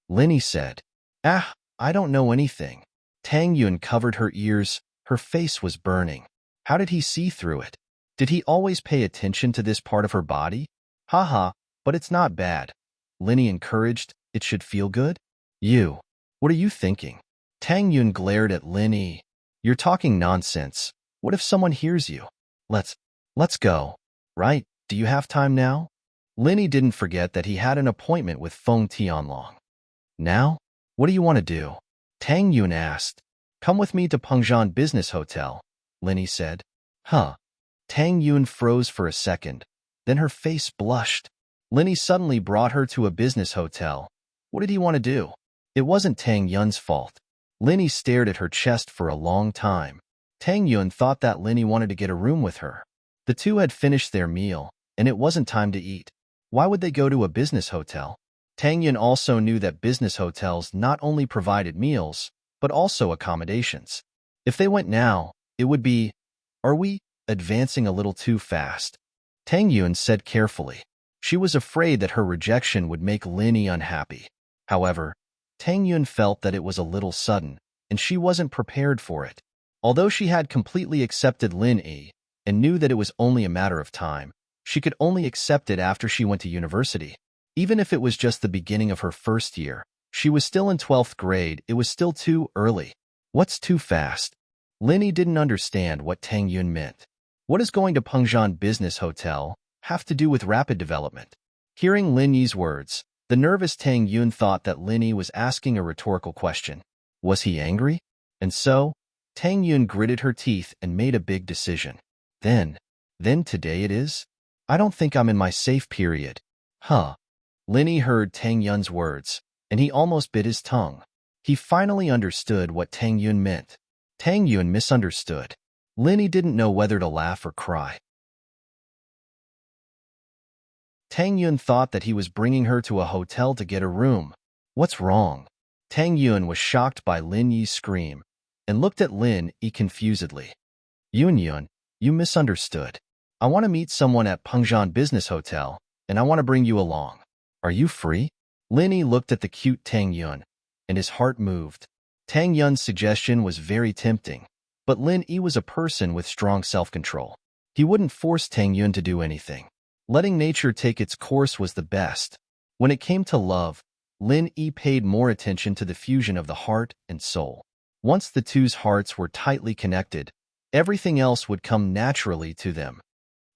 Lin Yi said. I don't know anything. Tang Yun covered her ears. Her face was burning. How did he see through it? Did he always pay attention to this part of her body? Haha, but it's not bad. Lin Yi encouraged. It should feel good? What are you thinking? Tang Yun glared at Lin Yi. You're talking nonsense. What if someone hears you? Let's Let's go. Right? Do you have time now? Linny didn't forget that he had an appointment with Feng Tianlong. Now? What do you want to do? Tang Yun asked. Come with me to Pengzhan Business Hotel, Linny said. Huh. Tang Yun froze for a second. Then her face blushed. Linny suddenly brought her to a business hotel. What did he want to do? It wasn't Tang Yun's fault. Linny stared at her chest for a long time. Tang Yun thought that Linny wanted to get a room with her. The two had finished their meal, and it wasn't time to eat. Why would they go to a business hotel? Tang Yun also knew that business hotels not only provided meals, but also accommodations. If they went now, it would be, are we advancing a little too fast? Tang Yun said carefully. She was afraid that her rejection would make Linny unhappy. However, Tang Yun felt that it was a little sudden, and she wasn't prepared for it. Although she had completely accepted Lin Yi and knew that it was only a matter of time, she could only accept it after she went to university. Even if it was just the beginning of her first year, she was still in 12th grade, it was still too early. What's too fast? Lin Yi didn't understand what Tang Yun meant. What does going to Pengzhan Business Hotel have to do with rapid development? Hearing Lin Yi's words, the nervous Tang Yun thought that Lin Yi was asking a rhetorical question. Was he angry? And so, Tang Yun gritted her teeth and made a big decision. Then today it is? I don't think I'm in my safe period. Huh. Lin Yi heard Tang Yun's words, and he almost bit his tongue. He finally understood what Tang Yun meant. Tang Yun misunderstood. Lin Yi didn't know whether to laugh or cry. Tang Yun thought that he was bringing her to a hotel to get a room. What's wrong? Tang Yun was shocked by Lin Yi's scream and looked at Lin Yi confusedly. Yun, you misunderstood. I want to meet someone at Pengzhan Business Hotel, and I want to bring you along. Are you free? Lin Yi looked at the cute Tang Yun, and his heart moved. Tang Yun's suggestion was very tempting, but Lin Yi was a person with strong self-control. He wouldn't force Tang Yun to do anything. Letting nature take its course was the best. When it came to love, Lin Yi paid more attention to the fusion of the heart and soul. Once the two's hearts were tightly connected, everything else would come naturally to them.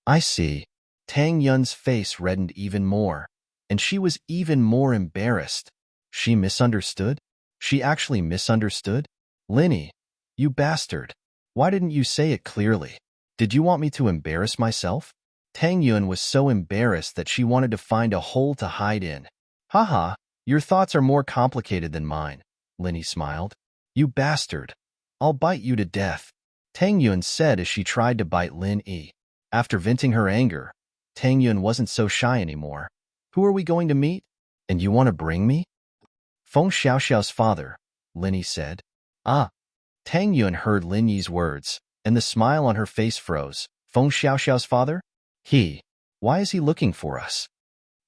I see. Tang Yun's face reddened even more, and she was even more embarrassed. She misunderstood? She actually misunderstood? Lin Yi, you bastard. Why didn't you say it clearly? Did you want me to embarrass myself? Tang Yun was so embarrassed that she wanted to find a hole to hide in. Haha, your thoughts are more complicated than mine, Lin Yi smiled. You bastard. I'll bite you to death, Tang Yun said as she tried to bite Lin Yi. After venting her anger, Tang Yun wasn't so shy anymore. Who are we going to meet? And you want to bring me? Feng Xiaoxiao's father, Lin Yi said. Ah. Tang Yun heard Lin Yi's words, and the smile on her face froze. Feng Xiaoxiao's father? Why is he looking for us?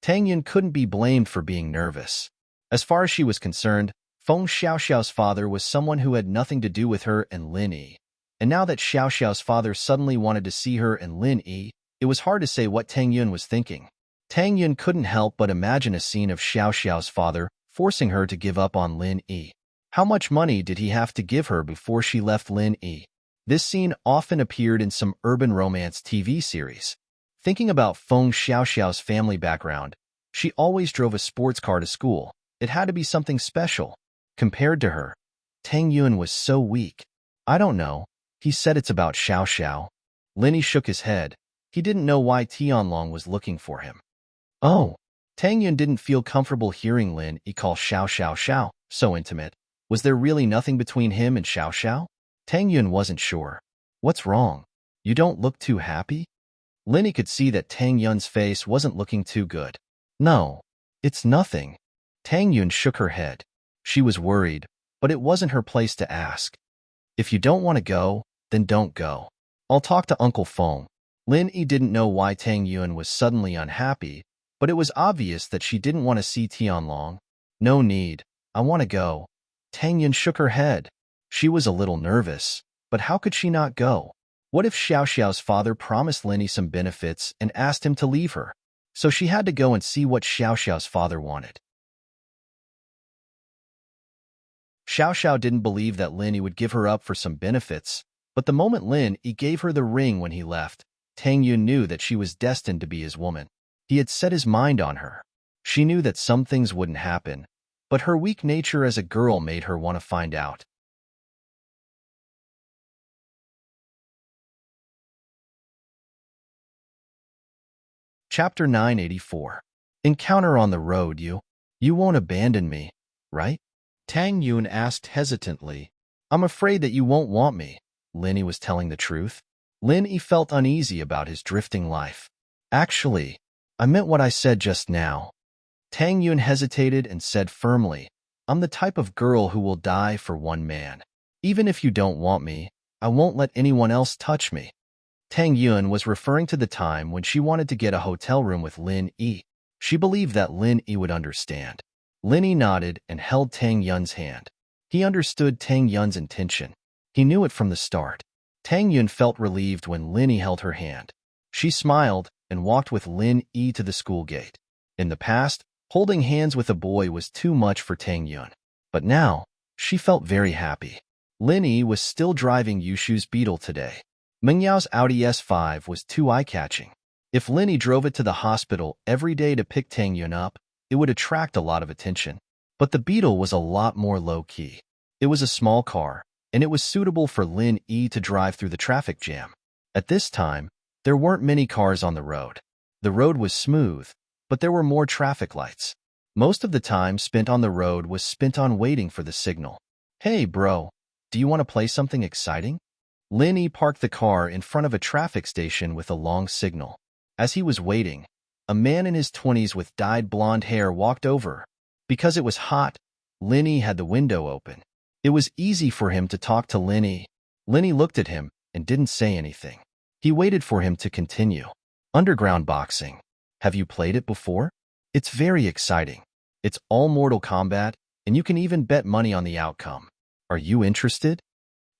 Tang Yun couldn't be blamed for being nervous. As far as she was concerned, Feng Xiaoxiao's father was someone who had nothing to do with her and Lin Yi. And now that Xiaoxiao's father suddenly wanted to see her and Lin Yi, it was hard to say what Tang Yun was thinking. Tang Yun couldn't help but imagine a scene of Xiaoxiao's father forcing her to give up on Lin Yi. How much money did he have to give her before she left Lin Yi? This scene often appeared in some urban romance TV series. Thinking about Feng Xiaoxiao's family background, she always drove a sports car to school. It had to be something special. Compared to her, Tang Yun was so weak. I don't know. He said it's about Xiaoxiao. Lin Yi shook his head. He didn't know why Tianlong was looking for him. Oh. Tang Yun didn't feel comfortable hearing Lin Yi call Xiao so intimate. Was there really nothing between him and Xiaoxiao? Tang Yun wasn't sure. What's wrong? You don't look too happy? Lin Yi could see that Tang Yun's face wasn't looking too good. No, it's nothing. Tang Yun shook her head. She was worried, but it wasn't her place to ask. If you don't want to go, then don't go. I'll talk to Uncle Feng. Lin Yi didn't know why Tang Yun was suddenly unhappy, but it was obvious that she didn't want to see Tianlong. No need. I want to go. Tang Yun shook her head. She was a little nervous, but how could she not go? What if Xiaoxiao's father promised Lin Yi some benefits and asked him to leave her? So she had to go and see what Xiaoxiao's father wanted. Xiaoxiao didn't believe that Lin Yi would give her up for some benefits, but the moment Lin Yi gave her the ring when he left, Tang Yun knew that she was destined to be his woman. He had set his mind on her. She knew that some things wouldn't happen, but her weak nature as a girl made her want to find out. Chapter 984. Encounter on the road, You won't abandon me, right? Tang Yun asked hesitantly. I'm afraid that you won't want me. Lin Yi was telling the truth. Lin Yi felt uneasy about his drifting life. Actually, I meant what I said just now. Tang Yun hesitated and said firmly, I'm the type of girl who will die for one man. Even if you don't want me, I won't let anyone else touch me. Tang Yun was referring to the time when she wanted to get a hotel room with Lin Yi. She believed that Lin Yi would understand. Lin Yi nodded and held Tang Yun's hand. He understood Tang Yun's intention. He knew it from the start. Tang Yun felt relieved when Lin Yi held her hand. She smiled and walked with Lin Yi to the school gate. In the past, holding hands with a boy was too much for Tang Yun. But now, she felt very happy. Lin Yi was still driving Yushu's Beetle today. Meng Yao's Audi S5 was too eye-catching. If Lin Yi drove it to the hospital every day to pick Tang Yun up, it would attract a lot of attention. But the Beetle was a lot more low-key. It was a small car, and it was suitable for Lin Yi to drive through the traffic jam. At this time, there weren't many cars on the road. The road was smooth, but there were more traffic lights. Most of the time spent on the road was spent on waiting for the signal. Hey, bro, do you want to play something exciting? Lin Yi parked the car in front of a traffic station with a long signal. As he was waiting, a man in his 20s with dyed blonde hair walked over. Because it was hot, Lin Yi had the window open. It was easy for him to talk to Lin Yi. Lin Yi looked at him and didn't say anything. He waited for him to continue. Underground boxing. Have you played it before? It's very exciting. It's all Mortal Kombat, and you can even bet money on the outcome. Are you interested?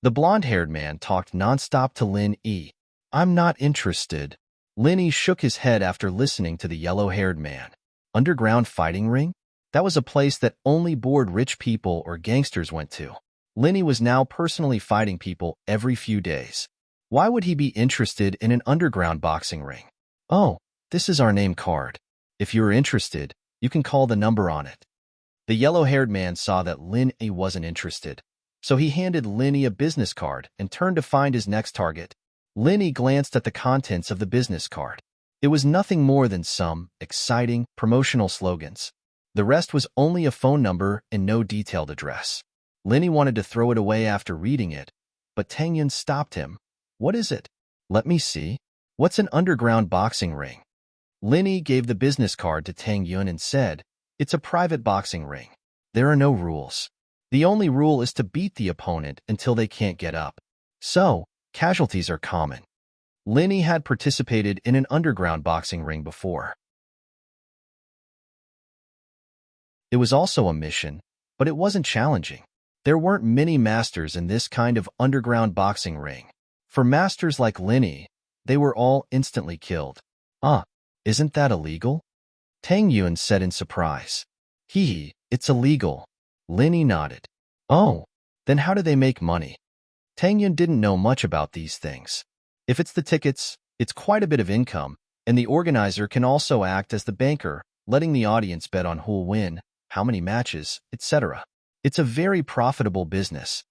The blonde-haired man talked nonstop to Lin Yi. I'm not interested. Lin Yi shook his head after listening to the yellow-haired man. Underground fighting ring? That was a place that only bored rich people or gangsters went to. Lin Yi was now personally fighting people every few days. Why would he be interested in an underground boxing ring? Oh, this is our name card. If you're interested, you can call the number on it. The yellow-haired man saw that Lin Yi wasn't interested, so he handed Lin Yi a business card and turned to find his next target. Lin Yi glanced at the contents of the business card. It was nothing more than some exciting promotional slogans. The rest was only a phone number and no detailed address. Lin Yi wanted to throw it away after reading it, but Tang Yun stopped him. What is it? Let me see. What's an underground boxing ring? Lin Yi gave the business card to Tang Yun and said, It's a private boxing ring. There are no rules. The only rule is to beat the opponent until they can't get up. So, casualties are common. Lin Yi had participated in an underground boxing ring before. It was also a mission, but it wasn't challenging. There weren't many masters in this kind of underground boxing ring. For masters like Lin Yi, they were all instantly killed. Isn't that illegal? Tang Yun said in surprise. It's illegal. Lin Yi nodded. Oh, then how do they make money? Tang Yun didn't know much about these things. If it's the tickets, it's quite a bit of income, and the organizer can also act as the banker, letting the audience bet on who'll win, how many matches, etc. It's a very profitable business.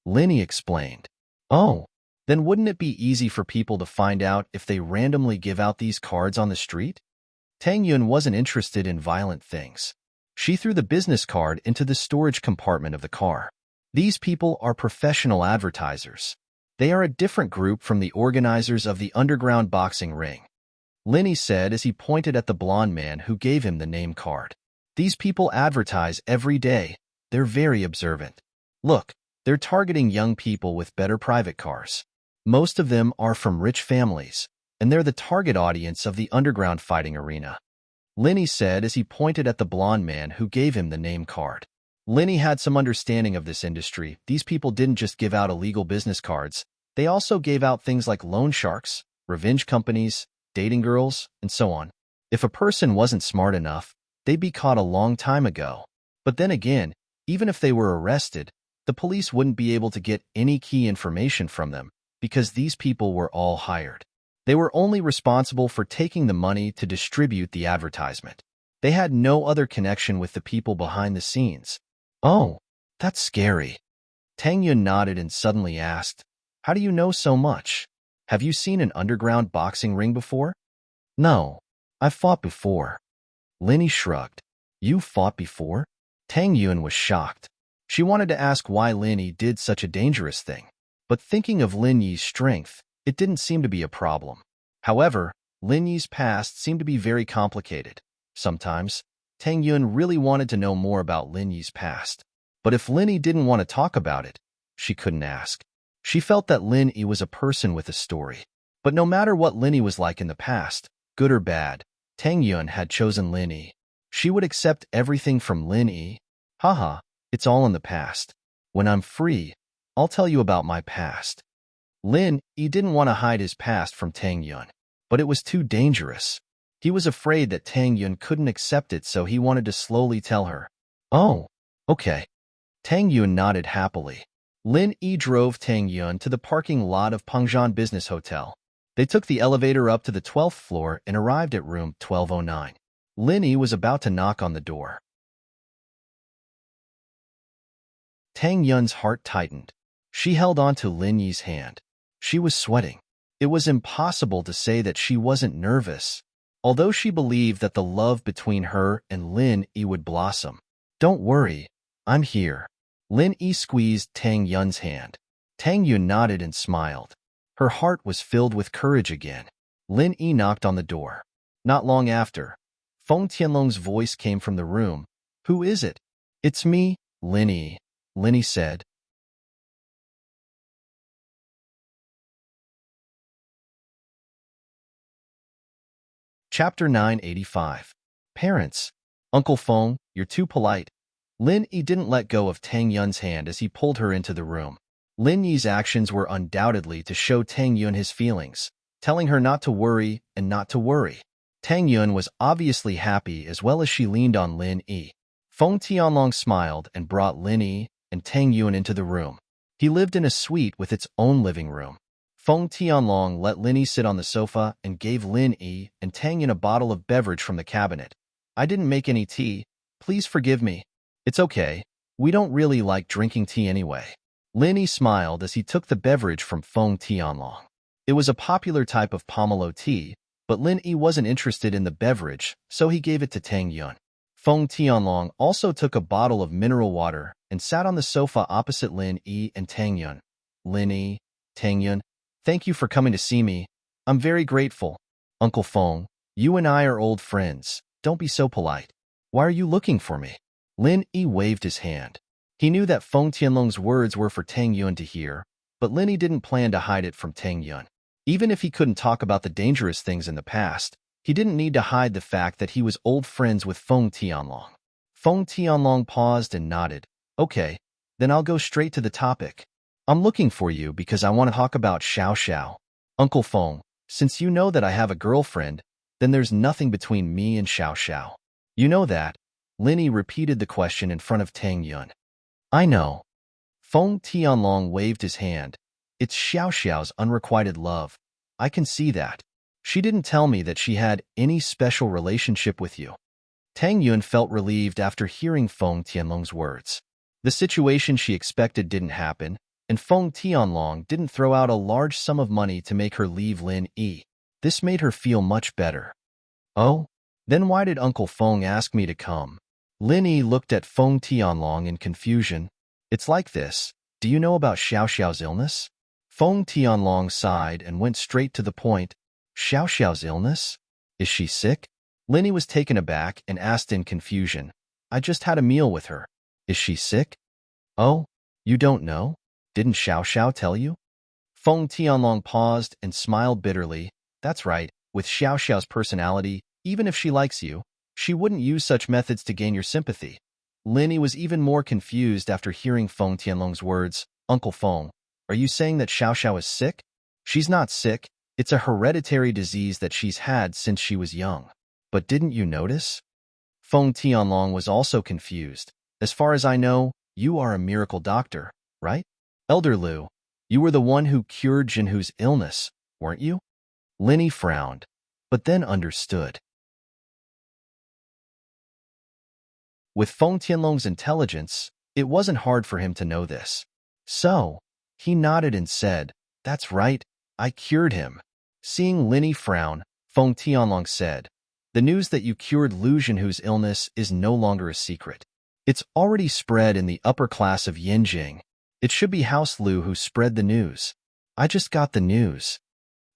Lin Yi explained. Oh, then wouldn't it be easy for people to find out if they randomly give out these cards on the street? Tang Yun wasn't interested in violent things. She threw the business card into the storage compartment of the car. These people are professional advertisers. They are a different group from the organizers of the underground boxing ring. Lin Yi said as he pointed at the blonde man who gave him the name card. These people advertise every day. They're very observant. Look, they're targeting young people with better private cars. Most of them are from rich families, and they're the target audience of the underground fighting arena. Lin Yi said as he pointed at the blonde man who gave him the name card. Lin Yi had some understanding of this industry. These people didn't just give out illegal business cards. They also gave out things like loan sharks, revenge companies, dating girls, and so on. If a person wasn't smart enough, they'd be caught a long time ago. But then again, even if they were arrested, the police wouldn't be able to get any key information from them because these people were all hired. They were only responsible for taking the money to distribute the advertisement. They had no other connection with the people behind the scenes. Oh, that's scary. Tang Yun nodded and suddenly asked, "How do you know so much? Have you seen an underground boxing ring before?" "No, I've fought before." Linny shrugged. "You fought before?" Tang Yun was shocked. She wanted to ask why Lin Yi did such a dangerous thing. But thinking of Lin Yi's strength, it didn't seem to be a problem. However, Lin Yi's past seemed to be very complicated. Sometimes, Tang Yun really wanted to know more about Lin Yi's past. But if Lin Yi didn't want to talk about it, she couldn't ask. She felt that Lin Yi was a person with a story. But no matter what Lin Yi was like in the past, good or bad, Tang Yun had chosen Lin Yi. She would accept everything from Lin Yi. Haha, it's all in the past. When I'm free, I'll tell you about my past. Lin Yi didn't want to hide his past from Tang Yun, but it was too dangerous. He was afraid that Tang Yun couldn't accept it, so he wanted to slowly tell her. Oh, okay. Tang Yun nodded happily. Lin Yi drove Tang Yun to the parking lot of Pengzhan Business Hotel. They took the elevator up to the 12th floor and arrived at room 1209. Lin Yi was about to knock on the door. Tang Yun's heart tightened. She held on to Lin Yi's hand. She was sweating. It was impossible to say that she wasn't nervous, although she believed that the love between her and Lin Yi would blossom. "Don't worry, I'm here." Lin Yi squeezed Tang Yun's hand. Tang Yun nodded and smiled. Her heart was filled with courage again. Lin Yi knocked on the door. Not long after, Feng Tianlong's voice came from the room. "Who is it?" "It's me, Lin Yi," Lin Yi said. Chapter 985. Parents. "Uncle Feng, you're too polite." Lin Yi didn't let go of Tang Yun's hand as he pulled her into the room. Lin Yi's actions were undoubtedly to show Tang Yun his feelings, telling her not to worry and not to worry. Tang Yun was obviously happy as well as she leaned on Lin Yi. Feng Tianlong smiled and brought Lin Yi and Tang Yun into the room. He lived in a suite with its own living room. Feng Tianlong let Lin Yi sit on the sofa and gave Lin Yi and Tang Yun a bottle of beverage from the cabinet. "I didn't make any tea. Please forgive me." "It's okay. We don't really like drinking tea anyway." Lin Yi smiled as he took the beverage from Feng Tianlong. It was a popular type of pomelo tea, but Lin Yi wasn't interested in the beverage, so he gave it to Tang Yun. Feng Tianlong also took a bottle of mineral water and sat on the sofa opposite Lin Yi and Tang Yun. "Lin Yi, Tang Yun, thank you for coming to see me. I'm very grateful." "Uncle Feng, you and I are old friends. Don't be so polite. Why are you looking for me?" Lin Yi waved his hand. He knew that Feng Tianlong's words were for Tang Yun to hear, but Lin Yi didn't plan to hide it from Tang Yun. Even if he couldn't talk about the dangerous things in the past, he didn't need to hide the fact that he was old friends with Feng Tianlong. Feng Tianlong paused and nodded. "Okay, then I'll go straight to the topic. I'm looking for you because I want to talk about Xiao Xiao." "Uncle Feng, since you know that I have a girlfriend, then there's nothing between me and Xiao Xiao." "You know that?" Lin Yi repeated the question in front of Tang Yun. "I know." Feng Tianlong waved his hand. "It's Xiao Xiao's unrequited love. I can see that. She didn't tell me that she had any special relationship with you." Tang Yun felt relieved after hearing Feng Tianlong's words. The situation she expected didn't happen, and Feng Tianlong didn't throw out a large sum of money to make her leave Lin Yi. This made her feel much better. "Oh? Then why did Uncle Feng ask me to come?" Lin Yi looked at Feng Tianlong in confusion. "It's like this. Do you know about Xiao Xiao's illness?" Feng Tianlong sighed and went straight to the point. "Xiao Xiao's illness? Is she sick?" Lin Yi was taken aback and asked in confusion. "I just had a meal with her. Is she sick?" "Oh, you don't know? Didn't Xiao Xiao tell you?" Feng Tianlong paused and smiled bitterly. "That's right. With Xiao Xiao's personality, even if she likes you, she wouldn't use such methods to gain your sympathy." Lin Yi was even more confused after hearing Feng Tianlong's words. "Uncle Feng, are you saying that Xiao Xiao is sick?" "She's not sick. It's a hereditary disease that she's had since she was young." "But didn't you notice?" Feng Tianlong was also confused. "As far as I know, you are a miracle doctor, right? Elder Lu, you were the one who cured Jinhu's illness, weren't you?" Lin Yi frowned, but then understood. With Feng Tianlong's intelligence, it wasn't hard for him to know this. So, he nodded and said, "That's right, I cured him." Seeing Lin Yi frown, Feng Tianlong said, "The news that you cured Lu Zhenhu's illness is no longer a secret. It's already spread in the upper class of Yanjing. It should be House Lu who spread the news. I just got the news."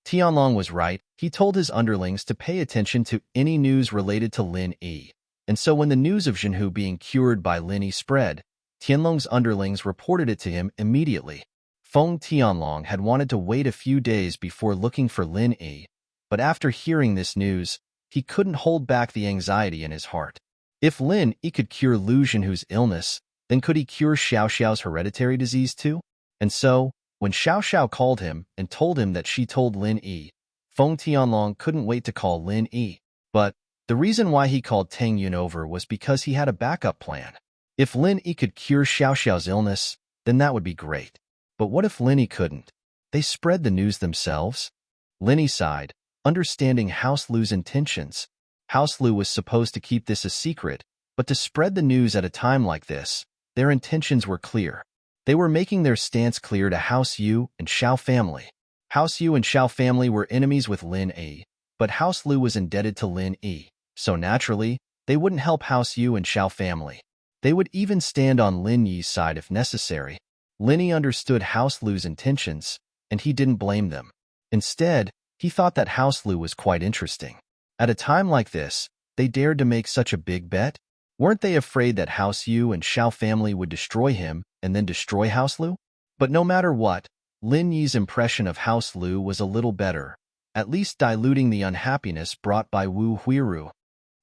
Tianlong was right. He told his underlings to pay attention to any news related to Lin Yi. And so when the news of Zhenhu being cured by Lin Yi spread, Tianlong's underlings reported it to him immediately. Feng Tianlong had wanted to wait a few days before looking for Lin Yi, but after hearing this news, he couldn't hold back the anxiety in his heart. If Lin Yi could cure Lu Zhenhu's illness, then could he cure Xiao Xiao's hereditary disease too? And so, when Xiao Xiao called him and told him that she told Lin Yi, Feng Tianlong couldn't wait to call Lin Yi. But the reason why he called Tang Yun over was because he had a backup plan. If Lin Yi could cure Xiao Xiao's illness, then that would be great. But what if Lin Yi couldn't? They spread the news themselves? Lin Yi sighed, understanding House Lu's intentions. House Lu was supposed to keep this a secret, but to spread the news at a time like this, their intentions were clear. They were making their stance clear to House Yu and Xiao family. House Yu and Xiao family were enemies with Lin Yi, but House Lu was indebted to Lin Yi, so naturally, they wouldn't help House Yu and Xiao family. They would even stand on Lin Yi's side if necessary. Lin Yi understood House Lu's intentions, and he didn't blame them. Instead, he thought that House Lu was quite interesting. At a time like this, they dared to make such a big bet? Weren't they afraid that House Yu and Xiao family would destroy him and then destroy House Lu? But no matter what, Lin Yi's impression of House Lu was a little better, at least diluting the unhappiness brought by Wu Huiru.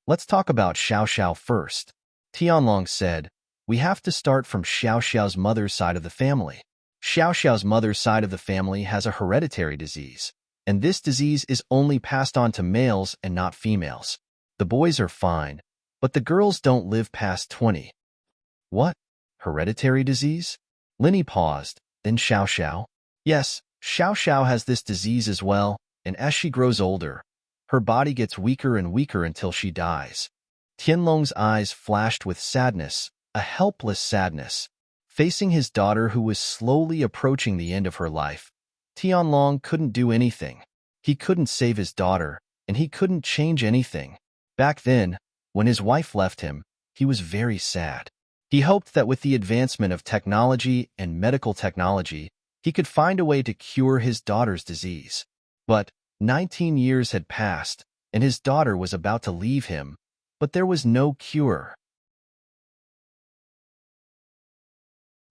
Let's talk about Xiao Xiao first. Tianlong said, "We have to start from Xiao Xiao's mother's side of the family. Xiao Xiao's mother's side of the family has a hereditary disease, and this disease is only passed on to males and not females. The boys are fine, but the girls don't live past 20. What? Hereditary disease? Lin Yi paused, then Xiao Xiao. Yes, Xiao Xiao has this disease as well, and as she grows older, her body gets weaker and weaker until she dies. Tianlong's eyes flashed with sadness, a helpless sadness. Facing his daughter who was slowly approaching the end of her life, Tianlong couldn't do anything. He couldn't save his daughter, and he couldn't change anything. Back then, when his wife left him, he was very sad. He hoped that with the advancement of technology and medical technology, he could find a way to cure his daughter's disease. But 19 years had passed, and his daughter was about to leave him, but there was no cure.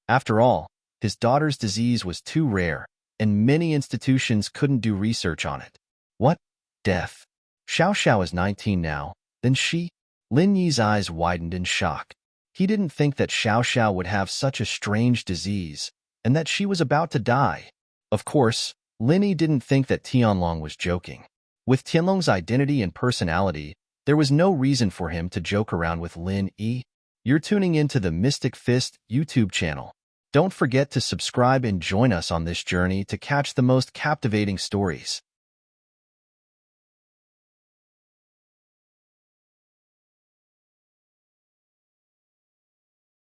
After all, his daughter's disease was too rare, and many institutions couldn't do research on it. What? Death. Xiao Xiao is 19 now, then she? Lin Yi's eyes widened in shock. He didn't think that Xiao Xiao would have such a strange disease, and that she was about to die. Of course, Lin Yi didn't think that Tianlong was joking. With Tianlong's identity and personality, there was no reason for him to joke around with Lin Yi. You're tuning into the Mystic Fist YouTube channel. Don't forget to subscribe and join us on this journey to catch the most captivating stories.